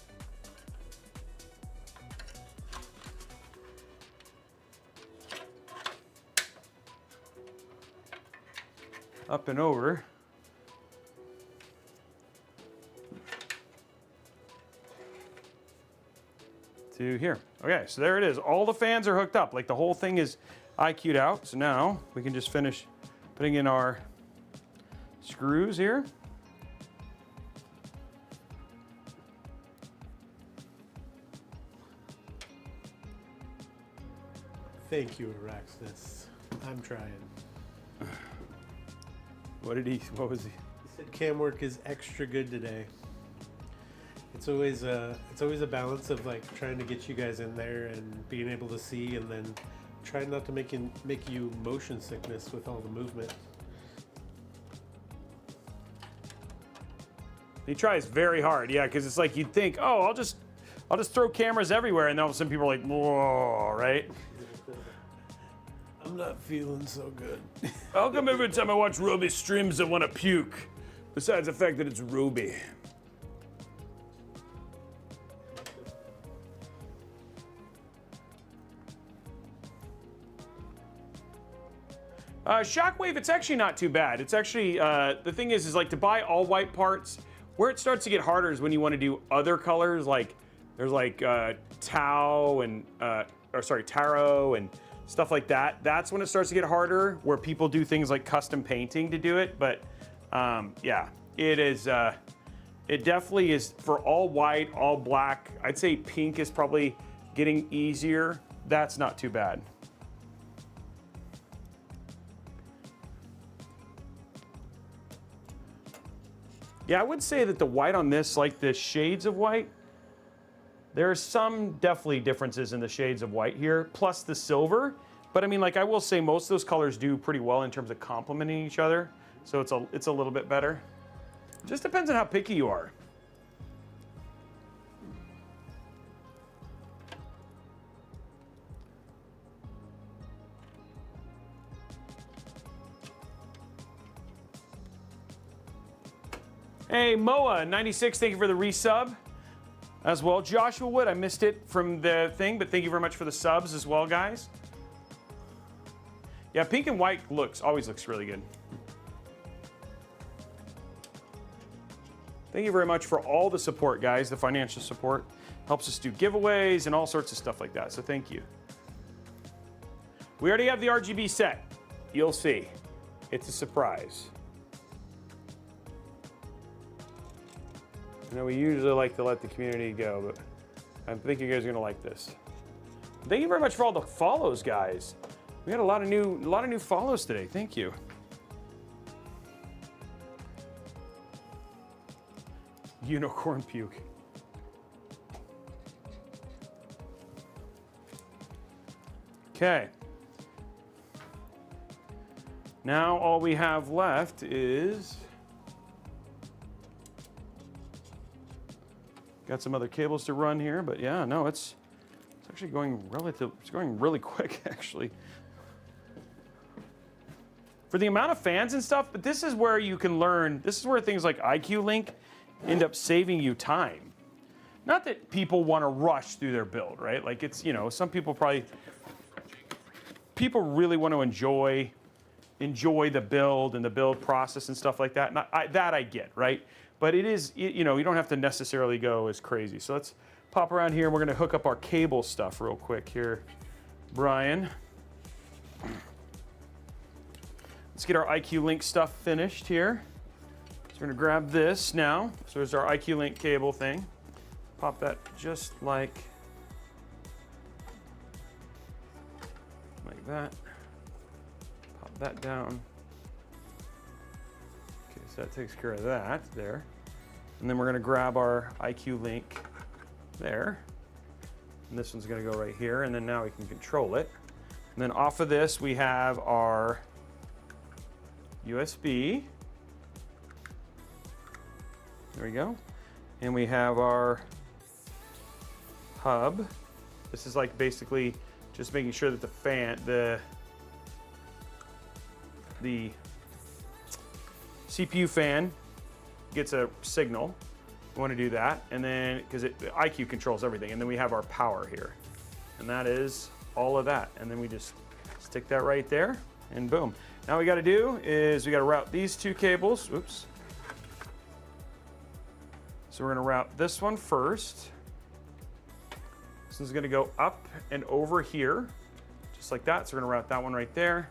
Speaker 1: Up and over. To here. Okay, so there it is. All the fans are hooked up. Like the whole thing is IQ'd out. So now we can just finish putting in our screws here.
Speaker 2: Thank you, Araxis. I'm trying.
Speaker 1: What was he?
Speaker 2: He said cam work is extra good today. It's always a balance of like trying to get you guys in there and being able to see, and then trying not to make you motion sickness with all the movement.
Speaker 1: He tries very hard, yeah, because it's like you'd think, oh, I'll just throw cameras everywhere, and then all of a sudden people are like, whoa, right?
Speaker 2: I'm not feeling so good.
Speaker 1: How come every time I watch Robey streams I want to puke? Besides the fact that it's Robey. Shockwave, it's actually not too bad. It's actually, the thing is like to buy all white parts, where it starts to get harder is when you want to do other colors, like there's like tau and, taro and stuff like that. That's when it starts to get harder, where people do things like custom painting to do it. But yeah, it is, it definitely is for all white, all black. I'd say pink is probably getting easier. That's not too bad. Yeah, I would say that the white on this, like the shades of white, there are some definitely differences in the shades of white here, plus the silver. But I mean, like I will say most of those colors do pretty well in terms of complementing each other. So it's a little bit better. Just depends on how picky you are. Hey, Moa96, thank you for the resub as well. Joshua Wood, I missed it from the thing, but thank you very much for the subs as well, guys. Yeah, pink and white always looks really good. Thank you very much for all the support, guys. The financial support helps us do giveaways and all sorts of stuff like that, so thank you. We already have the RGB set. You'll see. It's a surprise. You know, we usually like to let the community go, but I think you guys are gonna like this. Thank you very much for all the follows, guys. We had a lot of new follows today. Thank you. Unicorn puke. Okay. Now all we have left is got some other cables to run here, but yeah, no, it's actually going really quick actually. For the amount of fans and stuff, but this is where you can learn, this is where things like icue Link end up saving you time. Not that people want to rush through their build, right? Like it's, you know, some people really want to enjoy the build and the build process and stuff like that. And I get, right? But it is, you know, you don't have to necessarily go as crazy. So let's pop around here and we're gonna hook up our cable stuff real quick here, Brian. Let's get our icue Link stuff finished here. So we're gonna grab this now. So there's our icue Link cable thing. Pop that just like that. Pop that down. Okay, so that takes care of that there. And then we're gonna grab our icue Link there. And this one's gonna go right here, and then now we can control it. And then off of this, we have our USB. There we go. And we have our hub. This is like basically just making sure that the fan, the CPU fan gets a signal. We want to do that, and then because icue controls everything, and then we have our power here, and that is all of that. And then we just stick that right there, and boom. Now what we got to do is we got to route these two cables. Oops. So we're going to route this one first. This one's going to go up and over here, just like that. So we're going to route that one right there.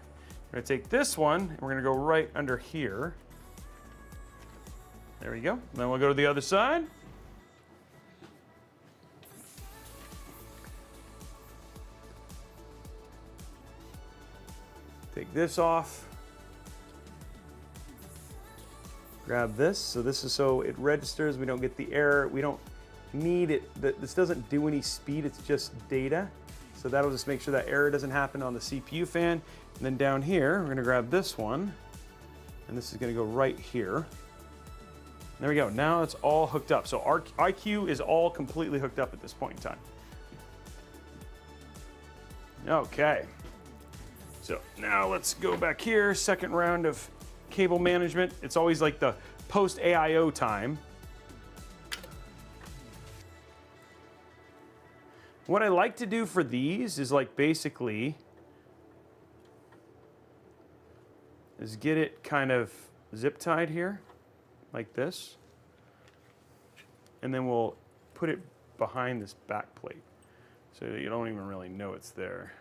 Speaker 1: We're going to take this one, and we're going to go right under here. There we go. Then we'll go to the other side. Take this off. Grab this. So this is so it registers. We don't get the error. We don't need it. This doesn't do any speed. It's just data. So that'll just make sure that error doesn't happen on the CPU fan. And then down here, we're going to grab this one. And this is going to go right here. There we go. Now it's all hooked up. So our icue is all completely hooked up at this point in time. Okay. So now let's go back here. Second round of cable management. It's always like the post AIO time. What I like to do for these is like basically is get it kind of zip tied here, like this. And then we'll put it behind this back plate so that you don't even really know it's there.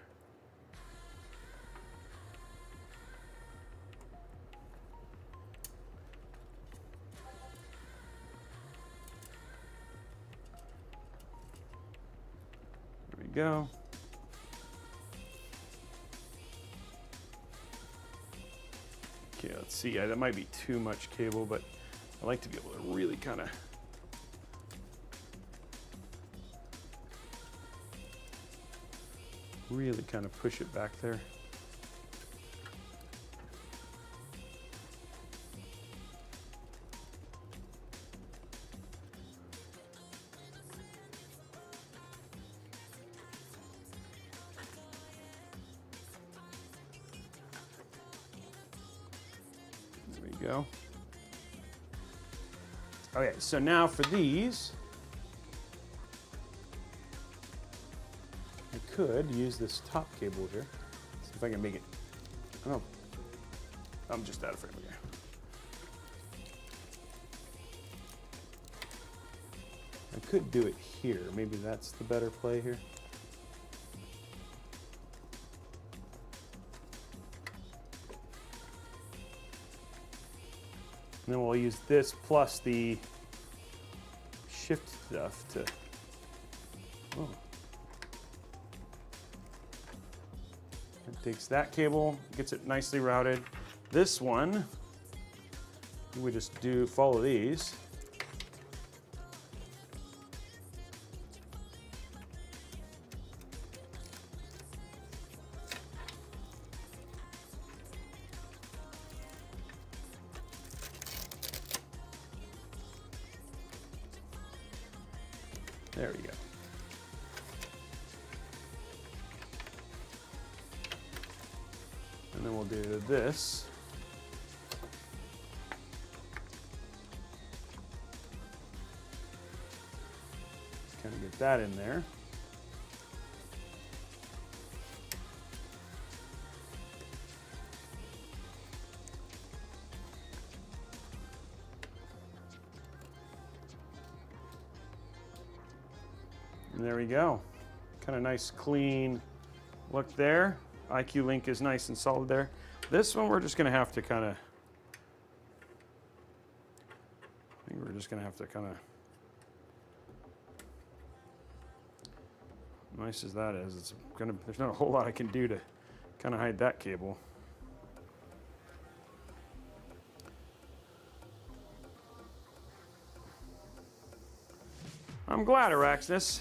Speaker 1: There we go. Okay, let's see. Yeah, that might be too much cable, but I like to be able to really kind of push it back there. There we go. Okay, so now for these, I could use this top cable here. See if I can make it. Oh, I'm just out of frame again. I could do it here. Maybe that's the better play here. And then we'll use this plus the shift stuff to. Oh. It takes that cable, gets it nicely routed. This one, we just follow these. There we go. And then we'll do this. Kind of get that in there. And there we go. Kind of nice, clean look there. icue link is nice and solid there. This one we're just going to have to kind of, nice as that is, there's not a whole lot I can do to kind of hide that cable. I'm glad, Araxis.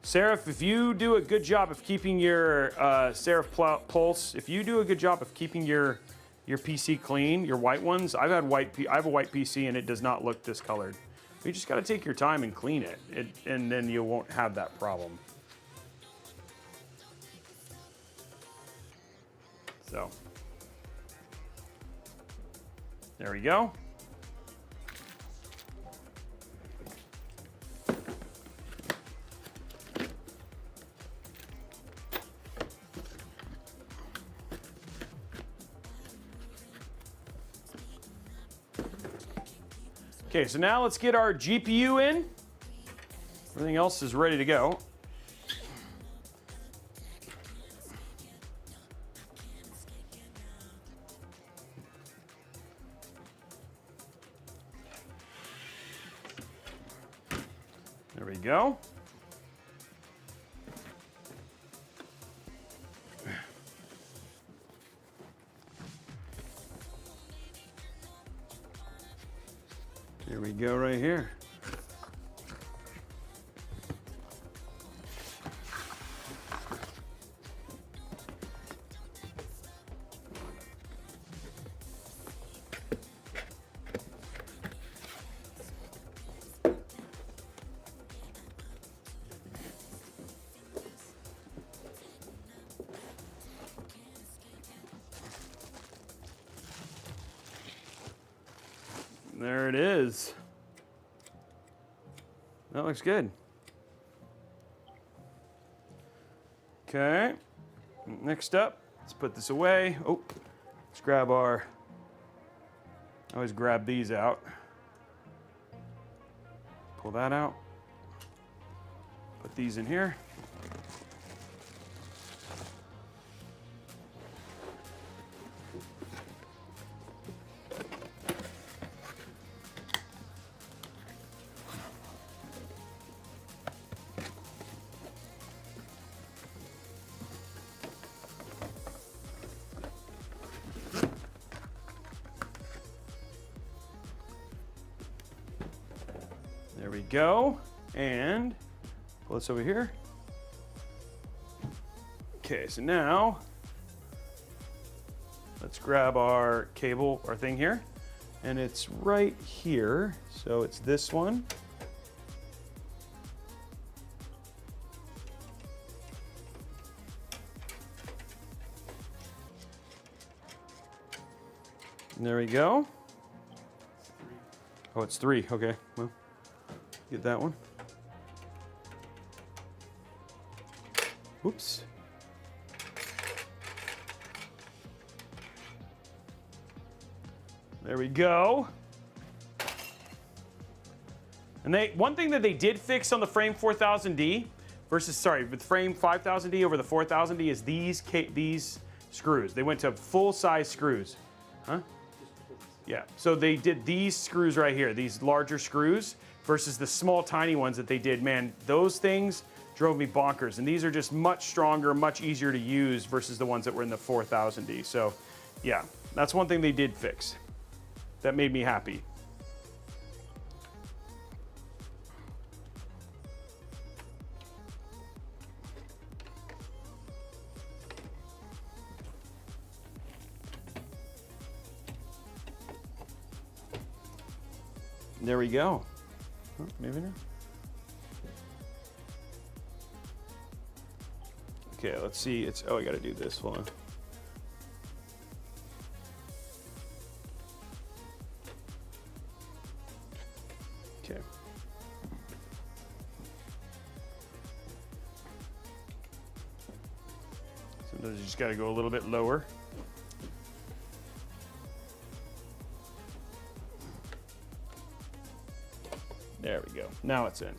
Speaker 1: Seraph, if you do a good job of keeping your Seraph Pulse, if you do a good job of keeping your PC clean, your white ones, I have a white PC and it does not look discolored. You just got to take your time and clean it, and then you won't have that problem. So, there we go. Okay, so now let's get our GPU in. Everything else is ready to go. There we go. Here we go right here. There it is. That looks good. Okay. Next up, let's put this away. Oh, let's grab our, I always grab these out. Pull that out. Put these in here. There we go. And pull this over here. Okay, so now let's grab our cable, our thing here. And it's right here. So it's this one. And there we go. Oh, it's 3. Okay, well, get that one. Oops. There we go. And one thing that they did fix on the Frame 4000D versus, sorry, with Frame 5000D over the 4000D is these screws. They went to full-size screws. Huh? Yeah, so they did these screws right here, these larger screws, versus the small, tiny ones that they did. Man, those things drove me bonkers. And these are just much stronger, much easier to use versus the ones that were in the 4000D. So, yeah, that's one thing they did fix. That made me happy. There we go. Oh, maybe not. Okay, let's see. It's, oh, I gotta do this. Hold on. Okay. Sometimes you just gotta go a little bit lower. There we go. Now it's in.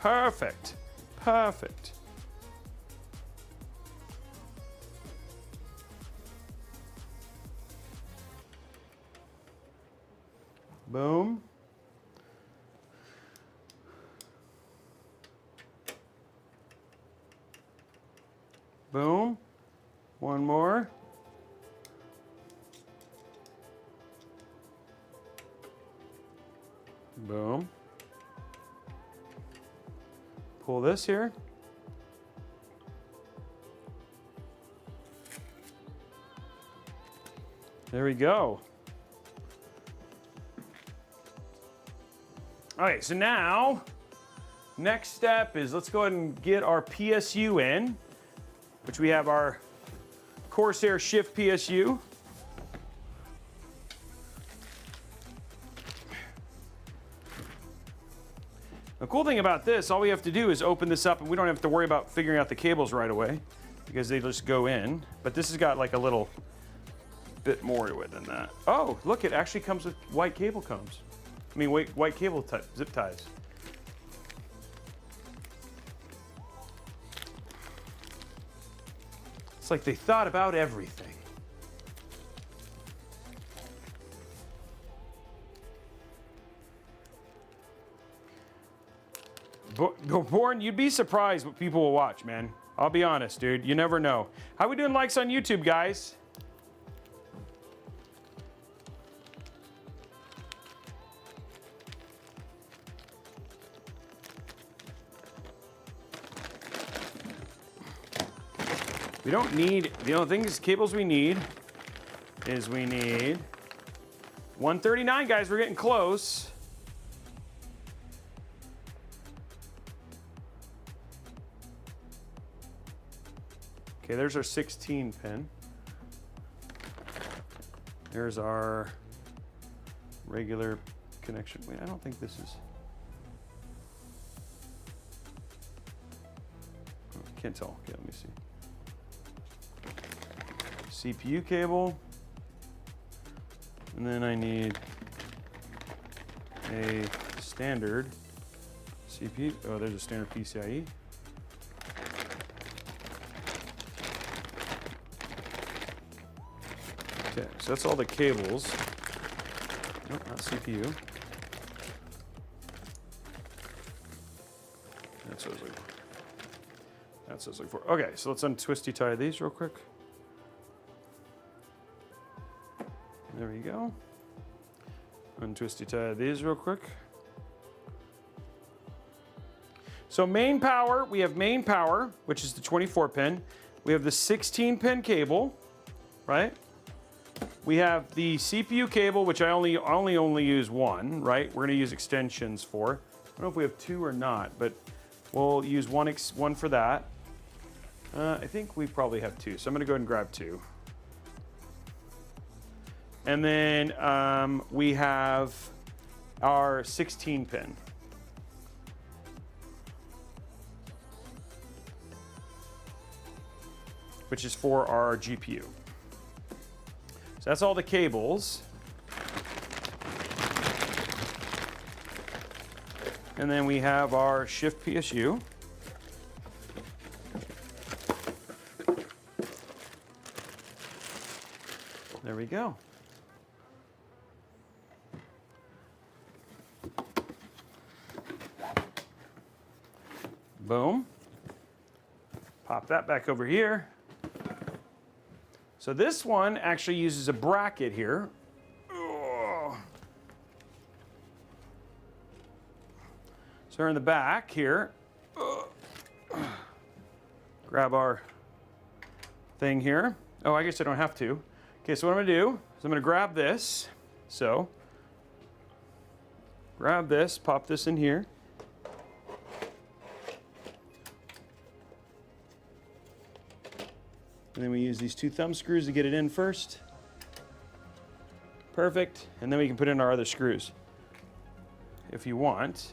Speaker 1: Perfect. Perfect. Boom. Boom. One more. Boom. Pull this here. There we go. All right, so now, next step is let's go ahead and get our PSU in, which we have our Corsair Shift PSU. The cool thing about this, all we have to do is open this up and we don't have to worry about figuring out the cables right away because they just go in. But this has got like a little bit more to it than that. Oh, look, it actually comes with white cable combs. I mean, white cable zip ties. It's like they thought about everything. Born, you'd be surprised what people will watch, man. I'll be honest, dude. You never know. How we doing likes on YouTube, guys? We don't need, the only thing is cables we need is we need 139, guys. We're getting close. Okay, there's our 16 pin. There's our regular connection. Wait, I don't think this is. can't tell. Okay, let me see. CPU cable. And then I need a standard CPU. Oh, there's a standard PCIe. Okay, so that's all the cables. Nope, not CPU. That's what I was looking for. That's what I was looking for. Okay, so let's untwisty tie these real quick. There we go. Untwisty tie these real quick. So main power, we have main power, which is the 24 pin. We have the 16 pin cable, right? We have the CPU cable, which I only use one, right? We're gonna use extensions for. I don't know if we have two or not, but we'll use one for that. I think we probably have two, so I'm gonna go ahead and grab two. And then we have our 16 pin. Which is for our GPU. So that's all the cables. And then we have our shift PSU. There we go. Boom. Pop that back over here. So this one actually uses a bracket here. Oh. So we're in the back here. Grab our thing here. Oh, I guess I don't have to. Okay, so what I'm gonna do is I'm gonna grab this. So, grab this, pop this in here. And then we use these two thumb screws to get it in first. Perfect. And then we can put in our other screws if you want.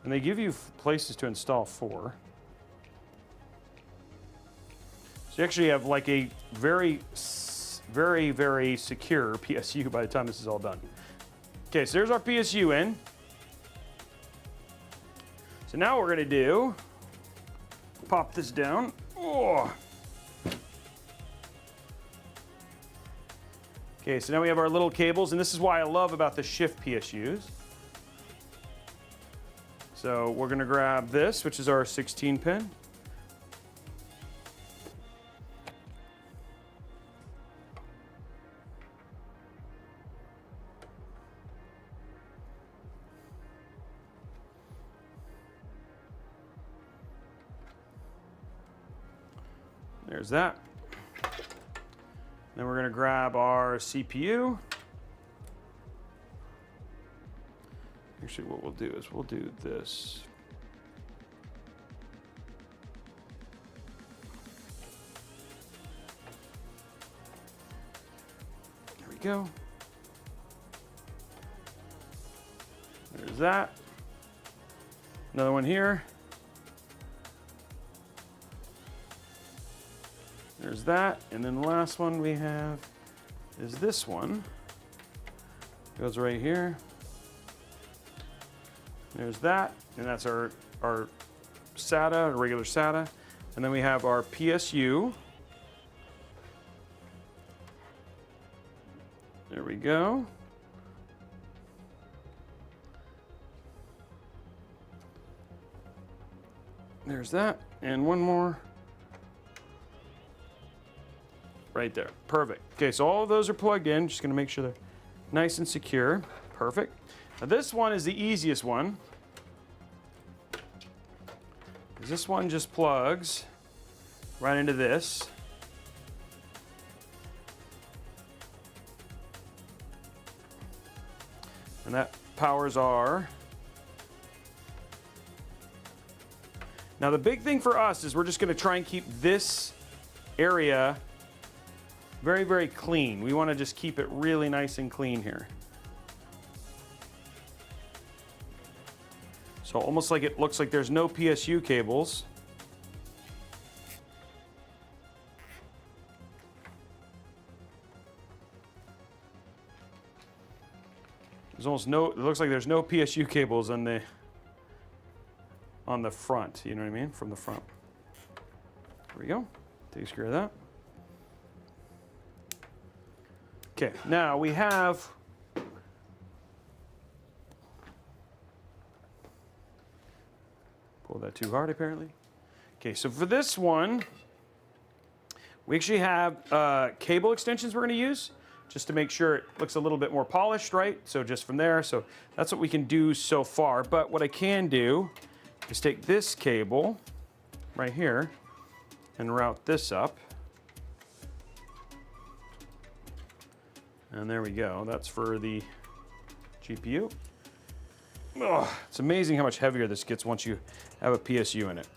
Speaker 1: And they give you places to install 4. So you actually have like a very, very secure PSU by the time this is all done. Okay, so there's our PSU in. So now what we're gonna do, pop this down. Oh. Okay, so now we have our little cables, and this is why I love about the shift PSUs. So we're gonna grab this, which is our 16 pin. There's that. Then we're gonna grab our CPU. Actually, what we'll do is we'll do this. There we go. There's that. Another one here. There's that. And then the last one we have is this one. Goes right here. There's that, and that's our SATA, our regular SATA. And then we have our PSU. There we go. There's that, and one more. Right there, perfect. Okay, so all of those are plugged in. Just gonna make sure they're nice and secure. Perfect. Now this one is the easiest one. This one just plugs right into this. And that powers our Now the big thing for us is we're just gonna try and keep this area very, very clean. We wanna just keep it really nice and clean here. So almost like it looks like there's no PSU cables. There's almost no, it looks like there's no PSU cables on the front, you know what I mean? From the front. There we go. Takes care of that. Okay, now we have pull that too hard apparently. Okay, so for this one, we actually have cable extensions we're going to use just to make sure it looks a little bit more polished, right? So just from there, so that's what we can do so far. But what I can do is take this cable right here and route this up. And there we go. That's for the GPU. Oh, it's amazing how much heavier this gets once you have a PSU in it.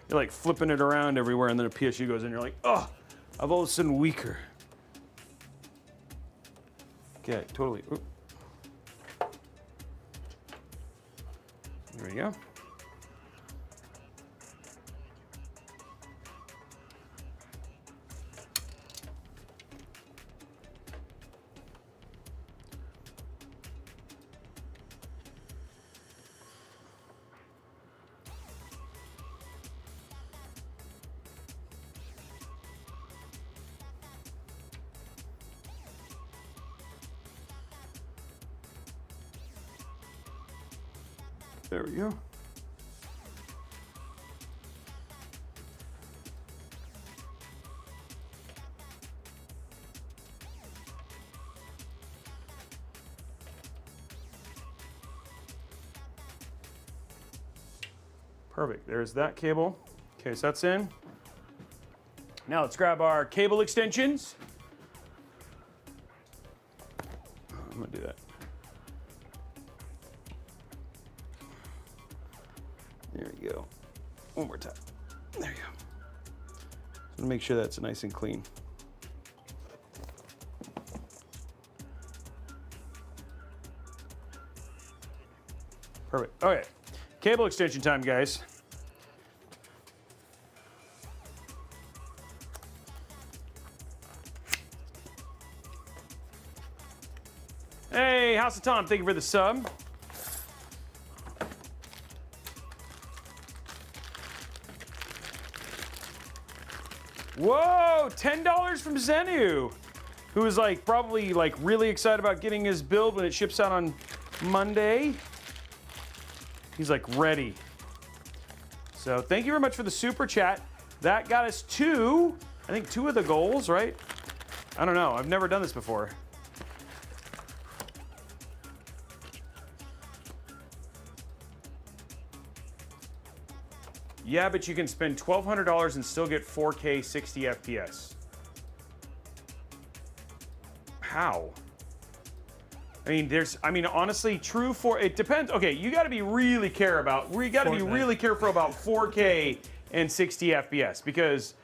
Speaker 1: You're like flipping it around everywhere and then a PSU goes in, you're like, oh, I've all of a sudden weaker. Okay, totally. Oop. There we go. There we go. Perfect, there's that cable. Okay, so that's in. Now let's grab our cable extensions. I'm gonna do that. There we go. One more time. There you go. So make sure that's nice and clean. Perfect. Okay. Cable extension time, guys. Hey, House of Tom, thank you for the sub. Whoa, $10 from Zenu, who is like probably like really excited about getting his build when it ships out on Monday. He's like ready. So thank you very much for the super chat. That got us to, I think 2 of the goals, right? I don't know, I've never done this before. Yeah, but you can spend $1,200 and still get 4K 60 FPS. How? I mean, honestly, it depends. Okay, you got to be really careful about 4K and 60 FPS because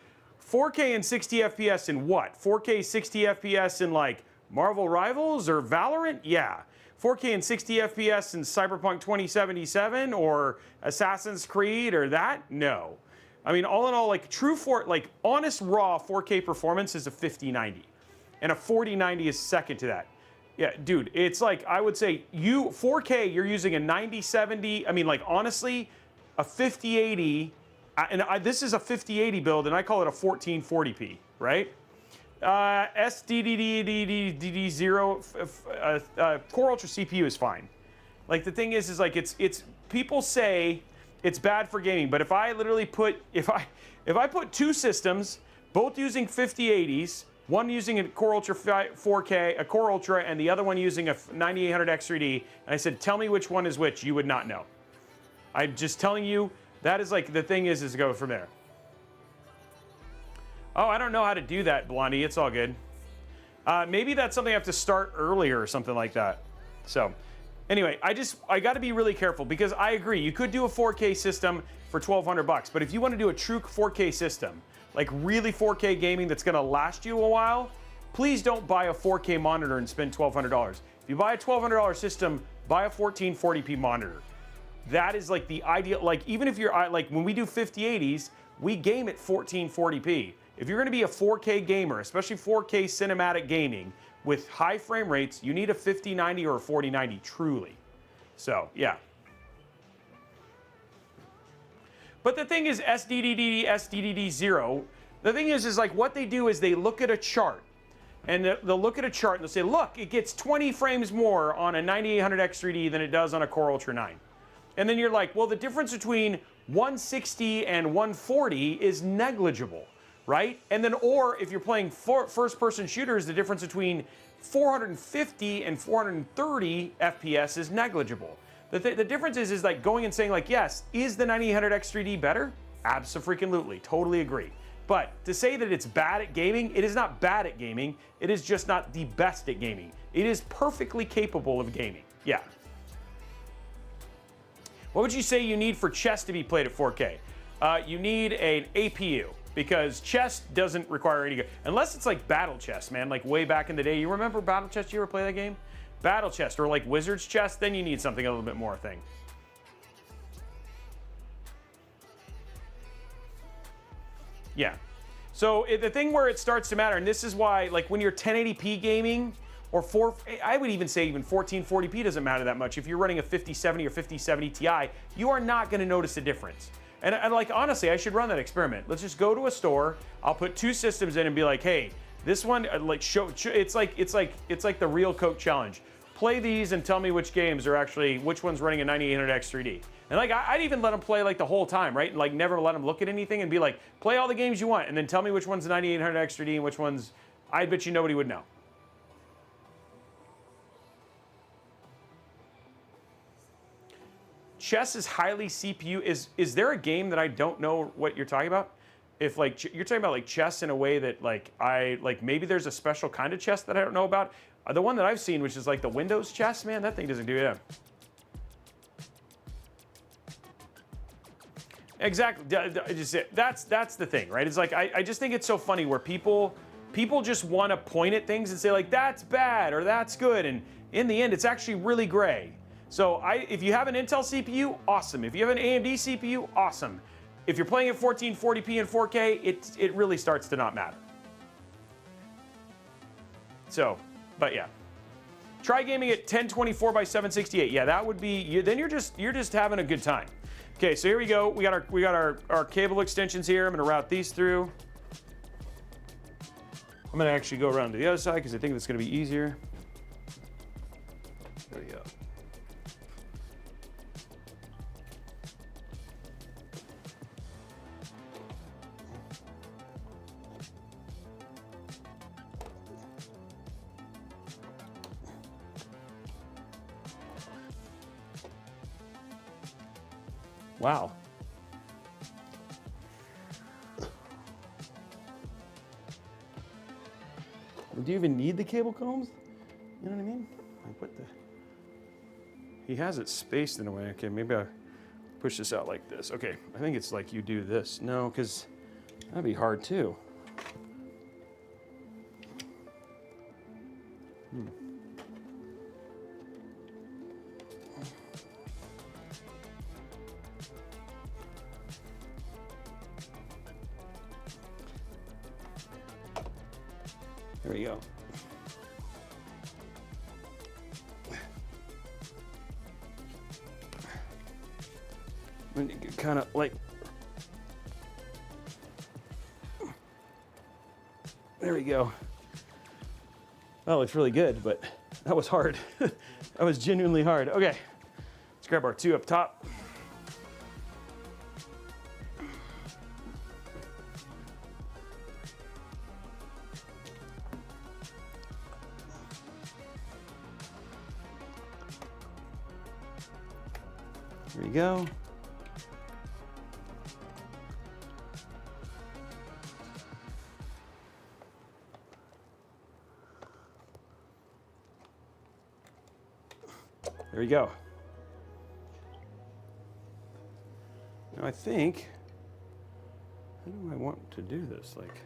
Speaker 1: 4K and 60 FPS in what? 4K 60 FPS in like Marvel Rivals or Valorant? Yeah. 4K and 60 FPS in Cyberpunk 2077 or Assassin's Creed or that? No. I mean, all in all, like honest raw 4K performance is a 5090, and a 4090 is second to that. Yeah, dude, it's like I would say 4K, you're using a 9070. I mean, like honestly, a 5080, and this is a 5080 build, and I call it a 1440p, right? SDDD0 Core Ultra CPU is fine. Like the thing is like it's people say it's bad for gaming, but if I literally put if I put 2 systems, both using 5080s, one using a Core Ultra 4K, a Core Ultra, and the other one using a 9800 X3D, and I said, tell me which one is which, you would not know. I'm just telling you, that is like the thing is go from there. Oh, I don't know how to do that, Blondie. It's all good. Maybe that's something I have to start earlier or something like that. So, Anyway, I got to be really careful because I agree. You could do a 4K system for $1,200, but if you want to do a true 4K system, like really 4K gaming that's going to last you a while, please don't buy a 4K monitor and spend $1,200. If you buy a $1,200 system, buy a 1440p monitor. That is like the ideal, like even if you're, like when we do 5080s, we game at 1440p. If you're gonna be a 4K gamer, especially 4K cinematic gaming with high frame rates, you need a 5090 or a 4090, truly. So, yeah. But the thing is, SDDD0, the thing is like what they do is they look at a chart, and they'll look at a chart and they'll say, look, it gets 20 frames more on a 9800X3D than it does on a Core Ultra 9. And then you're like, well, the difference between 160 and 140 is negligible, right? And then, or if you're playing first-person shooters, the difference between 450 and 430 FPS is negligible. The difference is like going and saying like, yes, is the 9800X3D better? Abso-freaking-lutely, totally agree. But to say that it's bad at gaming, it is not bad at gaming. It is just not the best at gaming. It is perfectly capable of gaming. Yeah. What would you say you need for chess to be played at 4K? You need an APU because chess doesn't require any, unless it's like Battle Chess, man, like way back in the day. You remember Battle Chess? You ever play that game? Battle Chess or like Wizard's Chess, then you need something a little bit more thing. Yeah. So the thing where it starts to matter, and this is why, like when you're 1080p gaming, or I would even say even 1440p doesn't matter that much. If you're running a 5070 or 5070 Ti, you are not going to notice a difference. And like honestly, I should run that experiment. Let's just go to a store. I'll put two systems in and be like, hey, this one like it's like the Real Coke challenge. Play these and tell me which games are actually which one's running a 9800X3D. And like I'd even let them play like the whole time, right? And like never let them look at anything and be like, play all the games you want, and then tell me which one's a 9800X3D and which one's. I bet you nobody would know. Chess is highly CPU. Is there a game that I don't know what you're talking about? If like you're talking about like chess in a way that like maybe there's a special kind of chess that I don't know about. The one that I've seen, which is like the Windows chess, man, that thing doesn't do it. Exactly. That's the thing, right? It's like I just think it's so funny where people just want to point at things and say like that's bad or that's good, and in the end, it's actually really gray. So if you have an Intel CPU, awesome. If you have an AMD CPU, awesome. If you're playing at 1440p and 4K, it really starts to not matter. So, but yeah. Try gaming at 1024 by 768. Yeah, that would be, then you're just having a good time. Okay, so here we go. We got our cable extensions here. I'm gonna route these through. I'm gonna actually go around to the other side because I think that's gonna be easier. There we go. Wow. Do you even need the cable combs? You know what I mean? Like what the? He has it spaced in a way. Okay, maybe I push this out like this. Okay, I think it's like you do this. No, because that'd be hard too. There we go. Kind of like, there we go. That looks really good, but that was hard. That was genuinely hard. Okay, let's grab our two up top. There we go. There you go. Now I think, how do I want to do this? Like,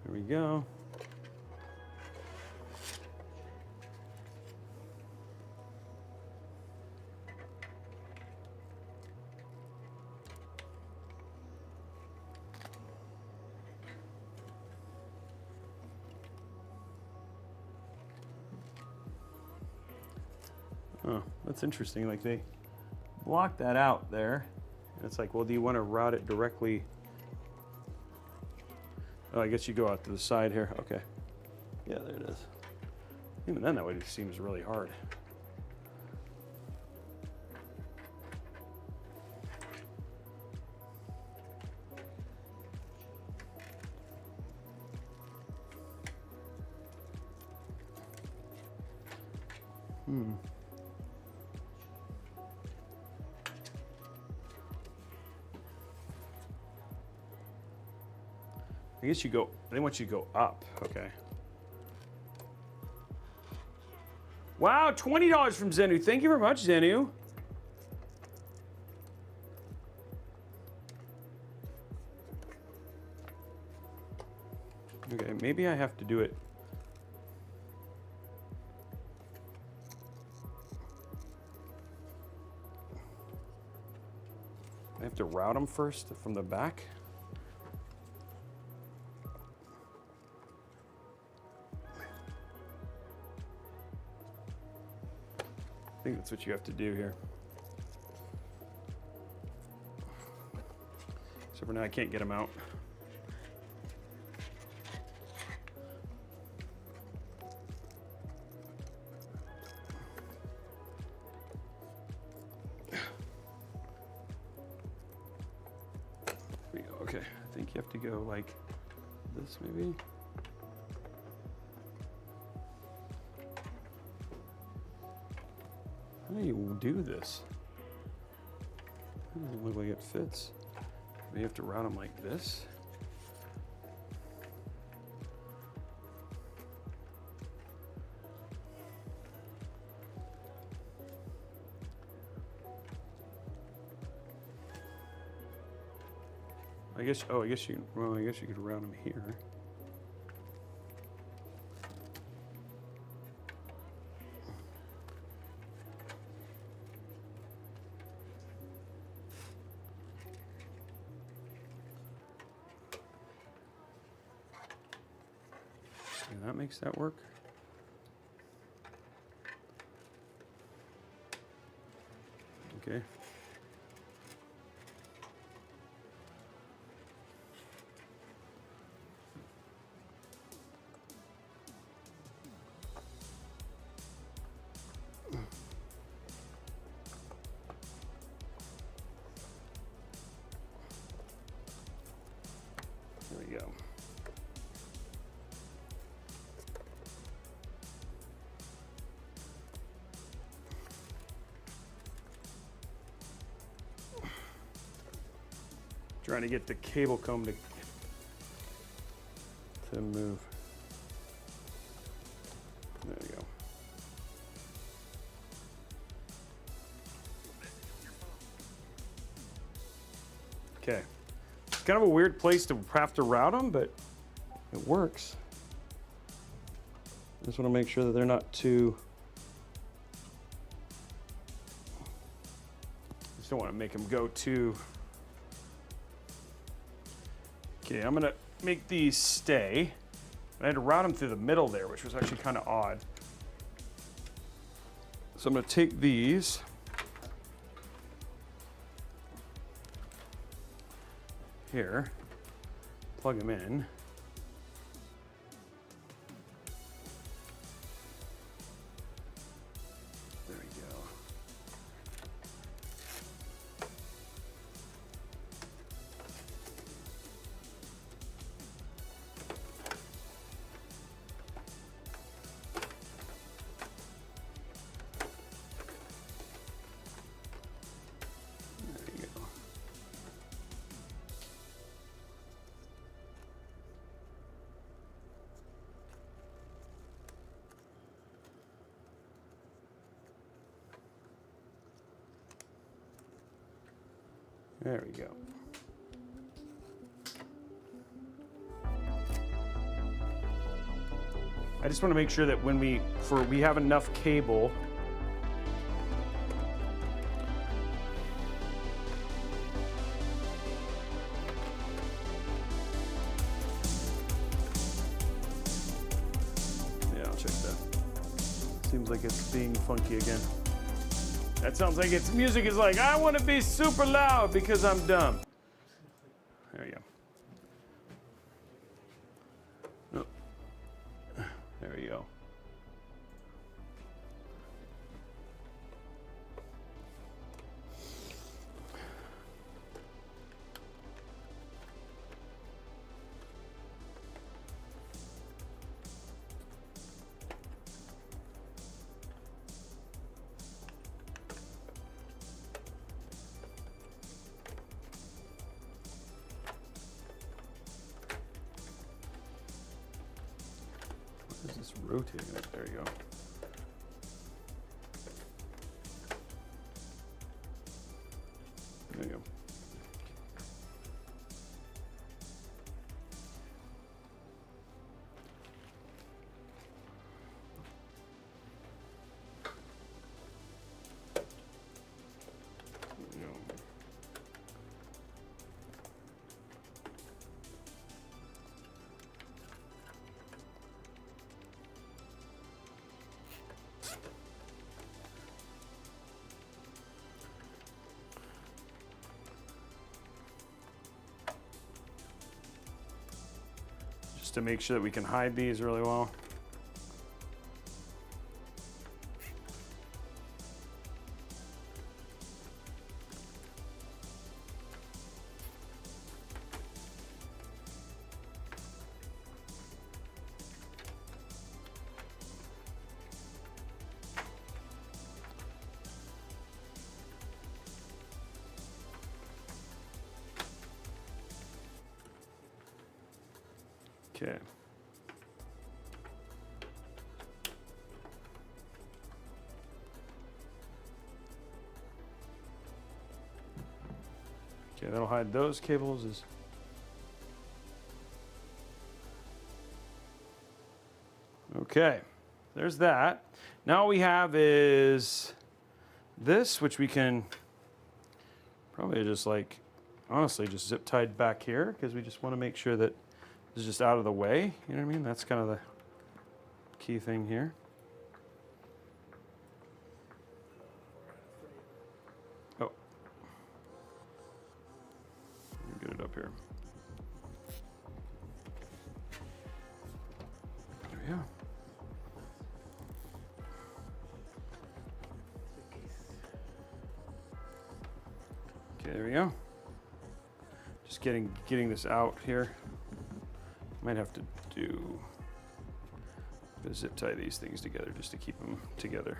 Speaker 1: there we go. Oh, that's interesting. Like they block that out there. And it's like, well, do you want to route it directly? Oh, I guess you go out to the side here. Okay. Yeah, there it is. Even then, that way it seems really hard. I guess you go, they want you to go up, okay. Wow, $20 from Zenu. Thank you very much, Zenu. Okay, maybe I have to do it. I have to route them first from the back. I think that's what you have to do here. So for now, I can't get them out. There we go. Okay, I think you have to go like this, maybe. How do you do this? It doesn't look like it fits. You have to route them like this. I guess, oh, I guess you could route them here. And that makes that work. Okay. There we go. Trying to get the cable comb to move. There we go. Okay. It's kind of a weird place to have to route them, but it works. Just want to make sure that they're not too. Just don't want to make them go too. Okay, I'm gonna make these stay. I had to route them through the middle there, which was actually kind of odd. So I'm gonna take these. Here, plug them in. There we go. There we go. I just want to make sure that when we have enough cable. Yeah, I'll check that. Seems like it's being funky again. That sounds like its music is like, I want to be super loud because I'm dumb. There you go. Oh. There we go. What is this rotating? There you go. There you go. There you go. Just to make sure that we can hide these really well. Okay. Okay, that'll hide those cables. Okay, there's that. Now all we have is this, which we can probably just like, honestly, just zip tied back here because we just want to make sure that it's just out of the way. You know what I mean? That's kind of the key thing here. Oh. Let me get it up here. There we go. Okay, there we go. Just getting this out here. Might have to do zip tie these things together just to keep them together.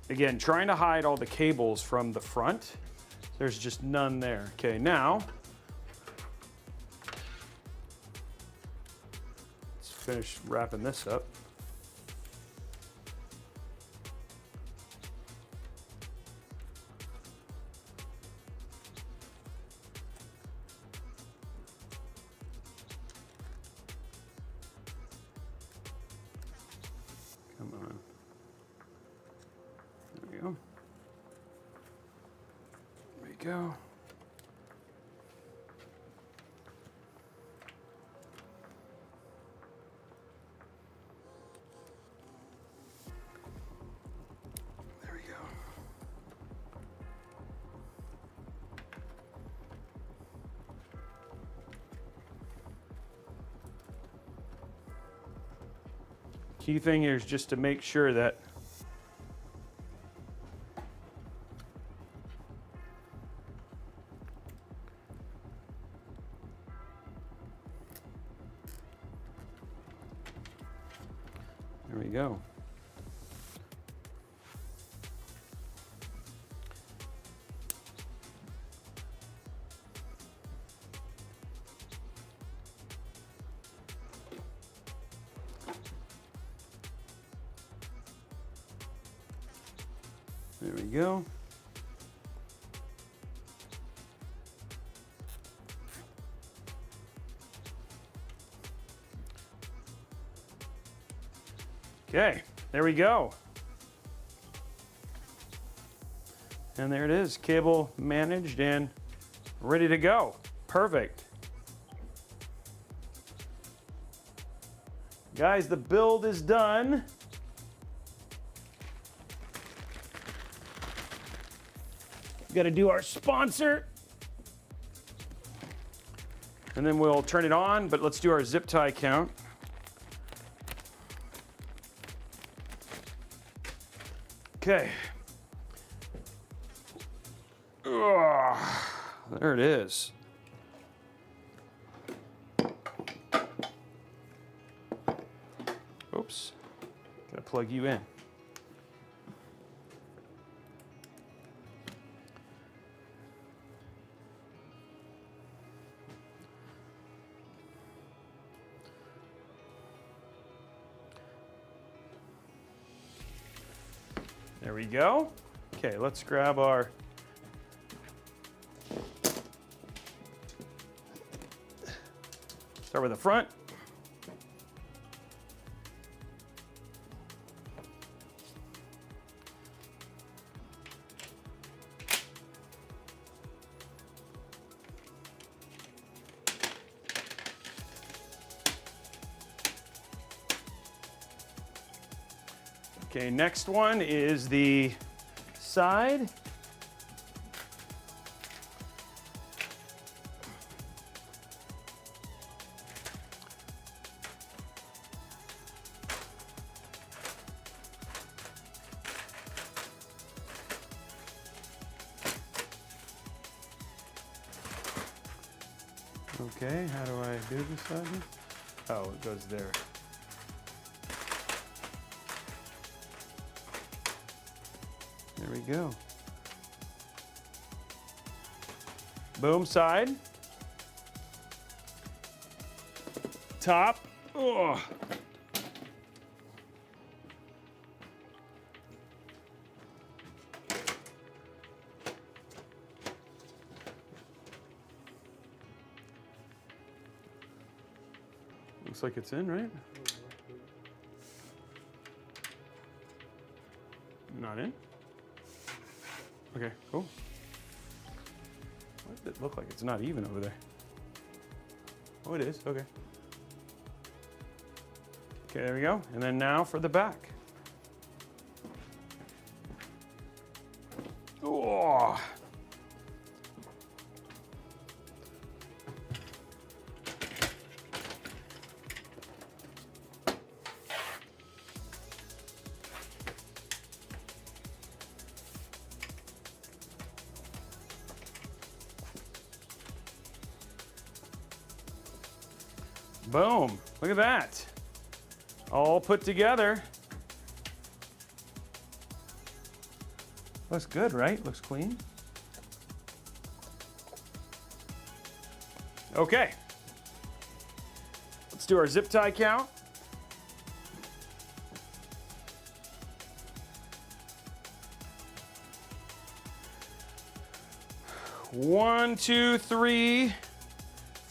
Speaker 1: Again, trying to hide all the cables from the front. There's just none there. Okay, now let's finish wrapping this up. Come on. There we go. There we go. There we go. Key thing here is just to make sure that there we go. There we go. Okay, there we go. And there it is, cable managed and ready to go. Perfect. Guys, the build is done. Got to do our sponsor. And then we'll turn it on, but let's do our zip tie count. Okay. Ugh, there it is. Oops. Gotta plug you in. There we go. Okay, let's grab our start with the front. Okay, next one is the side. Okay, how do I do this side? Oh, it goes there. There we go. Boom, side. Top. Ugh. Looks like it's in, right? Not in? Okay, cool. Why does it look like it's not even over there? Oh, it is, okay. Okay, there we go. And then now for the back. Oh. Boom, look at that. All put together. Looks good, right? Looks clean. Okay. Let's do our zip tie count. One, two, three,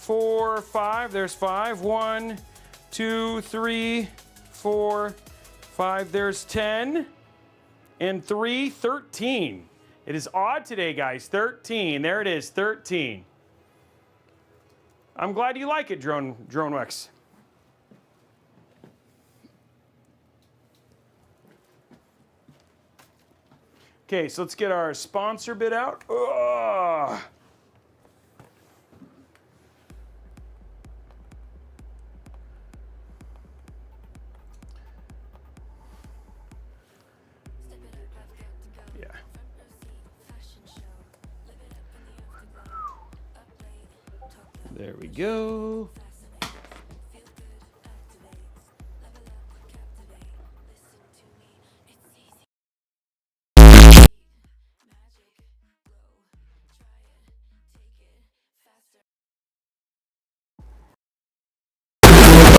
Speaker 1: 4, 5. There's 5. 1, 2, 3, 4, 5. There's 10. And 3, 13. It is odd today, guys. 13. There it is, 13. I'm glad you like it, DroneWex. Okay, so let's get our sponsor bit out. Ugh. There we go.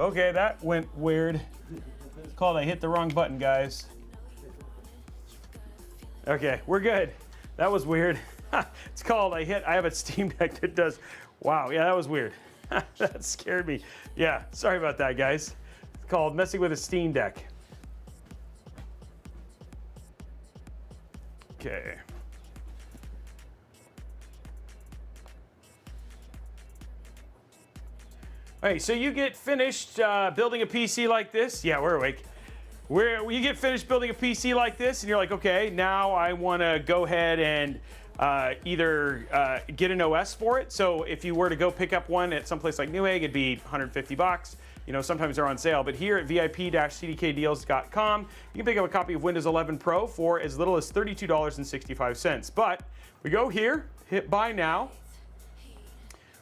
Speaker 1: Okay, that went weird. It's called I hit the wrong button, guys. Okay, we're good. That was weird. It's called I have a Steam Deck that does, wow, yeah, that was weird. That scared me. Yeah, sorry about that, guys. It's called messing with a Steam Deck. Okay. All right, so you get finished building a PC like this. Yeah, we're awake. You get finished building a PC like this, and you're like, okay, now I want to go ahead and either get an OS for it. So if you were to go pick up one at someplace like Newegg, it'd be 150 bucks. You know, sometimes they're on sale. But here at VIP-CDKdeals.com, you can pick up a copy of Windows 11 Pro for as little as $32.65. But we go here, hit buy now.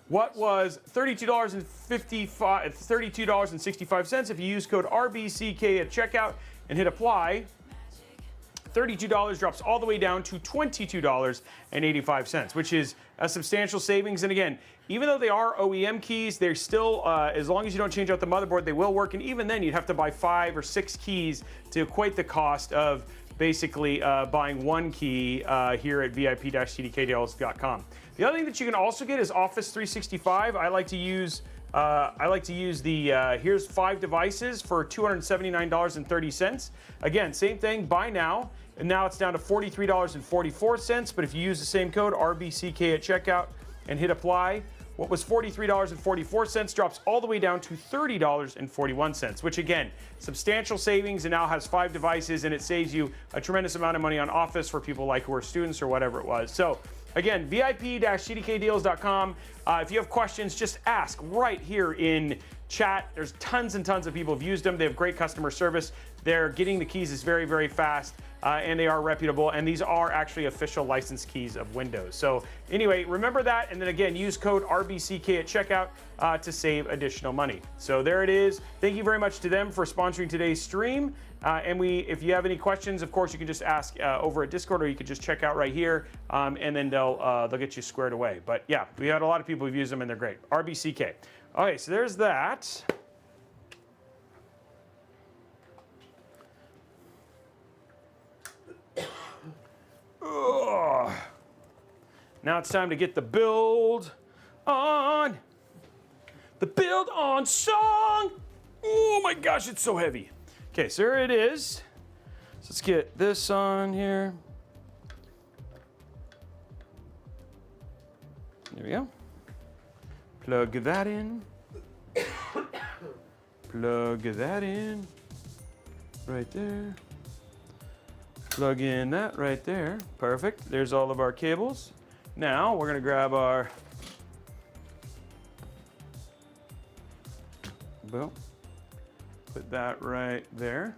Speaker 1: What was $32.65 if you use code RBCK at checkout and hit apply? $32 drops all the way down to $22.85, which is a substantial savings. And again, even though they are OEM keys, they're still, as long as you don't change out the motherboard, they will work. And even then, you'd have to buy 5 or 6 keys to equate the cost of basically buying one key here at VIP-CDKdeals.com. The other thing that you can also get is Office 365. I like to use the here's 5 devices for $279.30. Again, same thing, buy now, and now it's down to $43.44. But if you use the same code RBCK at checkout and hit apply, what was $43.44 drops all the way down to $30.41, which again, substantial savings, and now has 5 devices, and it saves you a tremendous amount of money on Office for people like who are students or whatever it was. So again, VIP-CDKdeals.com. If you have questions, just ask right here in chat. There's tons and tons of people who've used them. They have great customer service. They're getting the keys is very, very fast. And they are reputable, and these are actually official licensed keys of Windows. So anyway, remember that, and then again, use code RBCK at checkout to save additional money. So there it is. Thank you very much to them for sponsoring today's stream. If you have any questions, of course, you can just ask over at Discord, or you can just check out right here, and then they'll get you squared away. But yeah, we had a lot of people who've used them, and they're great. RBCK. Okay, so there's that. Ugh. Now it's time to get the build on. The build on song. Oh my gosh, it's so heavy. Okay, so here it is. So let's get this on here. There we go. Plug that in. Plug that in. Right there. Plug in that right there. Perfect. There's all of our cables. Now we're going to grab our, boom, put that right there.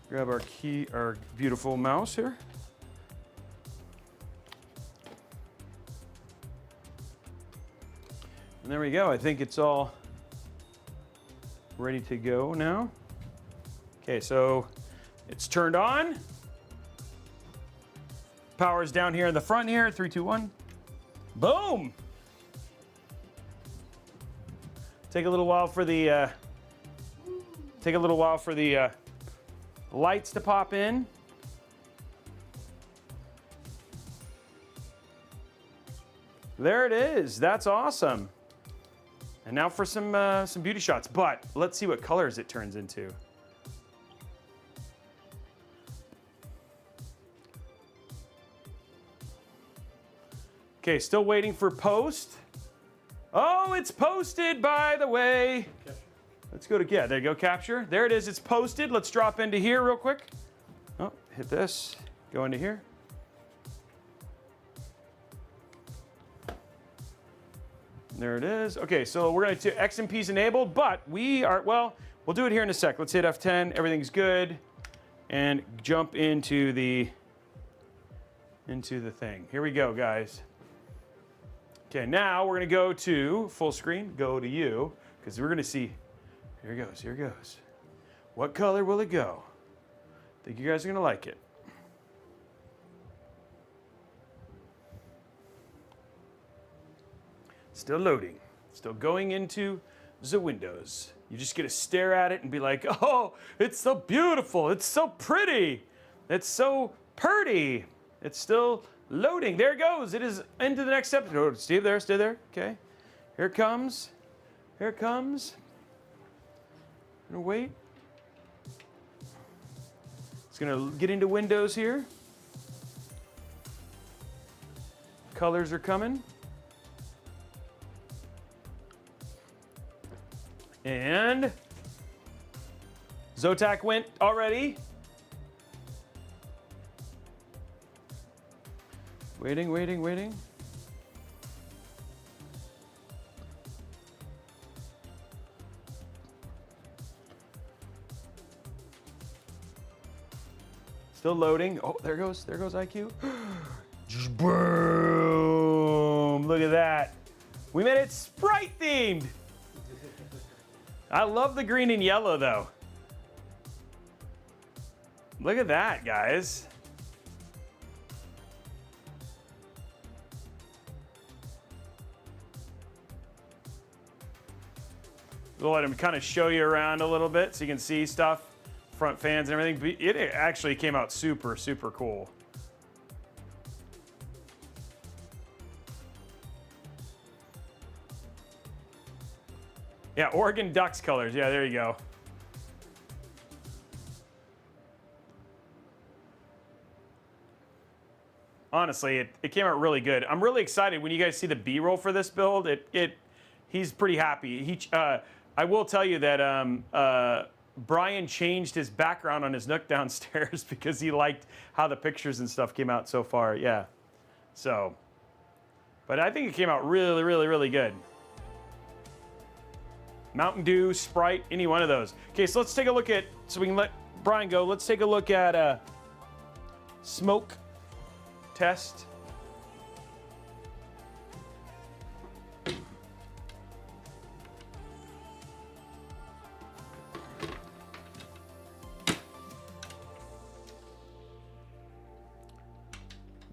Speaker 1: Grab our key, our beautiful mouse here. And there we go. I think it's all ready to go now. Okay, so it's turned on. Power's down here in the front here. 3, 2, 1. Boom! Take a little while for the lights to pop in. There it is. That's awesome. And now for some beauty shots. But let's see what colors it turns into. Okay, still waiting for post. Oh, it's posted, by the way. Let's go to, yeah, there you go, capture. There it is, it's posted. Let's drop into here real quick. Oh, hit this, go into here. There it is. Okay, so we're going to XMP's enabled, but we are, well, we'll do it here in a sec. Let's hit F10, everything's good, and jump into the thing. Here we go, guys. Okay, now we're gonna go to full screen, go to you, because we're gonna see, here it goes, here it goes. What color will it go? I think you guys are gonna like it. Still loading. Still going into the windows. You just get to stare at it and be like, oh, it's so beautiful. It's so pretty. It's so purty. It's still loading. There it goes. It is into the next step. Oh, stay there, stay there. Okay. Here it comes. Here it comes. I'm gonna wait. It's gonna get into windows here. Colors are coming. And Zotac went already. Waiting, waiting, waiting. Still loading. Oh, there goes icue. Boom! Look at that. We made it Sprite themed. I love the green and yellow though. Look at that, guys. We'll let him kind of show you around a little bit so you can see stuff, front fans and everything. It actually came out super, super cool. Yeah, Oregon Ducks colors. Yeah, there you go. Honestly, it came out really good. I'm really excited when you guys see the B-roll for this build. He's pretty happy. I will tell you that Brian changed his background on his Nook downstairs because he liked how the pictures and stuff came out so far. Yeah. So, but I think it came out really, really, really good. Mountain Dew, Sprite, any one of those. Okay, so let's take a look at, so we can let Brian go. Let's take a look at smoke test.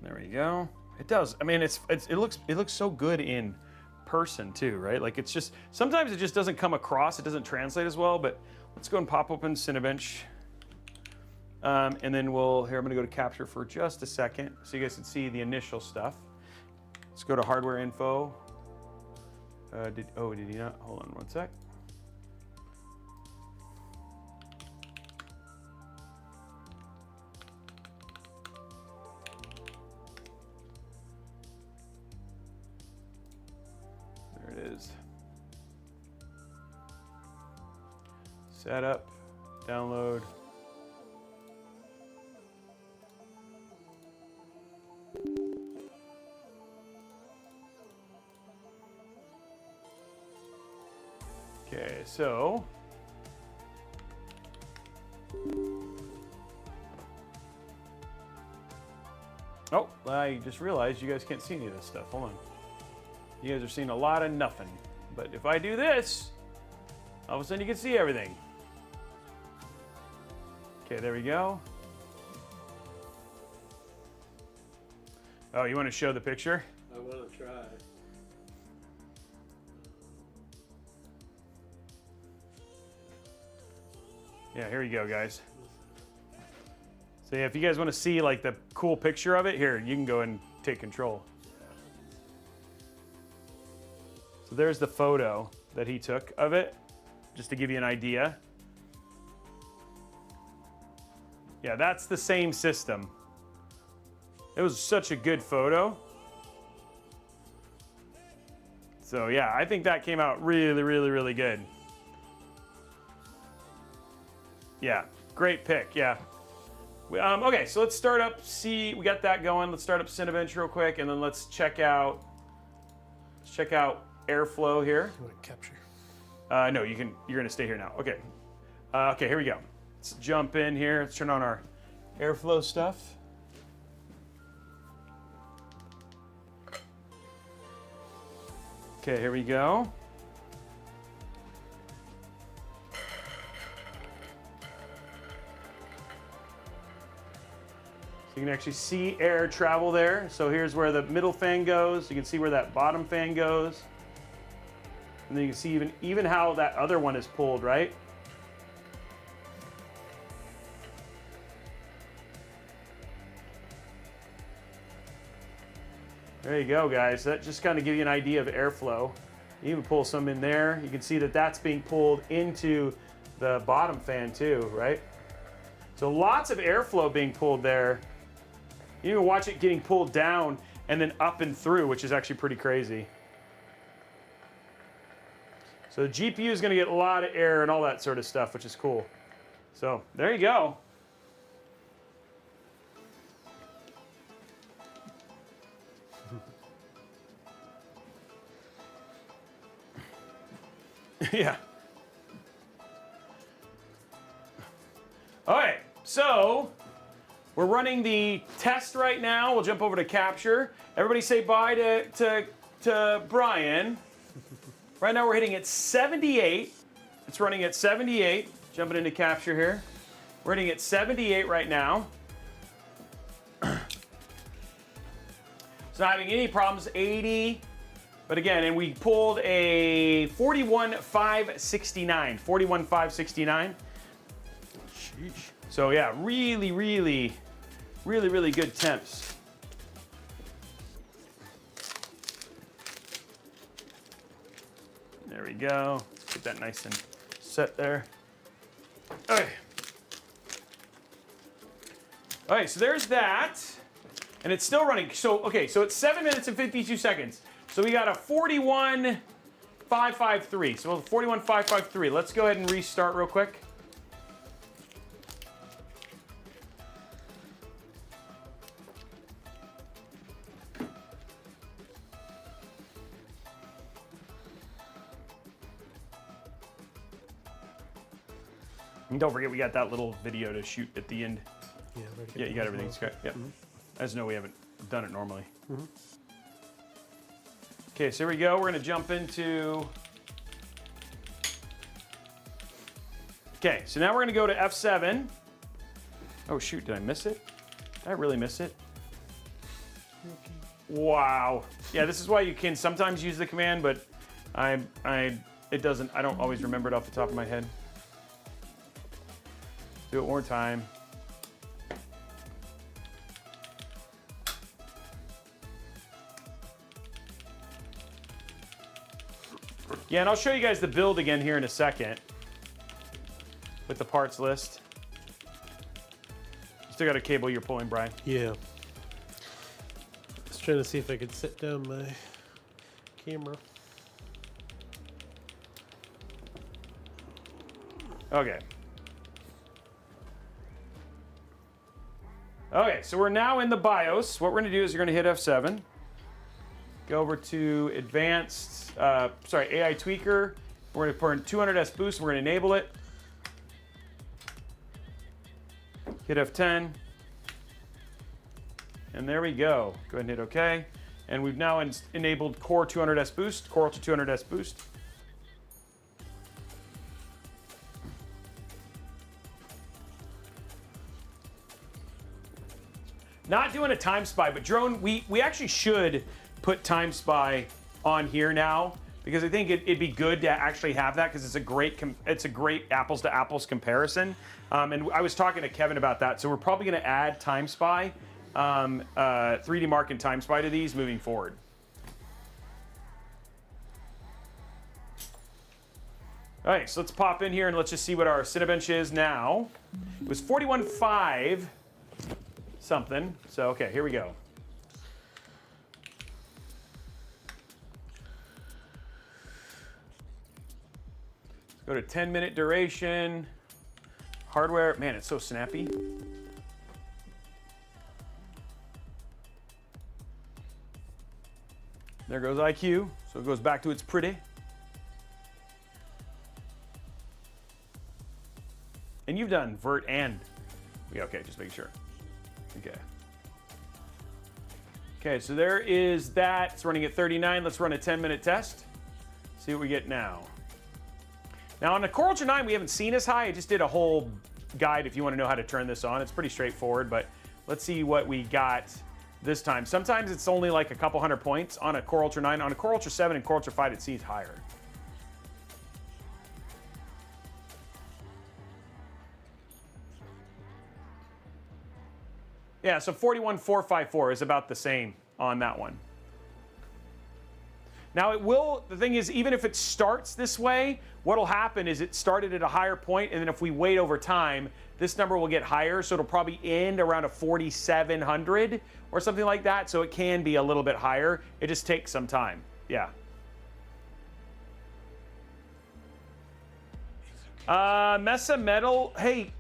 Speaker 1: There we go. It does. I mean, it looks so good in person too, right? Like it's just, sometimes it just doesn't come across, it doesn't translate as well, but let's go and pop open Cinebench. And then here, I'm gonna go to capture for just a second so you guys can see the initial stuff. Let's go to hardware info. Did he not? Hold on one sec. Setup, download. Okay, so I just realized you guys can't see any of this stuff. Hold on. You guys are seeing a lot of nothing. But if I do this, all of a sudden you can see everything. Okay, there we go. Oh, you want to show the picture?
Speaker 2: I want to try.
Speaker 1: Yeah, here you go, guys. So yeah, if you guys want to see like the cool picture of it, here, you can go and take control. So there's the photo that he took of it, just to give you an idea. Yeah, that's the same system. It was such a good photo. So yeah, I think that came out really, really, really good. Yeah, great pick, yeah. Okay, so let's start up, we got that going. Let's start up Cinebench real quick, and then let's check out airflow here.
Speaker 2: You want to capture?
Speaker 1: No, you're gonna stay here now. Okay. Okay, here we go. Let's jump in here. Let's turn on our airflow stuff. Okay, here we go. So you can actually see air travel there. So here's where the middle fan goes. You can see where that bottom fan goes. And then you can see even how that other one is pulled, right? There you go, guys. That just kind of gives you an idea of airflow. You even pull some in there. You can see that that's being pulled into the bottom fan too, right? So lots of airflow being pulled there. You can watch it getting pulled down and then up and through, which is actually pretty crazy. So the GPU is going to get a lot of air and all that sort of stuff, which is cool. So there you go. Yeah. All right, so we're running the test right now. We'll jump over to capture. Everybody say bye to Brian. Right now we're hitting at 78. It's running at 78. Jumping into capture here. We're hitting at 78 right now. It's not having any problems. 80. But again, and we pulled a 41,569. 41,569. Sheesh. So yeah, really good temps. There we go. Get that nice and set there. Okay. All right, so there's that. And it's still running. So, okay, so it's 7 minutes and 52 seconds. So we got a 41,553. So 41,553. Let's go ahead and restart real quick. And don't forget, we got that little video to shoot at the end. Yeah, you got everything. Yep. I just know we haven't done it normally. Okay, so here we go. We're going to jump into... Okay, so now we're going to go to F7. Oh, shoot. Did I miss it? Did I really miss it? Wow. Yeah, this is why you can sometimes use the command, but it doesn't... I don't always remember it off the top of my head. Do it one more time. Yeah, and I'll show you guys the build again here in a second with the parts list. Still got a cable you're pulling, Brian.
Speaker 2: Yeah. Just trying to see if I could set down my camera.
Speaker 1: Okay. Okay, so we're now in the BIOS. What we're going to do is you're going to hit F7. Go over to advanced, AI tweaker. We're going to put in 200S boost. We're going to enable it. Hit F10. And there we go. Go ahead and hit OK. And we've now enabled Core 200S boost, Core Ultra 200S boost. Not doing a time spy, but Drone, we actually should put time spy on here now, because I think it'd be good to actually have that, because it's a great apples to apples comparison. And I was talking to Kevin about that, so we're probably going to add time spy, 3D Mark and time spy to these moving forward. All right, so let's pop in here and let's just see what our cinebench is now. It was 41.5 something. So okay, here we go. Go to 10-minute duration. Hardware, man, it's so snappy. There goes icue, so it goes back to its pretty. And you've done vert and, yeah, okay, just making sure. Okay. Okay, so there is that. It's running at 39. Let's run a 10-minute test. See what we get now. Now on the Core Ultra 9, we haven't seen as high. I just did a whole guide if you want to know how to turn this on. It's pretty straightforward, but let's see what we got this time. Sometimes it's only like a couple hundred points on a Core Ultra 9. On a Core Ultra 7 and Core Ultra 5, it seems higher. Yeah, so 41454 is about the same on that one. Now it will, the thing is, even if it starts this way, what'll happen is it started at a higher point, and then if we wait over time, this number will get higher, so it'll probably end around a 4700 or something like that, so it can be a little bit higher. It just takes some time, yeah. Mesa Metal, hey,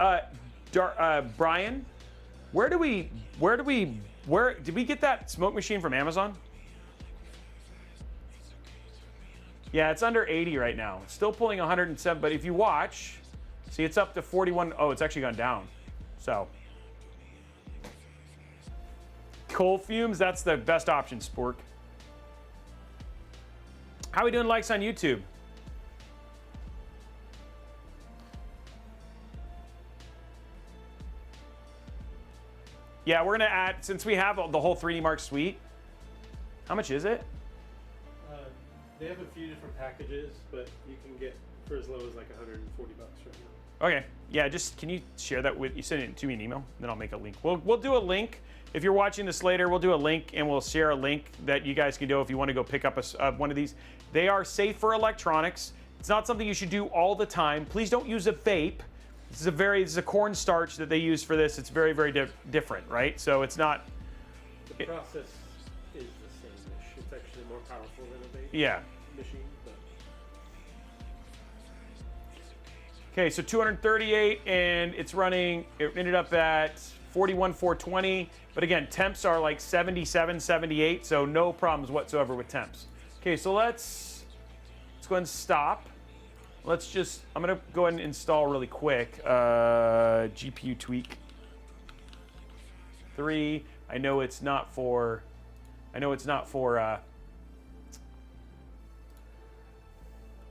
Speaker 1: Brian, did we get that smoke machine from Amazon? Yeah, it's under 80 right now. It's still pulling 107, but if you watch, see it's up to 41. Oh, it's actually gone down. So, coal fumes, that's the best option, Spork. How are we doing likes on YouTube? Yeah, we're gonna add, since we have the whole 3D Mark suite, how much is it?
Speaker 2: They have a few different packages, but you can get for as low as like 140 bucks right now.
Speaker 1: Okay, yeah, just can you share that with, you send it to me an email, then I'll make a link. We'll do a link. If you're watching this later, we'll do a link and we'll share a link that you guys can do if you want to go pick up one of these. They are safe for electronics. It's not something you should do all the time. Please don't use a vape. This is a cornstarch that they use for this. It's very, very different, right? So it's not.
Speaker 2: The process is the same-ish. It's actually more powerful than a vape machine. But.
Speaker 1: Okay, so 238, and it's running. It ended up at 41,420. But again, temps are like 77, 78, so no problems whatsoever with temps. Okay, so let's go ahead and stop. I'm gonna go ahead and install really quick. GPU tweak 3. I know it's not for,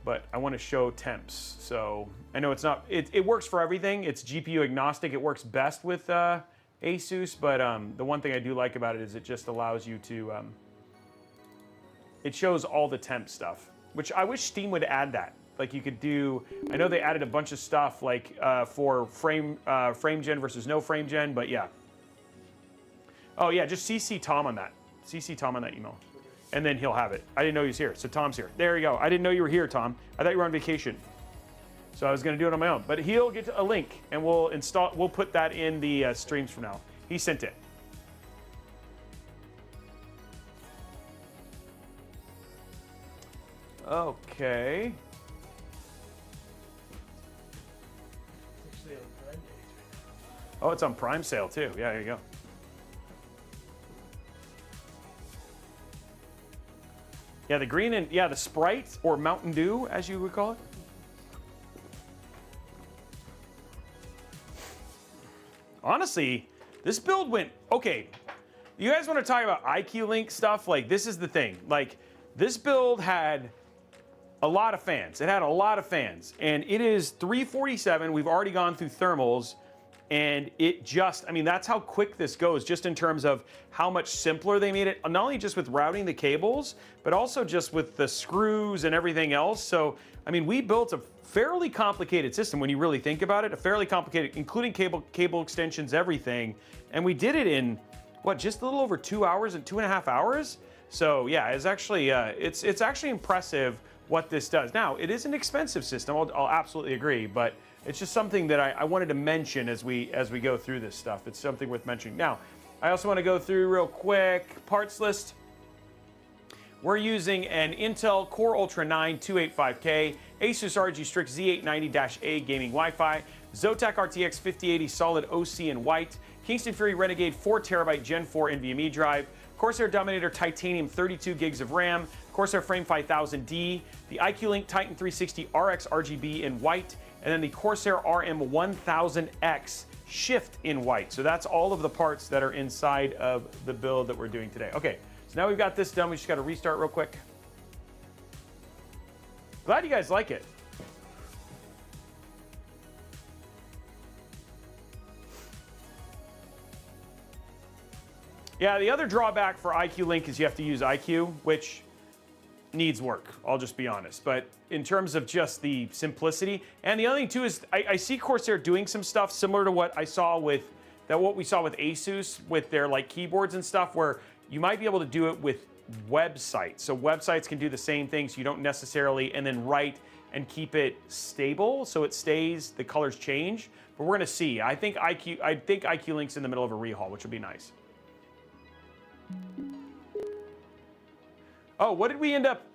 Speaker 1: but I want to show temps. So I know it's not, it works for everything. It's GPU agnostic. It works best with ASUS, but the one thing I do like about it is it just allows you to, it shows all the temp stuff, which I wish Steam would add that. Like you could do, I know they added a bunch of stuff like for frame gen versus no frame gen, but yeah. Oh yeah, just CC Tom on that. CC Tom on that email. And then he'll have it. I didn't know he was here, so Tom's here. There you go. I didn't know you were here, Tom. I thought you were on vacation. So I was gonna do it on my own, but he'll get a link and we'll put that in the streams from now. He sent it. Okay. Oh, it's on Prime sale too. Yeah, there you go. Yeah, the green and the Sprite or Mountain Dew, as you would call it. Honestly, this build went okay. You guys want to talk about IQ Link stuff? Like, this is the thing. Like, this build had a lot of fans. It had a lot of fans, and it is 347. We've already gone through thermals. And it just, I mean, that's how quick this goes, just in terms of how much simpler they made it, not only just with routing the cables, but also just with the screws and everything else. So, I mean, we built a fairly complicated system when you really think about it, a fairly complicated, including cable extensions, everything. And we did it in, what, just a little over 2 hours and 2.5 hours? So yeah, it's actually, it's actually impressive what this does. Now, it is an expensive system, I'll absolutely agree, but it's just something that I wanted to mention as we go through this stuff. It's something worth mentioning. Now, I also want to go through real quick parts list. We're using an Intel Core Ultra 9 285K, ASUS ROG Strix Z890-A gaming Wi-Fi, Zotac RTX 5080 Solid OC in white, Kingston Fury Renegade 4TB Gen 4 NVMe drive, Corsair Dominator Titanium 32 gigs of RAM, Corsair Frame 5000D, the icue Link Titan 360 RX RGB in white, and then the Corsair RM1000X Shift in white. So that's all of the parts that are inside of the build that we're doing today. Okay, so now we've got this done. We just got to restart real quick. Glad you guys like it. Yeah, the other drawback for icue Link is you have to use icue, which needs work, I'll just be honest. But in terms of just the simplicity, and the other thing too is I see Corsair doing some stuff similar to what I saw with that what we saw with ASUS with their like keyboards and stuff, where you might be able to do it with websites. So websites can do the same thing, so you don't necessarily, and then write and keep it stable so it stays, the colors change. But we're gonna see. I think icue Link's in the middle of a rehaul, which would be nice. Oh, what did we end up?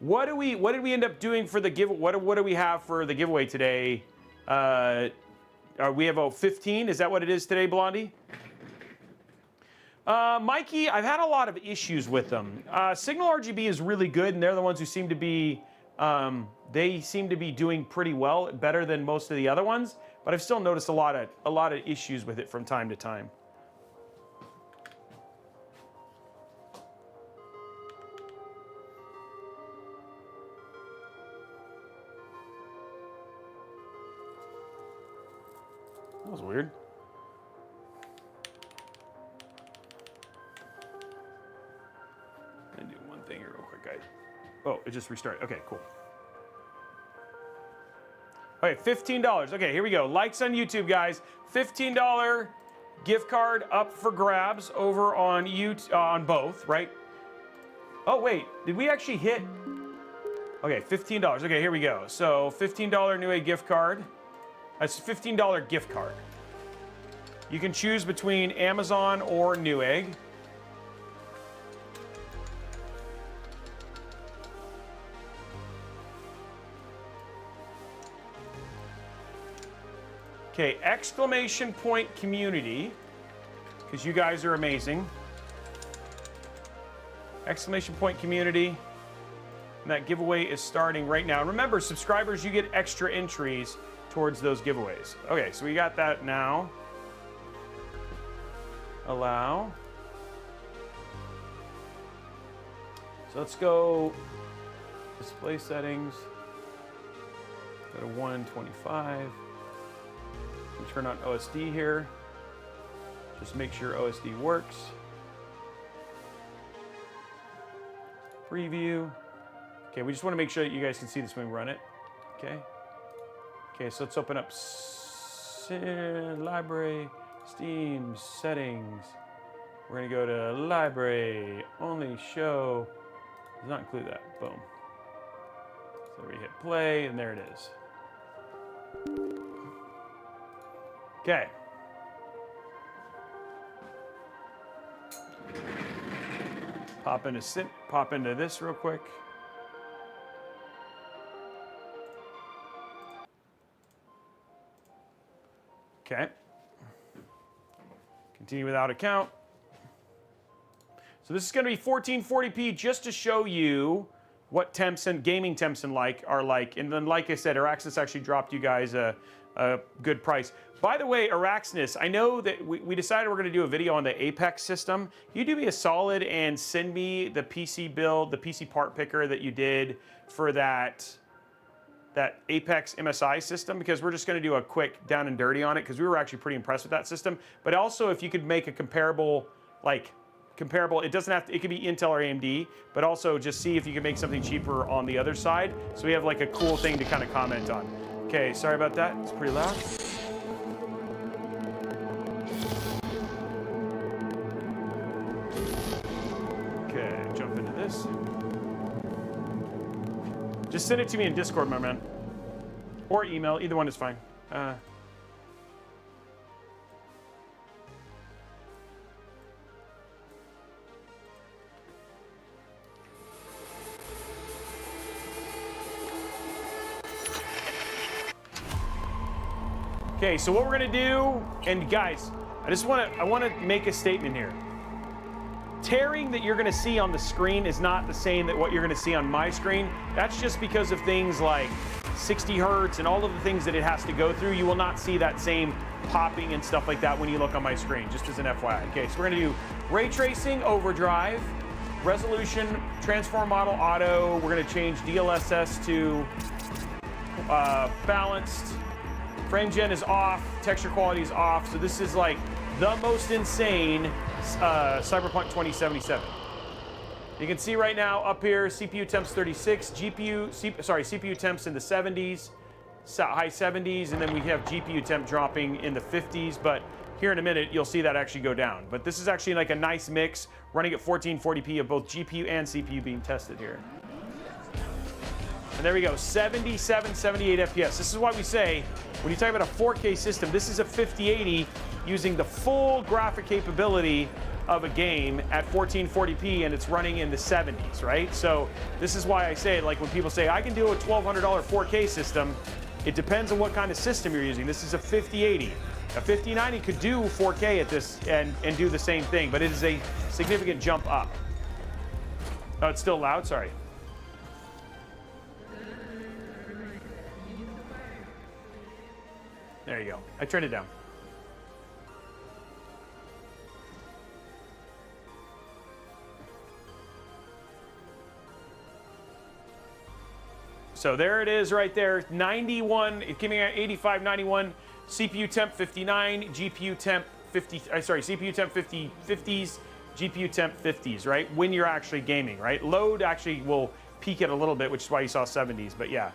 Speaker 1: What did we end up doing for the give? What do we have for the giveaway today? We have 15. Is that what it is today, Blondie? Mikey, I've had a lot of issues with them. Signal RGB is really good, and they're the ones who seem to be. They seem to be doing pretty well, better than most of the other ones. But I've still noticed a lot of issues with it from time to time. That was weird. I'm gonna do one thing here real quick, guys. Oh, it just restarted. Okay, cool. Okay, $15. Okay, here we go. Likes on YouTube, guys. $15 gift card up for grabs over on YouTube, on both, right? Oh, wait. Did we actually hit? Okay, $15. Okay, here we go. So $15 Newegg gift card. That's a $15 gift card. You can choose between Amazon or Newegg. Okay, exclamation point community, because you guys are amazing. Exclamation point community. And that giveaway is starting right now. And remember, subscribers, you get extra entries towards those giveaways. Okay, so we got that now. Allow. So let's go display settings. Go to 125. Turn on OSD here. Just make sure OSD works. Preview. Okay, we just want to make sure that you guys can see this when we run it. Okay. Okay, so let's open up library, Steam, settings. We're gonna go to library, only show, does not include that, boom. So we hit play, and there it is. Okay. Pop into this real quick. Okay. Continue without account. So this is going to be 1440p just to show you what temps and gaming temps and are like. And then, like I said, Araxis actually dropped you guys a good price. By the way, Araxis, I know that we decided we're going to do a video on the Apex system. You do me a solid and send me the PC build, the PC part picker that you did for that Apex MSI system, because we're just going to do a quick down and dirty on it, because we were actually pretty impressed with that system. But also, if you could make a comparable, it doesn't have to, it could be Intel or AMD, but also just see if you can make something cheaper on the other side. So we have like a cool thing to kind of comment on. Okay, sorry about that. It's pretty loud. Okay, jump into this. Just send it to me in Discord, my man. Or email, either one is fine. Okay, so what we're gonna do, and guys, I want to make a statement here. Tearing that you're gonna see on the screen is not the same that what you're gonna see on my screen. That's just because of things like 60 hertz and all of the things that it has to go through. You will not see that same popping and stuff like that when you look on my screen, just as an FYI. Okay, so we're gonna do ray tracing, overdrive, resolution, transform model auto. We're gonna change DLSS to balanced. Frame gen is off, texture quality is off, so this is like the most insane Cyberpunk 2077. You can see right now up here, CPU temps 36, CPU temps in the 70s, high 70s, and then we have GPU temp dropping in the 50s, but here in a minute, you'll see that actually go down. But this is actually like a nice mix, running at 1440p of both GPU and CPU being tested here. And there we go, 77, 78 FPS. This is why we say, when you talk about a 4K system, this is a 5080 using the full graphic capability of a game at 1440p, and it's running in the 70s, right? So this is why I say, like when people say, I can do a $1,200 4K system, it depends on what kind of system you're using. This is a 5080. A 5090 could do 4K at this and do the same thing, but it is a significant jump up. Oh, it's still loud, sorry. There you go. I turned it down. So there it is right there, 91, it came in at 85, 91, CPU temp 59, GPU temp 50, CPU temp 50s, GPU temp 50s, right? When you're actually gaming, right? Load actually will peak it a little bit, which is why you saw 70s, but yeah,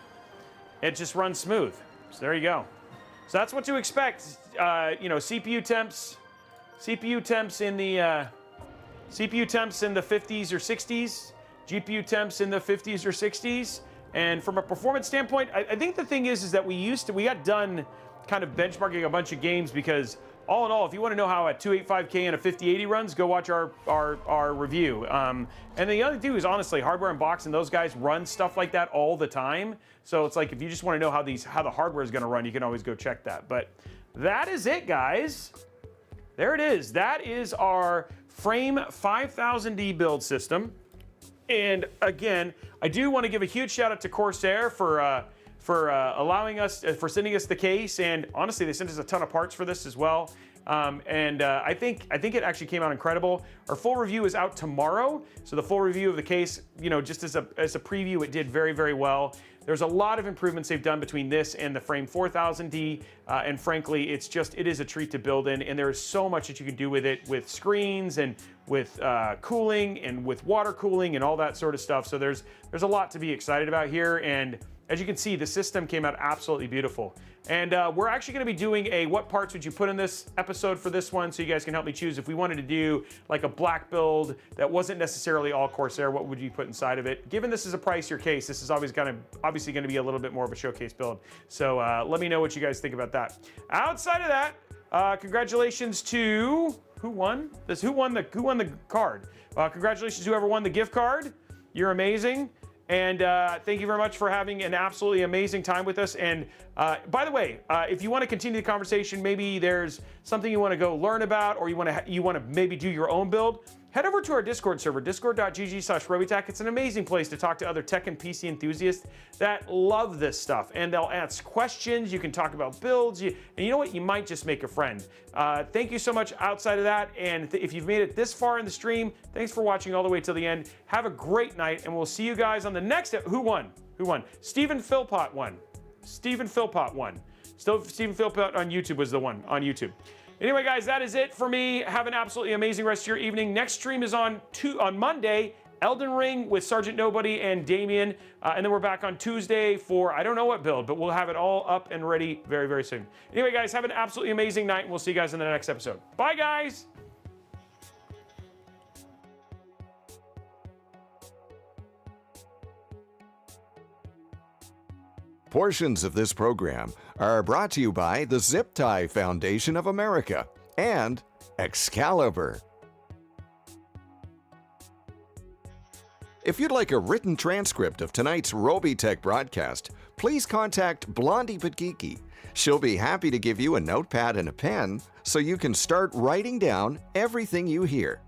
Speaker 1: it just runs smooth. So there you go. So that's what to expect. You know, CPU temps in the 50s or 60s, GPU temps in the 50s or 60s. And from a performance standpoint, I think the thing is that we got done kind of benchmarking a bunch of games, because all in all, if you want to know how a 285K and a 5080 runs, go watch our review. And the other thing is, honestly, Hardware Unboxed and those guys run stuff like that all the time. So it's like, if you just want to know how the hardware is going to run, you can always go check that. But that is it, guys. There it is. That is our Frame 5000D build system. And again, I do want to give a huge shout out to Corsair for allowing us, for sending us the case, and honestly, they sent us a ton of parts for this as well. I think it actually came out incredible. Our full review is out tomorrow, so the full review of the case, you know, just as a preview, it did very, very well. There's a lot of improvements they've done between this and the Frame 4000D, and frankly, it is a treat to build in, and there is so much that you can do with it, with screens and with cooling and with water cooling and all that sort of stuff. So there's a lot to be excited about here, and as you can see, the system came out absolutely beautiful. And we're actually going to be doing a what parts would you put in this episode for this one, so you guys can help me choose. If we wanted to do like a black build that wasn't necessarily all Corsair, what would you put inside of it? Given this is a pricier case, this is obviously going to be a little bit more of a showcase build. So let me know what you guys think about that. Outside of that, congratulations to who won the card. Congratulations to whoever won the gift card. You're amazing. And thank you very much for having an absolutely amazing time with us. And by the way, if you want to continue the conversation, maybe there's something you want to go learn about, or you want to maybe do your own build, head over to our Discord server, discord.gg/Robeytech. It's an amazing place to talk to other tech and PC enthusiasts that love this stuff, and they'll ask questions. You can talk about builds, and you know what? You might just make a friend. Thank you so much outside of that, and if you've made it this far in the stream, thanks for watching all the way till the end. Have a great night, and we'll see you guys on the next. Who won? Stephen Philpott won. Stephen Philpott won. Stephen Philpott on YouTube was the one on YouTube. Anyway, guys, that is it for me. Have an absolutely amazing rest of your evening. Next stream is on Monday, Elden Ring with Sergeant Nobody and Damien. And then we're back on Tuesday for I don't know what build, but we'll have it all up and ready very, very soon. Anyway, guys, have an absolutely amazing night, and we'll see you guys in the next episode. Bye, guys.
Speaker 3: Portions of this program are brought to you by the Zip Tie Foundation of America and Excalibur. If you'd like a written transcript of tonight's Robeytech broadcast, please contact Blondie Patgiki. She'll be happy to give you a notepad and a pen so you can start writing down everything you hear.